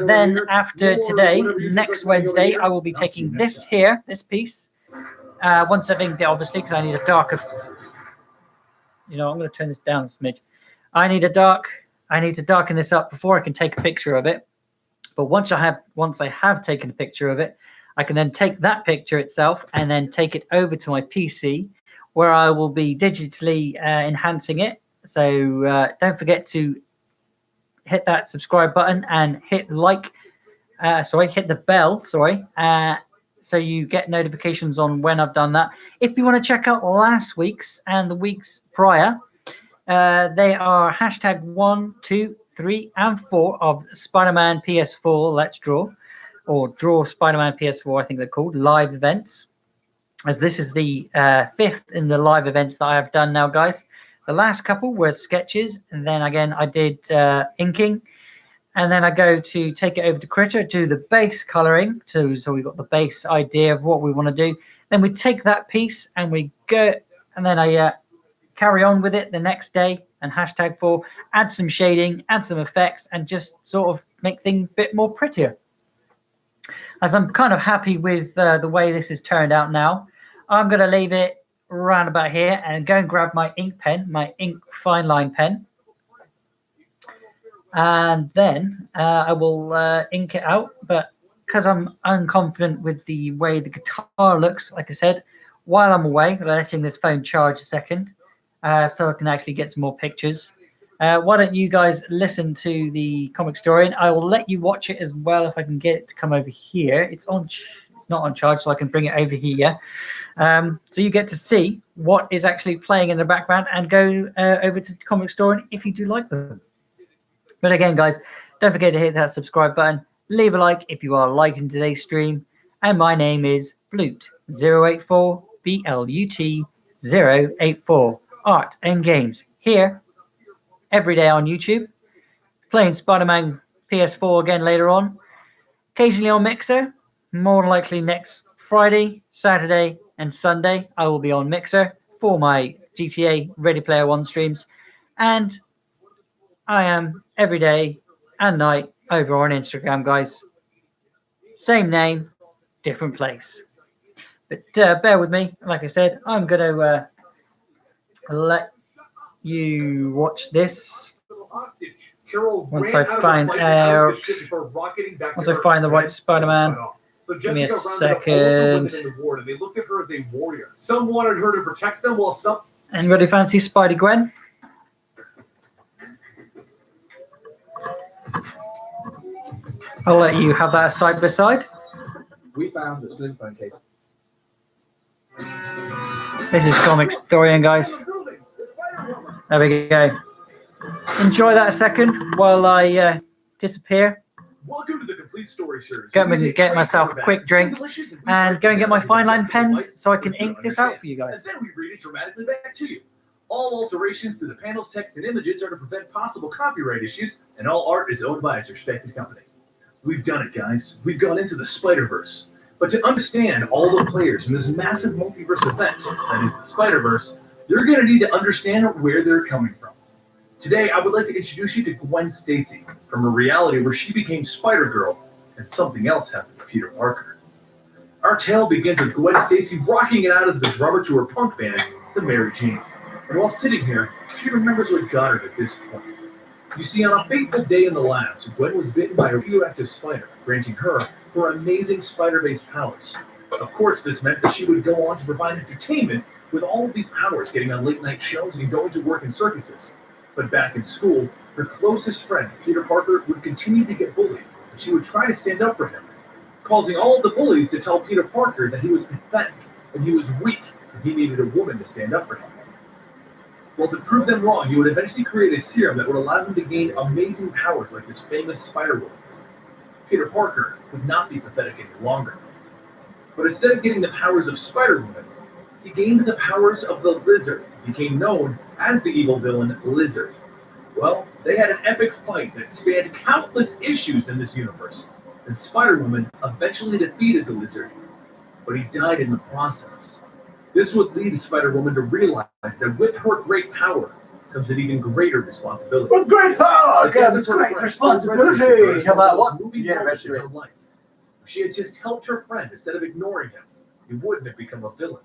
then after today, next Wednesday, I will be taking this here, this piece. Once I've inked it, obviously, because I need a darker. You know, I'm going to turn this down a smidge. I need to darken this up before I can take a picture of it. But once I have taken a picture of it, I can then take that picture itself and then take it over to my PC, where I will be digitally enhancing it. So don't forget to hit that subscribe button and hit hit the bell, so you get notifications on when I've done that. If you want to check out last week's and the weeks prior, they are hashtag 1, 2, 3, and 4 of Spider-Man PS4 Let's Draw, or Draw Spider-Man PS4, I think they're called, live events, as this is the 5th in the live events that I have done now, guys. The last couple were sketches, and then again I did inking, and then I go to take it over to Critter, do the base coloring, so we've got the base idea of what we want to do. Then we take that piece and we go, and then I carry on with it the next day and hashtag 4, add some shading, add some effects, and just sort of make things a bit more prettier. As I'm kind of happy with the way this has turned out now, I'm going to leave it around about here and go and grab my ink pen, my ink fine line pen. And then I will ink it out. But because I'm unconfident with the way the guitar looks, like I said, while I'm away, letting this phone charge a second, so I can actually get some more pictures. Why don't you guys listen to the comic story? And I will let you watch it as well if I can get it to come over here. It's on not on charge, so I can bring it over here. So you get to see what is actually playing in the background and go over to the Comic Store if you do like them. But again, guys, don't forget to hit that subscribe button. Leave a like if you are liking today's stream. And my name is Blut084, BLUT084, Art and Games, here every day on YouTube, playing Spider-Man PS4 again later on, occasionally on Mixer, more than likely next Friday, Saturday, and Sunday I will be on Mixer for my GTA Ready Player One streams, and I am every day and night over on Instagram, guys. Same name, different place. But bear with me. Like I said, I'm going to let you watch this once I find out. Once I find the right Spider-Man. Give me a second. They looked at her as a warrior. Some wanted her to protect them, while some. Anybody fancy Spidey-Gwen? I'll let you have that side by side. We found the slim phone case. This is Comic Storian, guys. There we go. Enjoy that a second while I disappear. Welcome to the complete story series. Get myself a quick drink and go and get my fine line pens so I can ink this out for you guys. And then we read it dramatically back to you. All alterations to the panels, text, and images are to prevent possible copyright issues, and all art is owned by its respective company. We've done it, guys. We've gone into the Spider-Verse. But to understand all the players in this massive multiverse event, that is the Spider-Verse, you're going to need to understand where they're coming from. Today, I would like to introduce you to Gwen Stacy, from a reality where she became Spider-Girl, and something else happened to Peter Parker. Our tale begins with Gwen Stacy rocking it out as the drummer to her punk band, the Mary Janes. And while sitting here, she remembers what got her to this point. You see, on a fateful day in the labs, Gwen was bitten by a radioactive spider, granting her her amazing spider-based powers. Of course, this meant that she would go on to provide entertainment with all of these powers, getting on late-night shows and going to work in circuses. But back in school, her closest friend, Peter Parker, would continue to get bullied, and she would try to stand up for him, causing all of the bullies to tell Peter Parker that he was pathetic and he was weak and he needed a woman to stand up for him. Well, to prove them wrong, he would eventually create a serum that would allow him to gain amazing powers like this famous Spider-Woman. Peter Parker would not be pathetic any longer. But instead of getting the powers of Spider-Woman, he gained the powers of the Lizard, and became known as the evil villain Lizard. Well, they had an epic fight that spanned countless issues in this universe, and Spider-Woman eventually defeated the Lizard, but he died in the process. This would lead Spider-Woman to realize that with her great power comes an even greater responsibility. With great power comes great responsibility. How about what? Moving Yeah, forward that's in her right. life. If she had just helped her friend instead of ignoring him, he wouldn't have become a villain,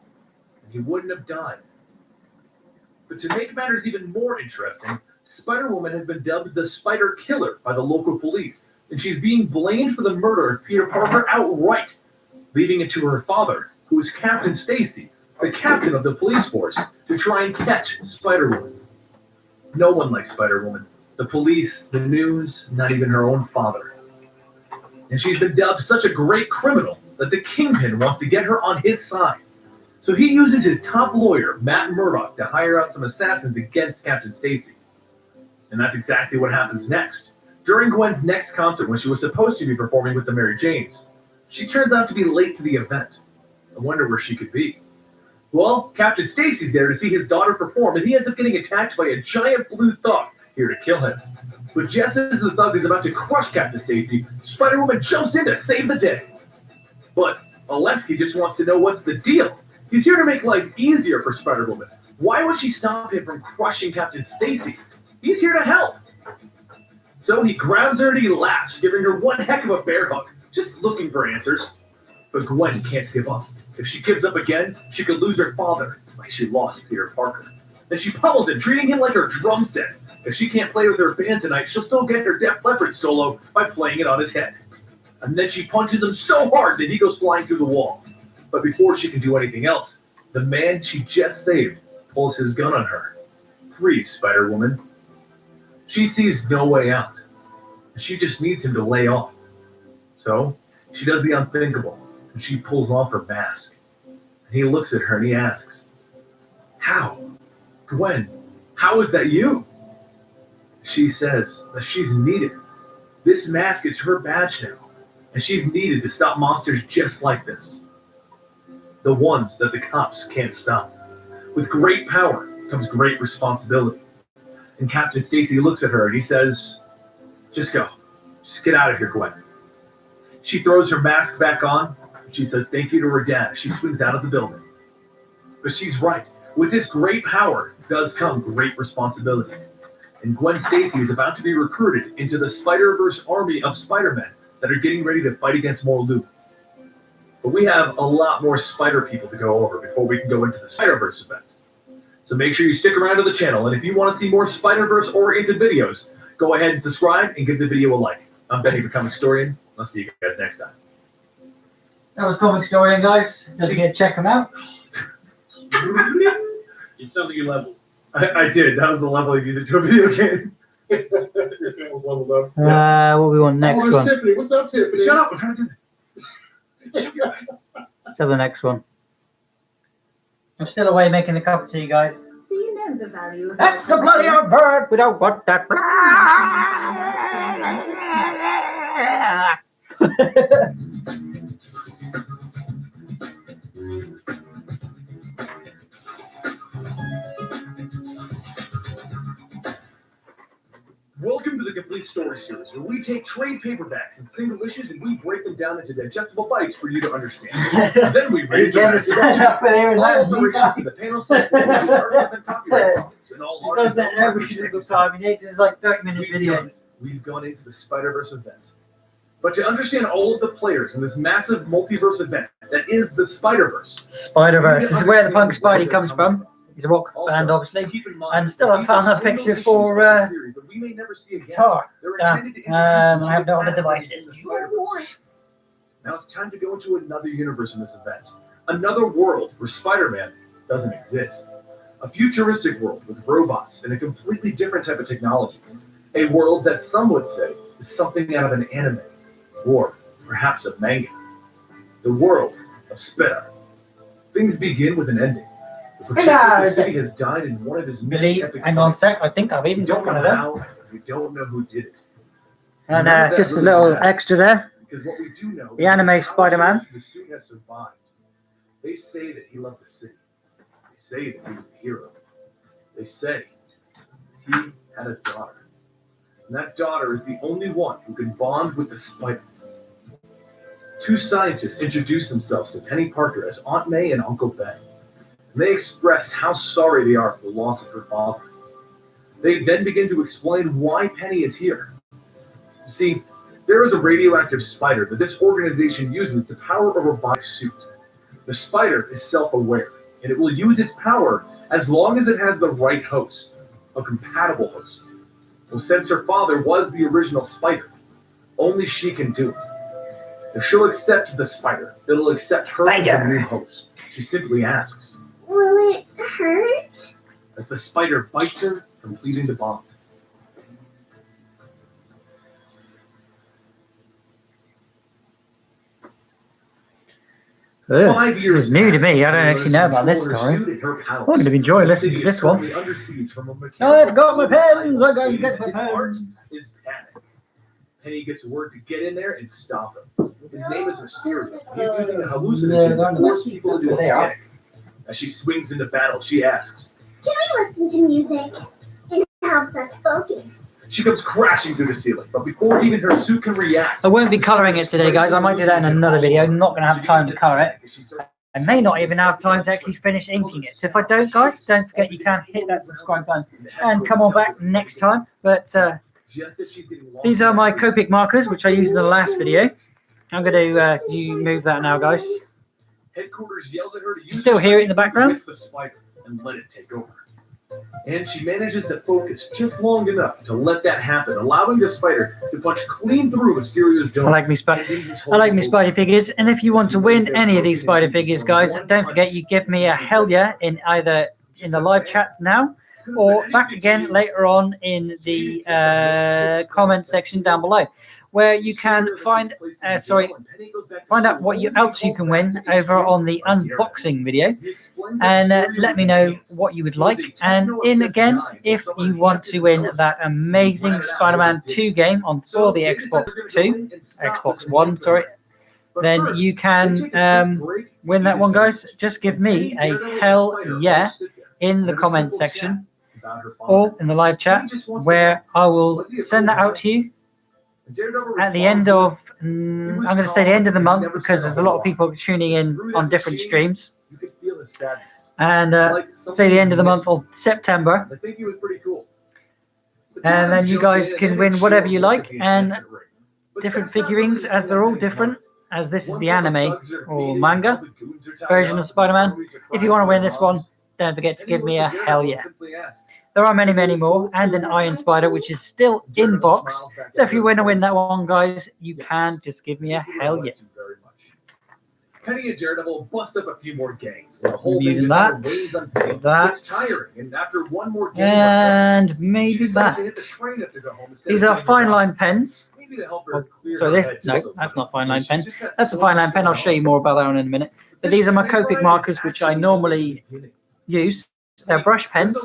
and he wouldn't have died. But to make matters even more interesting, Spider-Woman has been dubbed the Spider Killer by the local police, and she's being blamed for the murder of Peter Parker outright, leaving it to her father, who is Captain Stacy, the captain of the police force, to try and catch Spider-Woman. No one likes Spider-Woman. The police, the news, not even her own father. And she's been dubbed such a great criminal that the Kingpin wants to get her on his side. So he uses his top lawyer, Matt Murdock, to hire out some assassins against Captain Stacy. And that's exactly what happens next. During Gwen's next concert, when she was supposed to be performing with the Mary Janes, she turns out to be late to the event. I wonder where she could be. Well, Captain Stacy's there to see his daughter perform, and he ends up getting attacked by a giant blue thug here to kill him. But just as the thug is about to crush Captain Stacy, Spider-Woman jumps in to save the day. But Oleksky just wants to know what's the deal. He's here to make life easier for Spider-Woman. Why would she stop him from crushing Captain Stacy? He's here to help. So he grabs her and he laughs, giving her one heck of a bear hug, just looking for answers. But Gwen can't give up. If she gives up again, she could lose her father, like she lost Peter Parker. Then she pummels him, treating him like her drum set. If she can't play with her band tonight, she'll still get her Def Leppard solo by playing it on his head. And then she punches him so hard that he goes flying through the wall. But before she can do anything else, the man she just saved pulls his gun on her. Freeze, Spider-Woman. She sees no way out. She just needs him to lay off. So she does the unthinkable. and she pulls off her mask. And he looks at her and he asks, "How? Gwen, how is that you?" She says that she's needed. This mask is her badge now, and she's needed to stop monsters just like this. The ones that the cops can't stop. With great power comes great responsibility. And Captain Stacy looks at her and he says, "Just go. Just get out of here, Gwen." She throws her mask back on. She says thank you to her dad. She swings out of the building. But she's right. With this great power does come great responsibility. And Gwen Stacy is about to be recruited into the Spider-Verse army of Spider-Men that are getting ready to fight against Morlu. But we have a lot more Spider people to go over before we can go into the Spider-Verse event. So make sure you stick around to the channel, and if you want to see more Spider-Verse oriented videos, go ahead and subscribe and give the video a like. I'm Benny, the Comic Historian. I'll see you guys next time. That was Comic Historian, guys. Don't forget to check them out. You sound like you leveled. I did. That was the level you needed to a video game. Leveled up. What we want next one? Tiffany, what's up, Tiffany? Shut up! I'm trying to do this. Let's have the next one. I'm still away making a cup of tea, guys. Do you know the value of That's a bloody old bird. We don't want that. Welcome to the Complete Story Series, where we take trade paperbacks and single issues and we break them down into digestible bites for you to understand. And then we read Again, it's up there and all that. alterations to the panels, text, images, art, and copyright problems, and all He art does that every single time. He makes his like 30-minute videos. We've gone into the Spider-Verse event. But to understand all of the players in this massive multiverse event that is the Spider-Verse. Spider-Verse. This is where the Punk Spidey comes from. He's a rock band, obviously. Keep in mind, And still haven't found that picture for series that we may never see again. guitar. They're Yeah. intended to I have no other introduce devices. the Spider-Verse. Now it's time to go into another universe in this event. Another world where Spider-Man doesn't exist. A futuristic world with robots and a completely different type of technology. A world that some would say is something out of an anime, or perhaps a manga. The world of Spitter. Things begin with an ending. The protector of the city has died in one of his many Billy, epic hang on a fights. sec. I think I've We even don't got one know of them. how, we don't know who did it. And None of that just a really little matters, extra there. because what we do know The is anime that Spider-Man. The suit has survived. They say that he loved the city. They say that he was a hero. They say he had a daughter. And that daughter is the only one who can bond with the Spider. Two scientists introduce themselves to Penny Parker as Aunt May and Uncle Ben. And they express how sorry they are for the loss of her father. They then begin to explain why Penny is here. You see, there is a radioactive spider that this organization uses to power a robotic suit. The spider is self-aware, and it will use its power as long as it has the right host, a compatible host. Well, since her father was the original spider, only she can do it. If she'll accept the spider, it'll accept her as the new host. She simply asks. Will it hurt? As the spider bites her, completing the bond. Ugh, 5 years this is new to me. I don't passed, actually know about this her story. suit and her powers. I'm going to enjoy The listening city to is this one. currently under siege from a Oh, I've got my mechanical pens. I gotta get my His heart pens. is panic. Penny gets word to get in there and stop him. His name is Mysterio. He's using a hallucination to force people into a panic. As she swings into battle, she asks. Can we listen to music? It helps us focus. She comes crashing through the ceiling, but before even her suit can react, I won't be colouring it today, guys. I might do that in another video. I'm not going to have time to colour it. I may not even have time to actually finish inking it. So if I don't, guys, don't forget you can hit that subscribe button and come on back next time. But these are my Copic markers, which I used in the last video. I'm going to you move that now, guys. Headquarters yells at her to use Still hear it in the background? with the spider and let it take over. And she manages to focus just long enough to let that happen, allowing the spider to punch clean through Mysterio's I dome. like me Spidey figures, and if you want to win any of these Spider figures, guys, don't forget you give me a hell yeah in either in the live chat now or back again later on in the comment section down below. where you can find out what else you can win over on the unboxing video, and let me know what you would like. And in again, if you want to win that amazing Spider-Man 2 game for the Xbox One, sorry, then you can win that one, guys. Just give me a hell yeah in the comment section or in the live chat, where I will send that out to you at the end of, I'm going to say the end of the month, because there's a lot of people tuning in on different streams. And say the end of the month of September. I think he was pretty cool. And then you guys can win whatever you like, and different figurines, as they're all different, as this is the anime or manga version of Spider-Man. If you want to win this one, don't forget to give me a hell yeah. There are many, many more, and an Iron Spider, which is still in box. So if you win that one, guys, you can just give me a hell yeah. Penny and Daredevil bust up a few more gangs. The whole Using thing that, just weighs on Penny. that, It's tiring, and after one more game, and maybe that. These are fine line pens. So this, no, that's not fine line pen. That's a fine line pen. I'll show you more about that one in a minute. But these are my Copic markers, which I normally use. They're brush pens,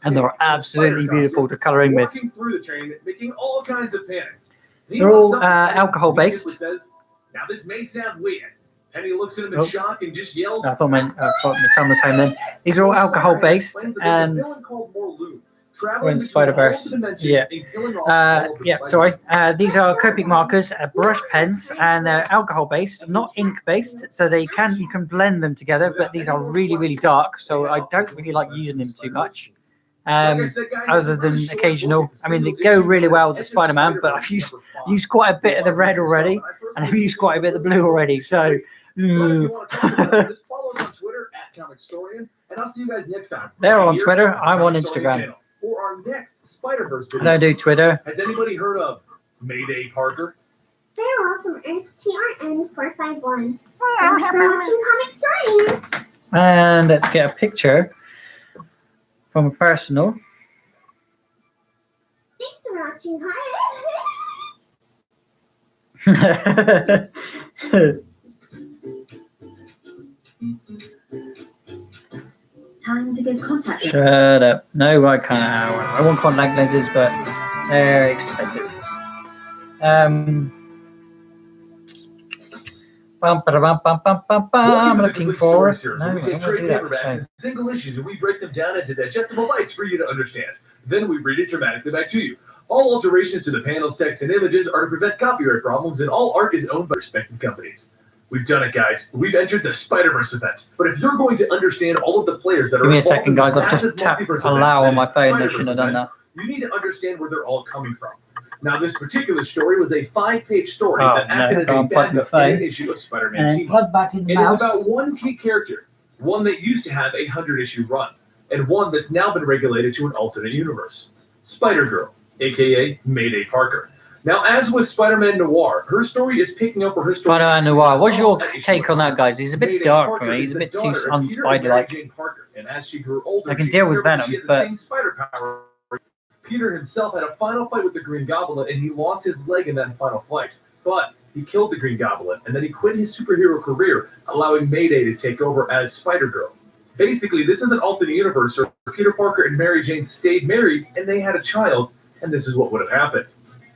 and they're absolutely beautiful to color in with. They're all alcohol based. Now this may sound weird. Penny looks at him in shock and just yells. I thought my son was home then. These are all alcohol based, and we're in Spider-Verse. Yeah. Sorry. These are Copic markers, brush pens, and they're alcohol based, not ink based. So you can blend them together, but these are really, really dark. So I don't really like using them too much. Other than occasional. I mean, they go really well with the Spider-Man, but I've used quite a bit of the red already, and I've used quite a bit of the blue already. So, they're on Twitter. I'm on Instagram. For our next Spider-Verse video. I don't do Twitter. Has anybody heard of Mayday Parker? Farewell from Earth TRN451. Thanks for watching Comic Story. And let's get a picture from a personal. Thanks for watching Time to get contact. Shut up. No, I can't. I want contact lenses, but they're expensive. I'm looking for it. No, we take trade paperbacks and single issues, and we break them down into digestible bites for you to understand. Then we read it dramatically back to you. All alterations to the panels, text, and images are to prevent copyright problems, and all art is owned by respective companies. We've done it, guys. We've entered the Spider-Verse event. But if you're going to understand all of the players that are give me a involved second, guys. I've just tapped allow on my phone. I shouldn't have done that. You need to understand where they're all coming from. Now, this particular story was a 5-page story that acted as a backup issue of Spider-Man Team. And it's about one key character, one that used to have a 100-issue run, and one that's now been regulated to an alternate universe. Spider-Girl, a.k.a. Mayday Parker. Now, as with Spider-Man Noir, her story is picking up where her story... Spider-Man Noir, what's your take on that, guys? He's a bit dark for me. He's a bit too un-Spider-like. I can deal with Venom, but... Peter himself had a final fight with the Green Goblin, and he lost his leg in that final fight. But he killed the Green Goblin, and then he quit his superhero career, allowing Mayday to take over as Spider-Girl. Basically, this is an alternate universe where Peter Parker and Mary Jane stayed married, and they had a child, and this is what would have happened.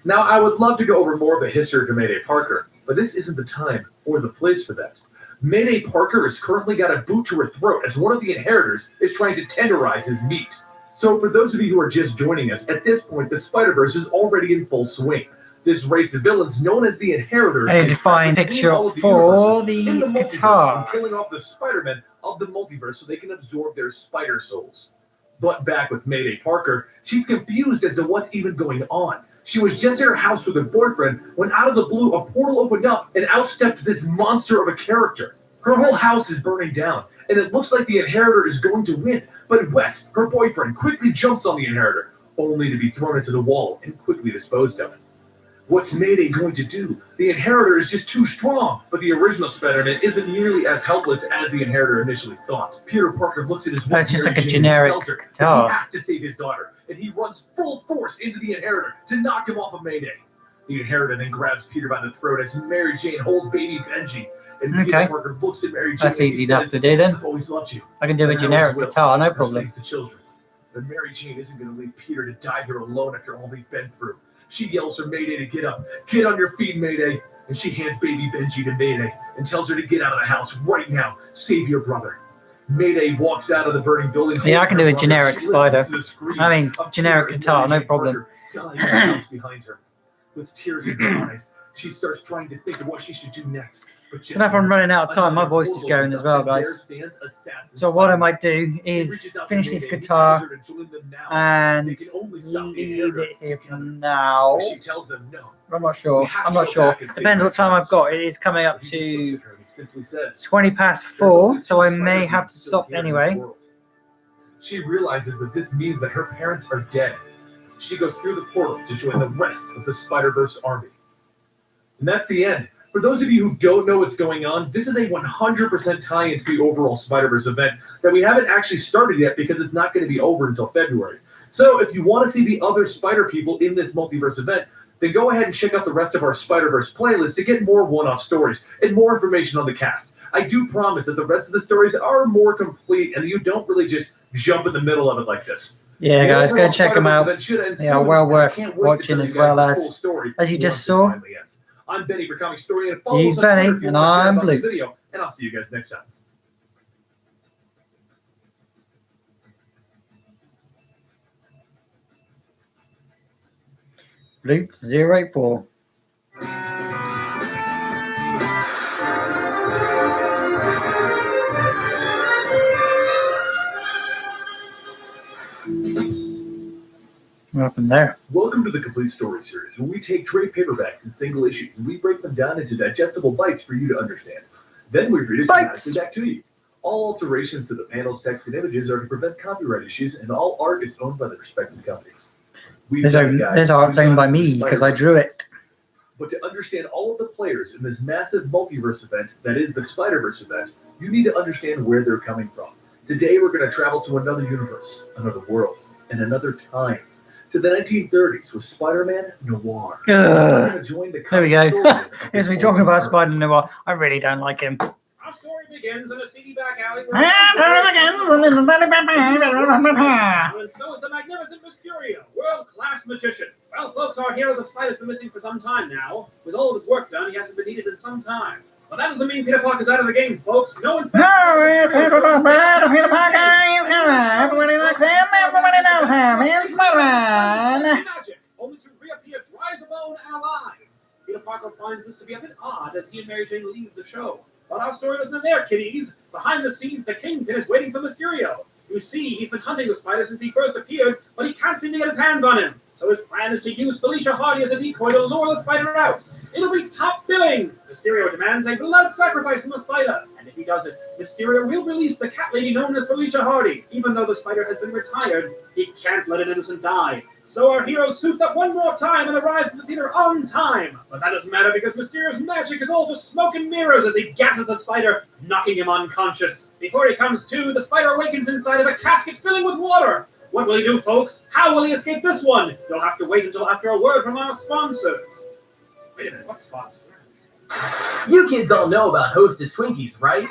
Now, I would love to go over more of the history of Mayday Parker, but this isn't the time or the place for that. Mayday Parker has currently got a boot to her throat as one of the inheritors is trying to tenderize his meat. So for those of you who are just joining us, at this point, the Spider-Verse is already in full swing. This race of villains, known as the Inheritors, I need to find a picture for the guitar. Killing off the Spider-Men of the multiverse so they can absorb their spider souls. But back with Mayday Parker, she's confused as to what's even going on. She was just at her house with her boyfriend when out of the blue a portal opened up and out stepped this monster of a character. Her whole house is burning down, and it looks like the Inheritor is going to win. But Wes, her boyfriend, quickly jumps on the Inheritor, only to be thrown into the wall and quickly disposed of. What's Mayday going to do? The Inheritor is just too strong, but the original Spider-Man isn't nearly as helpless as the Inheritor initially thought. Peter Parker looks at his wife, it's just Mary like a Jane, generic and tells her dog. he has to save his daughter, and he runs full force into the Inheritor to knock him off of Mayday. The inheritor then grabs Peter by the throat as Mary Jane holds baby Benji. And Peter Okay. Parker looks at Mary Jane. That's and he easy enough says, to do then. I've always loved you. I can do a And I generic always will. guitar, no Or problem. save the children. But Mary Jane isn't going to leave Peter to die here alone after all they've been through. She yells for Mayday to get up. Get on your feet, Mayday. And she hands baby Benji to Mayday and tells her to get out of the house right now. Save your brother. Mayday walks out of the burning building. Yeah, I can do a holds her generic brother. She listens spider. to the screams I mean, of generic Peter and guitar, Mary no Jane problem. Parker dying in the house behind her. With tears in her eyes, she starts trying to think of what she should do next. But just And if I'm then, running out of time, my another voice is portal going opens as up well, and there guys. stands Assassin So what I Spider. might do He is reaches out to finish this Mayday, he guitar tells her to join them now. and They can only stop the leave inheritor it here for together. now. She tells them no. I'm not sure. We have I'm to not go sure. back and save Depends what time I've parents. got. It is coming up He just looks to at her and he simply says, 20 past "There's 4, only so two I Spider may Beams have to still stop here in anyway. this world." She realizes that this means that her parents are dead. She goes through the portal to join the rest of the Spider-Verse army. And that's the end. For those of you who don't know what's going on, this is a 100% tie-in to the overall Spider-Verse event that we haven't actually started yet because it's not going to be over until February. So if you want to see the other Spider people in this multiverse event, then go ahead and check out the rest of our Spider-Verse playlist to get more one-off stories and more information on the cast. I do promise that the rest of the stories are more complete and you don't really just jump in the middle of it like this. Yeah, The guys, go overall check them Spider-Verse out. event should end They are soon, well and I worth can't wait to watching tell you as guys well the as- full story as you once just it saw. finally ends. I'm Benny for Comic Story, and follow He's us on Twitter Benny, if you and want to chat I'm about this Blue. video, and I'll see you guys next time. Loop 084. What happened there? Welcome to the Complete Story Series, where we take trade paperbacks and single issues, and we break them down into digestible bites for you to understand. Then we read it Bites! dramatically back to you. All alterations to the panels, text, and images are to prevent copyright issues, and all art is owned by the respective companies. This art's owned by me because I drew it. But to understand all of the players in this massive multiverse event that is the Spider-Verse event, you need to understand where they're coming from. Today we're going to travel to another universe, another world, and another time. To the 1930s with Spider-Man Noir. Ugh. We're gonna join the There we go. comic story of Here's this me talking about multiverse. Spider-Noir. I really don't like him. Our story begins in a seedy back alley. Ah, And so is the magnificent Mysterio, world-class magician. Well, folks, our hero, the Spider's been missing for some time now. With all of his work done, he hasn't been needed in some time. But that doesn't mean Peter Parker's out of the game, folks. No, in fact, No, it's Peter Parker. He's gonna. Everybody likes him. Everybody knows him. It's Spider-Man. Magic, only to reappear dry as a bone and alive. Peter Parker finds this to be a bit odd as he and Mary Jane leave the show. But our story doesn't end there, kiddies. Behind the scenes, the Kingpin is waiting for Mysterio. You see, he's been hunting the Spider since he first appeared, but he can't seem to get his hands on him. So his plan is to use Felicia Hardy as a decoy to lure the Spider out. It'll be top billing. Mysterio demands a blood sacrifice from the Spider, and if he does it, Mysterio will release the cat lady known as Felicia Hardy. Even though the Spider has been retired, he can't let an innocent die. So our hero suits up one more time and arrives at the theater on time. But that doesn't matter because Mysterio's magic is all just smoke and mirrors as he gasses the Spider, knocking him unconscious. Before he comes to, the Spider awakens inside of a casket filling with water. What will he do, folks? How will he escape this one? You'll have to wait until after a word from our sponsors. Wait a minute, what sponsor? You kids all know about Hostess Twinkies, right?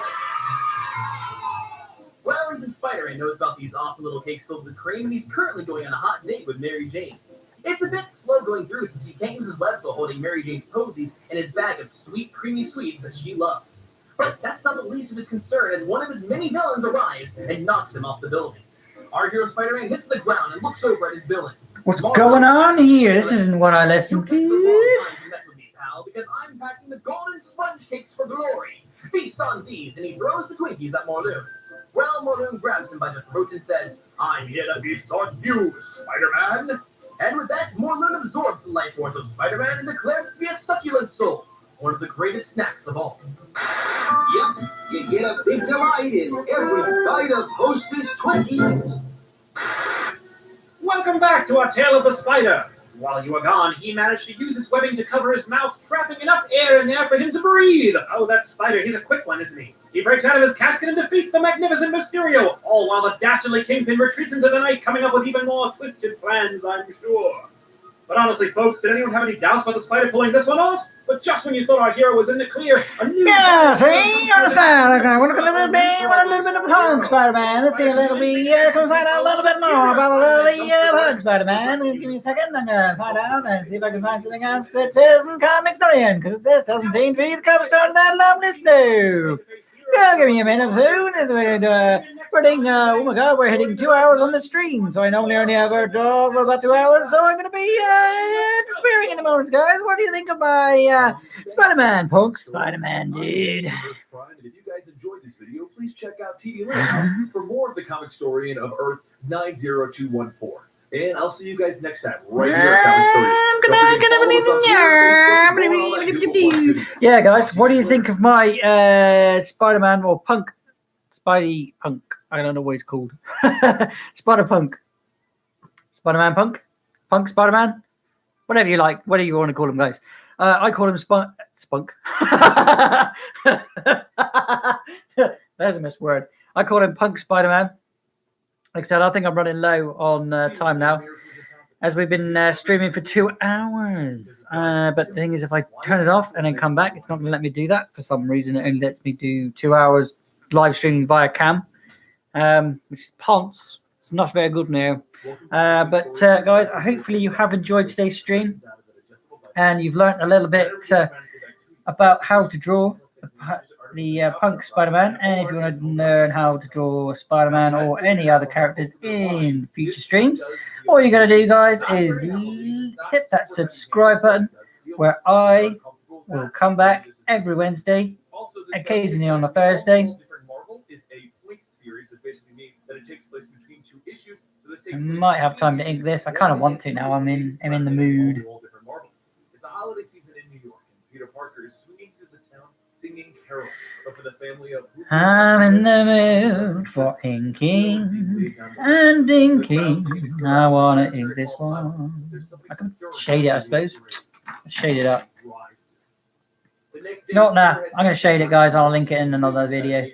Well, even Spider-Man knows about these awesome little cakes filled with cream, and he's currently going on a hot date with Mary Jane. It's a bit slow going through since he can't use his left while holding Mary Jane's posies and his bag of sweet, creamy sweets that she loves. But that's not the least of his concern as one of his many villains arrives and knocks him off the building. Our hero Spider-Man hits the ground and looks over at his villain. What's going on here? This isn't what I You listened picked the wrong to. time to mess with me, pal, because I'm packing the golden sponge cakes for glory. Feast on these, and he throws the Twinkies at Morlun. Well, Morlun grabs him by the throat and says, I'm here to feast on you, Spider-Man. And with that, Morlun absorbs the life force of Spider-Man and declares to be a succulent soul, one of the greatest snacks of all. Yep, you get a big delight in every bite of Hostess Twinkies. Welcome back to our tale of the Spider. While you were gone, he managed to use his webbing to cover his mouth, trapping enough air in there for him to breathe. Oh, that Spider, he's a quick one, isn't he? He breaks out of his casket and defeats the magnificent Mysterio, all while the dastardly Kingpin retreats into the night, coming up with even more twisted plans, I'm sure. But honestly, folks, did anyone have any doubts about the Spider pulling this one off? But just when you thought our hero was in the clear, a new... Yeah, see, you understand. Okay, we're looking a little bit of Punk Spider-Man. Let's see a little bit. Can we find out a little bit more about the Punk Spider-Man? Give me a second. I'm gonna find out and see if I can find something else that says Comic Story, because this doesn't seem to be the cover story that I love this do. Yeah, give me a minute soon. We're hitting, oh my god, we're hitting 2 hours on the stream, so I only have about 2 hours, so I'm going to be disappearing in a moment, guys. What do you think of my Spider-Man, Punk Spider-Man, dude? If you guys enjoyed this video, please check out TV Land for more of the comic story of Earth 90214. And I'll see you guys next time, right here at Comic Story. Yeah, guys, what do you think of my Spider-Man or Punk? Spidey Punk. I don't know what he's called. Spider-Punk. Spider-Man Punk? Punk Spider-Man? Whatever you like. Whatever you want to call him, guys. I call him Spunk. There's a misword. I call him Punk Spider-Man. Like I said, I think I'm running low on time now, as we've been streaming for 2 hours. But the thing is, if I turn it off and then come back, it's not going to let me do that. For some reason, it only lets me do 2 hours live streaming via cam, which is ponce. It's not very good now. But guys, hopefully you have enjoyed today's stream, and you've learned a little bit about how to draw the Punk Spider-Man. And if you want to learn how to draw Spider-Man or any other characters in future streams, all you're going to do, guys, is hit that subscribe button, where I will come back every Wednesday, occasionally on a Thursday. I might have time to ink this. I kind of want to now. I'm in the mood. It's a holiday season in New York, and Peter Parker is swinging through the town singing carols. But for the family of I'm in the mood for inking and inking. I want to ink this one. I can shade it, I suppose. Shade it up. No, nah. I'm going to shade it, guys. I'll link it in another video.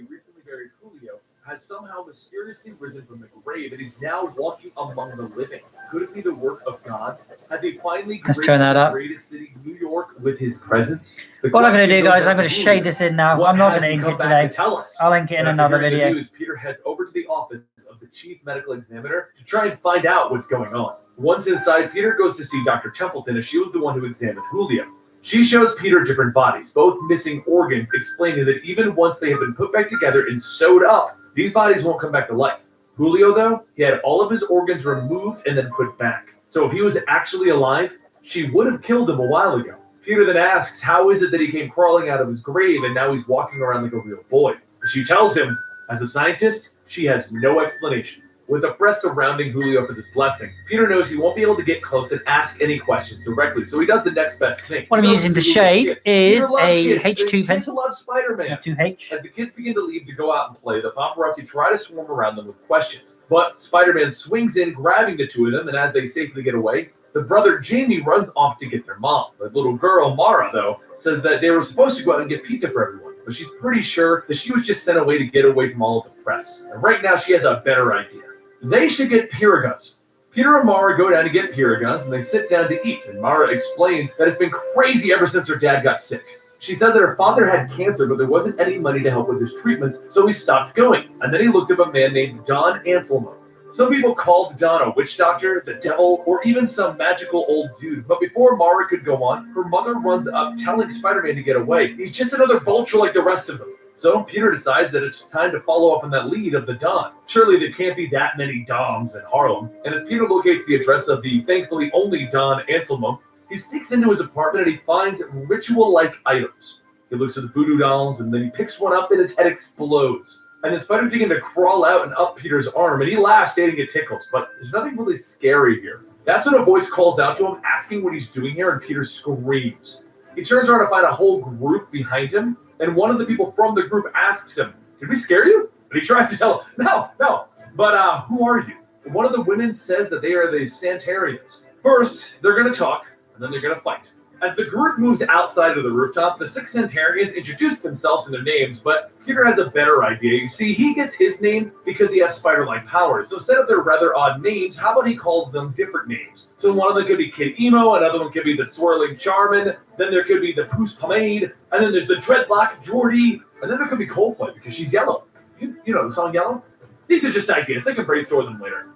Has somehow mysteriously risen from the grave and is now walking among the living. Could it be the work of God? Has he finally Let's turn that up. created city, New York, with his presence? What I'm going to do, guys, I'm going to shade this in now. I'm not going to ink it today. I'll ink it in another video. Peter heads over to the office of the chief medical examiner to try and find out what's going on. Once inside, Peter goes to see Dr. Templeton, as she was the one who examined Julio. She shows Peter different bodies, both missing organs, explaining that even once they have been put back together and sewed up, these bodies won't come back to life. Julio, though, he had all of his organs removed and then put back. So if he was actually alive, she would have killed him a while ago. Peter then asks, how is it that he came crawling out of his grave and now he's walking around like a real boy? She tells him, as a scientist, she has no explanation. With the press surrounding Julio for this blessing, Peter knows he won't be able to get close and ask any questions directly, so he does the next best thing. What I'm using to shade is a H2 pencil. Loves Spider-Man. 2H. As the kids begin to leave to go out and play, the paparazzi try to swarm around them with questions. But Spider-Man swings in, grabbing the two of them, and as they safely get away, the brother Jamie runs off to get their mom. The little girl, Mara, though, says that they were supposed to go out and get pizza for everyone, but she's pretty sure that she was just sent away to get away from all of the press. And right now, she has a better idea. They should get Pyrrhus. Peter and Mara go down to get Pyrrhus, and they sit down to eat. And Mara explains that it's been crazy ever since her dad got sick. She said that her father had cancer, but there wasn't any money to help with his treatments, so he stopped going. And then he looked up a man named Don Anselmo. Some people called Don a witch doctor, the devil, or even some magical old dude. But before Mara could go on, her mother runs up telling Spider-Man to get away. He's just another vulture like the rest of them. So Peter decides that it's time to follow up on that lead of the Don. Surely there can't be that many Doms in Harlem. And as Peter locates the address of the thankfully only Don Anselmo, he sneaks into his apartment and he finds ritual-like items. He looks at the voodoo dolls and then he picks one up and his head explodes. And the spider begins to crawl out and up Peter's arm, and he laughs, stating it tickles. But there's nothing really scary here. That's when a voice calls out to him, asking what he's doing here, and Peter screams. He turns around to find a whole group behind him, and one of the people from the group asks him, "Did we scare you?" And he tries to tell him, no, but who are you? And one of the women says that they are the Santarians. First, they're going to talk, and then they're going to fight. As the group moves outside of the rooftop, the 6 Centurions introduce themselves and their names, but Peter has a better idea. You see, he gets his name because he has spider-like powers. So instead of their rather odd names, how about he calls them different names? So one of them could be Kid Emo, another one could be the Swirling Charmin, then there could be the Poos Pomade, and then there's the Dreadlock Jordy, and then there could be Coldplay because she's yellow. You know the song Yellow? These are just ideas. They can brainstorm them later.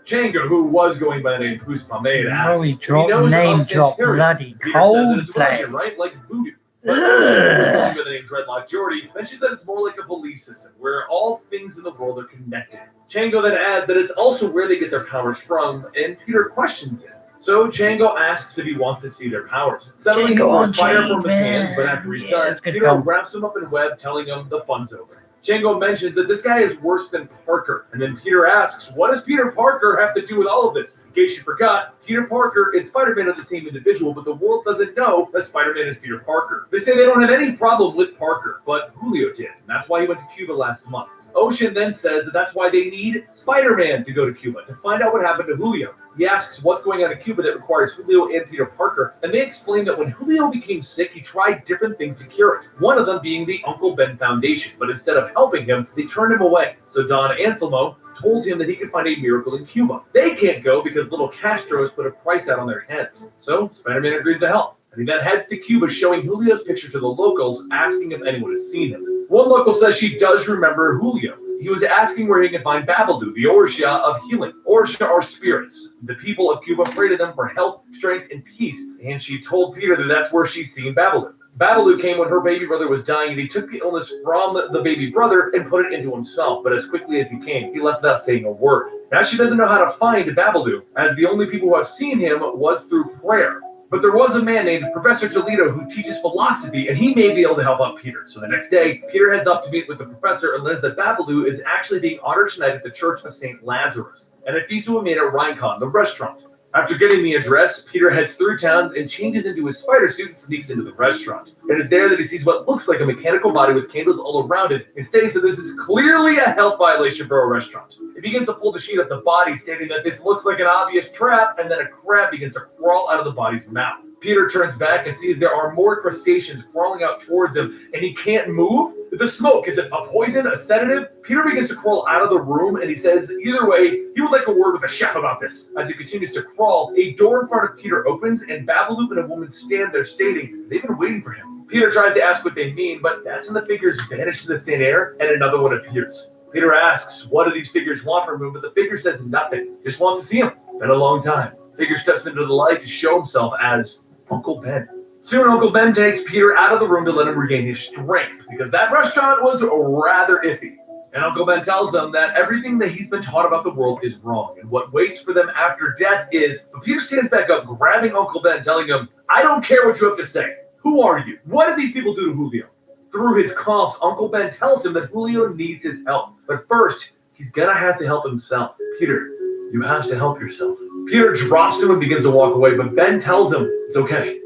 Django, who was going by the name Poos Pomade, asks, Name drop bloody Coldplay. Right? Like voodoo. But going by the name Dreadlock Jordy mentions that it's more like a belief system where all things in the world are connected. Django then adds that it's also where they get their powers from, and Peter questions it. So Django asks if he wants to see their powers. Suddenly he throws fire from his hands, but after he's done, Peter wraps him up in web, telling him the fun's over. Django mentions that this guy is worse than Parker, and then Peter asks, what does Peter Parker have to do with all of this? In case you forgot, Peter Parker and Spider-Man are the same individual, but the world doesn't know that Spider-Man is Peter Parker. They say they don't have any problem with Parker, but Julio did, and that's why he went to Cuba last month. Ocean then says that that's why they need Spider-Man to go to Cuba, to find out what happened to Julio. He asks what's going on in Cuba that requires Julio and Peter Parker, and they explain that when Julio became sick, he tried different things to cure it, one of them being the Uncle Ben Foundation, but instead of helping him, they turned him away. So Don Anselmo told him that he could find a miracle in Cuba. They can't go because little Castro has put a price out on their heads. So Spider-Man agrees to help. And he then heads to Cuba, showing Julio's picture to the locals, asking if anyone has seen him. One local says she does remember Julio. He was asking where he can find Babalu, the Orsha of healing. Orsha are spirits. The people of Cuba pray to them for health, strength, and peace. And she told Peter that that's where she's seen Babalu. Babalu came when her baby brother was dying, and he took the illness from the baby brother and put it into himself. But as quickly as he came, he left without saying a word. Now she doesn't know how to find Babalu, as the only people who have seen him was through prayer. But there was a man named Professor Toledo who teaches philosophy, and he may be able to help out Peter. So the next day, Peter heads up to meet with the professor and learns that Babalu is actually being honored tonight at the Church of St. Lazarus, and a feast will be made at Rhinecon, the restaurant. After getting the address, Peter heads through town and changes into his spider suit and sneaks into the restaurant. It is there that he sees what looks like a mechanical body with candles all around it and states that this is clearly a health violation for a restaurant. He begins to pull the sheet off the body, stating that this looks like an obvious trap, and then a crab begins to crawl out of the body's mouth. Peter turns back and sees there are more crustaceans crawling out towards him, and he can't move. The smoke, is it a poison, a sedative? Peter begins to crawl out of the room, and he says, either way, he would like a word with the chef about this. As he continues to crawl, a door in front of Peter opens, and Babalu and a woman stand there stating they've been waiting for him. Peter tries to ask what they mean, but that's when the figures vanish into thin air, and another one appears. Peter asks, what do these figures want from him? But the figure says nothing, just wants to see him. Been a long time. Figure steps into the light to show himself as Uncle Ben. Soon Uncle Ben takes Peter out of the room to let him regain his strength, because that restaurant was rather iffy. And Uncle Ben tells him that everything that he's been taught about the world is wrong, and what waits for them after death is... But Peter stands back up, grabbing Uncle Ben, telling him, I don't care what you have to say. Who are you? What did these people do to Julio? Through his coughs, Uncle Ben tells him that Julio needs his help. But first, he's gonna have to help himself. Peter, you have to help yourself. Peter drops him and begins to walk away, but Ben tells him, it's okay.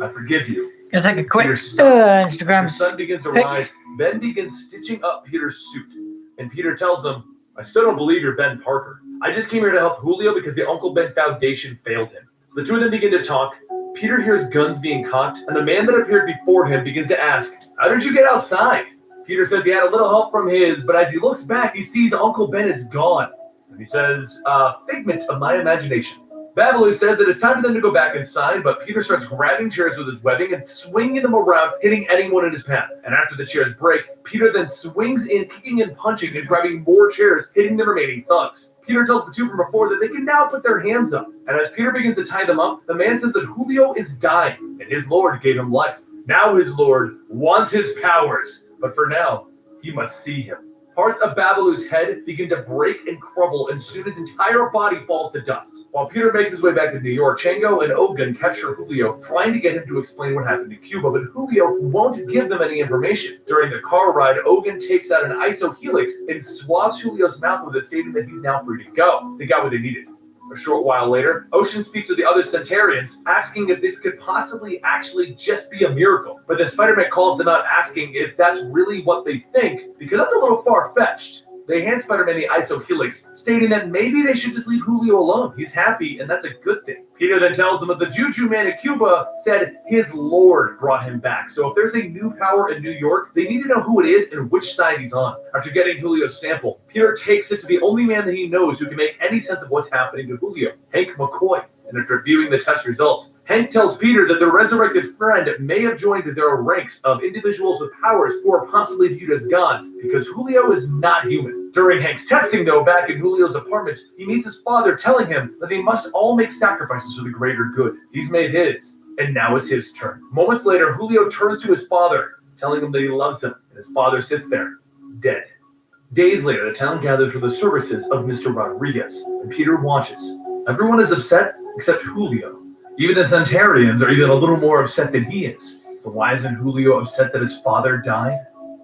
I forgive you. Gonna take a quick Instagram. The sun begins to pic. rise. Ben begins stitching up Peter's suit. And Peter tells him, I still don't believe you're Ben Parker. I just came here to help Julio because the Uncle Ben Foundation failed him. So the two of them begin to talk. Peter hears guns being cocked, and the man that appeared before him begins to ask, how did you get outside? Peter says he had a little help from his, but as he looks back, he sees Uncle Ben is gone. And he says, figment of my imagination. Babalu says that it's time for them to go back inside, but Peter starts grabbing chairs with his webbing and swinging them around, hitting anyone in his path. And after the chairs break, Peter then swings in, kicking and punching and grabbing more chairs, hitting the remaining thugs. Peter tells the two from before that they can now put their hands up. And as Peter begins to tie them up, the man says that Julio is dying, and his Lord gave him life. Now his Lord wants his powers, but for now, he must see him. Parts of Babalu's head begin to break and crumble, and soon his entire body falls to dust. While Peter makes his way back to New York, Django and Ogun capture Julio, trying to get him to explain what happened to Cuba, but Julio won't give them any information. During the car ride, Ogun takes out an isohelix and swabs Julio's mouth with it, stating that he's now free to go. They got what they needed. A short while later, Ocean speaks with the other Centurions, asking if this could possibly actually just be a miracle. But then Spider-Man calls them out, asking if that's really what they think, because that's a little far-fetched. They hand Spider-Man the isohelix, stating that maybe they should just leave Julio alone. He's happy, and that's a good thing. Peter then tells them that the Juju man in Cuba said his lord brought him back. So if there's a new power in New York, they need to know who it is and which side he's on. After getting Julio's sample, Peter takes it to the only man that he knows who can make any sense of what's happening to Julio, Hank McCoy. And after viewing the test results, Hank tells Peter that the resurrected friend may have joined their ranks of individuals with powers who are possibly viewed as gods, because Julio is not human. During Hank's testing, though, back in Julio's apartment, he meets his father telling him that they must all make sacrifices for the greater good. He's made his, and now it's his turn. Moments later, Julio turns to his father, telling him that he loves him, and his father sits there, dead. Days later, the town gathers for the services of Mr. Rodriguez, and Peter watches. Everyone is upset except Julio. Even the Centurions are even a little more upset than he is. So why isn't Julio upset that his father died?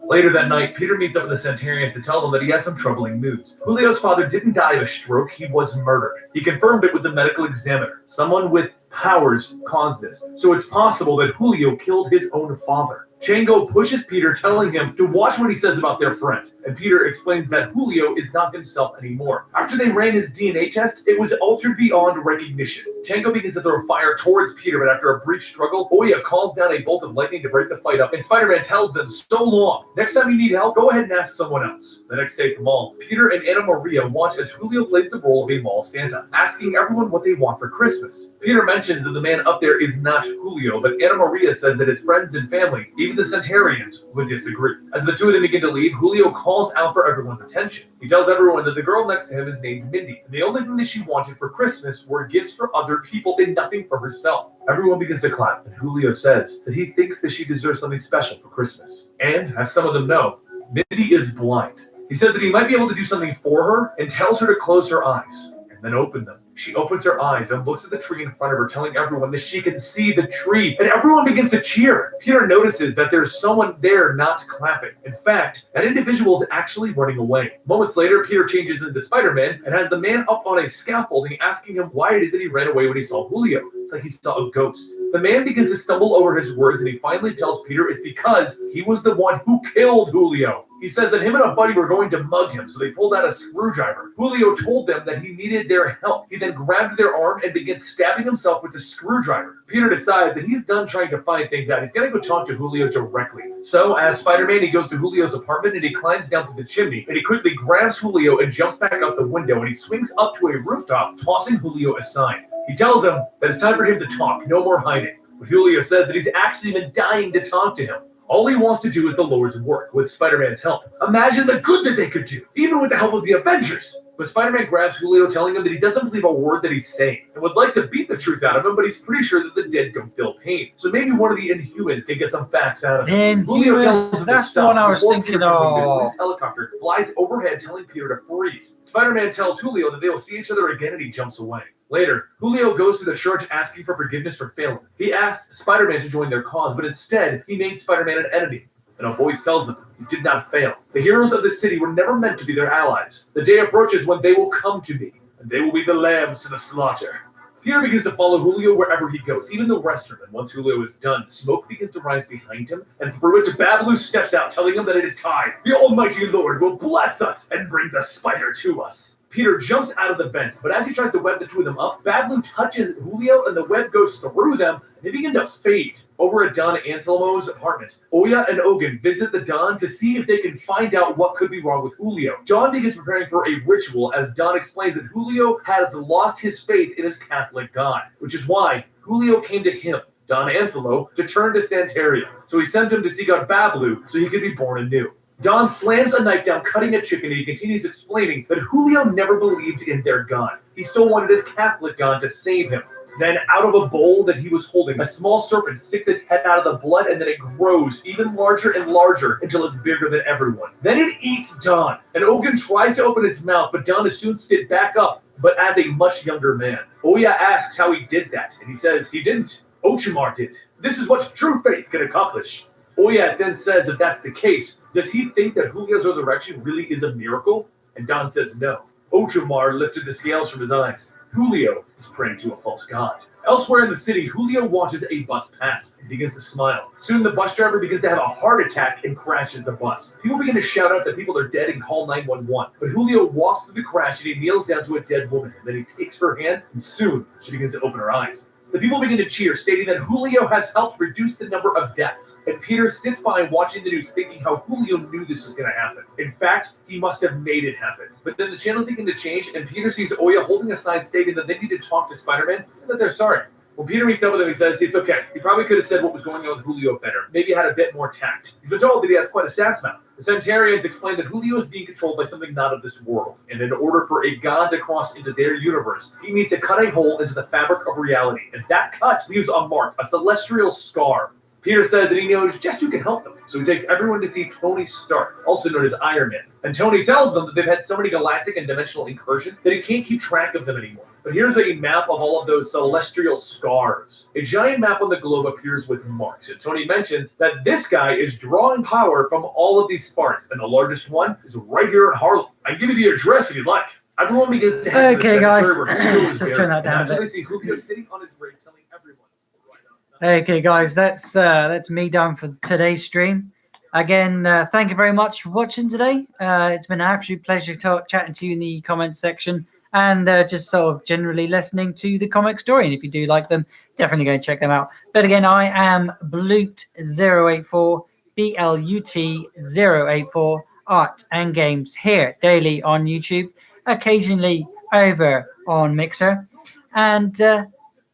Later that night, Peter meets up with the Centurions to tell them that he has some troubling news. Julio's father didn't die of a stroke, he was murdered. He confirmed it with the medical examiner. Someone with powers caused this. So it's possible that Julio killed his own father. Chango pushes Peter, telling him to watch what he says about their friend. And Peter explains that Julio is not himself anymore. After they ran his DNA test, it was altered beyond recognition. Chango begins to throw fire towards Peter, but after a brief struggle, Oya calls down a bolt of lightning to break the fight up, and Spider-Man tells them, so long. Next time you need help, go ahead and ask someone else. The next day at the mall, Peter and Anna Maria watch as Julio plays the role of a mall Santa, asking everyone what they want for Christmas. Peter mentions that the man up there is not Julio, but Anna Maria says that his friends and family, even the Centurions, would disagree. As the two of them begin to leave, Julio calls out for everyone's attention. He tells everyone that the girl next to him is named Mindy, and the only thing that she wanted for Christmas were gifts for other people and nothing for herself. Everyone begins to clap, and Julio says that he thinks that she deserves something special for Christmas. And, as some of them know, Mindy is blind. He says that he might be able to do something for her and tells her to close her eyes and then open them. She opens her eyes and looks at the tree in front of her, telling everyone that she can see the tree, and everyone begins to cheer. Peter notices that there's someone there not clapping. In fact, that individual is actually running away. Moments later, Peter changes into Spider-Man and has the man up on a scaffolding, asking him why it is that he ran away when he saw Julio. It's like he saw a ghost. The man begins to stumble over his words, and he finally tells Peter it's because he was the one who killed Julio. He says that him and a buddy were going to mug him, so they pulled out a screwdriver. Julio told them that he needed their help. He then grabbed their arm and began stabbing himself with the screwdriver. Peter decides that he's done trying to find things out. He's going to go talk to Julio directly. So, as Spider-Man, he goes to Julio's apartment and he climbs down through the chimney, and he quickly grabs Julio and jumps back out the window, and he swings up to a rooftop, tossing Julio a sign. He tells him that it's time for him to talk, no more hiding. But Julio says that he's actually been dying to talk to him. All he wants to do is the Lord's work, with Spider-Man's help. Imagine the good that they could do, even with the help of the Avengers. But Spider-Man grabs Julio, telling him that he doesn't believe a word that he's saying, and would like to beat the truth out of him, but he's pretty sure that the dead don't feel pain. So maybe one of the Inhumans can get some facts out of him. Julio tells him That's to the stop one I was before thinking Peter can leave. of. His helicopter flies overhead, telling Peter to freeze. Spider-Man tells Julio that they will see each other again, and he jumps away. Later, Julio goes to the church asking for forgiveness for failing. He asked Spider-Man to join their cause, but instead, he made Spider-Man an enemy. And a voice tells them he did not fail. The heroes of the city were never meant to be their allies. The day approaches when they will come to me, and they will be the lambs to the slaughter. Peter begins to follow Julio wherever he goes, even the restroom, and once Julio is done, smoke begins to rise behind him, and through it, Babaloo steps out, telling him that it is time. The Almighty Lord will bless us and bring the spider to us. Peter jumps out of the vents, but as he tries to web the two of them up, Babaloo touches Julio, and the web goes through them, and they begin to fade. Over at Don Anselmo's apartment, Oya and Ogun visit the Don to see if they can find out what could be wrong with Julio. John begins preparing for a ritual as Don explains that Julio has lost his faith in his Catholic God, which is why Julio came to him, Don Anselmo, to turn to Santeria. So he sent him to seek out Babaloo so he could be born anew. Don slams a knife down, cutting a chicken, and he continues explaining that Julio never believed in their God. He still wanted his Catholic God to save him. Then, out of a bowl that he was holding, a small serpent sticks its head out of the blood, and then it grows even larger and larger until it's bigger than everyone. Then it eats Don, and Ogun tries to open his mouth, but Don is soon spit back up, but as a much younger man. Oya asks how he did that, and he says he didn't. Ochimar did. This is what true faith can accomplish. Oya then says if that's the case, does he think that Julio's resurrection really is a miracle? And Don says no. Ochimar lifted the scales from his eyes. Julio is praying to a false god. Elsewhere in the city, Julio watches a bus pass and begins to smile. Soon the bus driver begins to have a heart attack and crashes the bus. People begin to shout out that people are dead and call 911. But Julio walks through the crash and he kneels down to a dead woman. And then he takes her hand and soon she begins to open her eyes. The people begin to cheer, stating that Julio has helped reduce the number of deaths. And Peter sits by watching the news thinking how Julio knew this was going to happen. In fact, he must have made it happen. But then the channel begins to change and Peter sees Oya holding a sign stating that they need to talk to Spider-Man and that they're sorry. When Peter meets up with him, he says, it's okay. He probably could have said what was going on with Julio better. Maybe had a bit more tact. He's been told that he has quite a sass mouth. The Centurions explain that Julio is being controlled by something not of this world. And in order for a god to cross into their universe, he needs to cut a hole into the fabric of reality. And that cut leaves a mark, a celestial scar. Peter says that he knows just who can help them. So he takes everyone to see Tony Stark, also known as Iron Man. And Tony tells them that they've had so many galactic and dimensional incursions that he can't keep track of them anymore. But here's a map of all of those celestial scars. A giant map on the globe appears with marks. And Tony mentions that this guy is drawing power from all of these sparks. And the largest one is right here in Harlem. I can give you the address if you'd like. Everyone begins to head Okay, to the guys. cemetery where Julio is Just there. turn that down a And bit. actually see Julio sitting on his grave telling everyone right outside. Okay, guys, that's me done for today's stream. Again, thank you very much for watching today. It's been an absolute pleasure chatting to you in the comments section and just sort of generally listening to the comic story. And if you do like them, definitely go and check them out. But again, I am Blut084, BLUT084, Art and Games here daily on YouTube, occasionally over on Mixer, and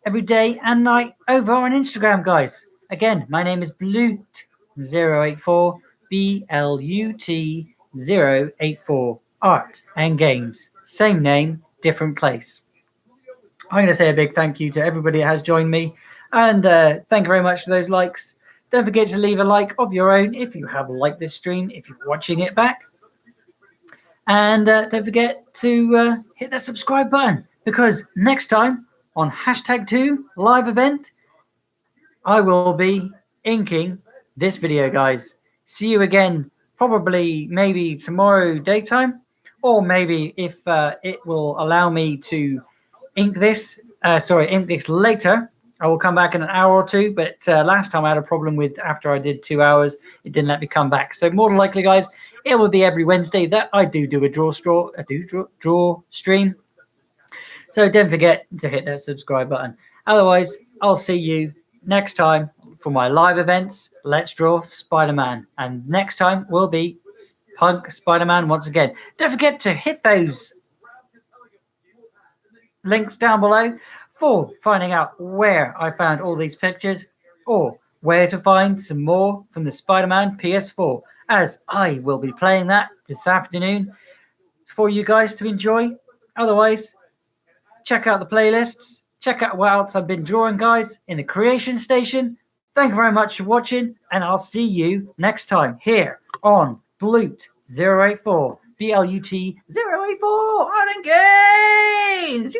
every day and night over on Instagram, guys. Again, my name is Blut084, BLUT084, Art and Games. Same name, different place. I'm going to say a big thank you to everybody that has joined me, and thank you very much for those likes. Don't forget to leave a like of your own if you have liked this stream, if you're watching it back. And don't forget to hit that subscribe button, because next time on #2 live event, I will be inking this video, guys. See you again, probably maybe tomorrow daytime, or maybe if it will allow me to ink this later, I will come back in an hour or two. But last time I had a problem with, after I did 2 hours, it didn't let me come back. So more than likely, guys, it will be every Wednesday that I do a draw stream. So don't forget to hit that subscribe button. Otherwise, I'll see you next time for my live events. Let's Draw Spider-Man. And next time will be Punk Spider-Man once again. Don't forget to hit those links down below for finding out where I found all these pictures, or where to find some more from the Spider-Man PS4, as I will be playing that this afternoon for you guys to enjoy. Otherwise, check out the playlists, check out what else I've been drawing, guys, in the creation station. Thank you very much for watching, and I'll see you next time here on Blut084, BLUT084, on Games.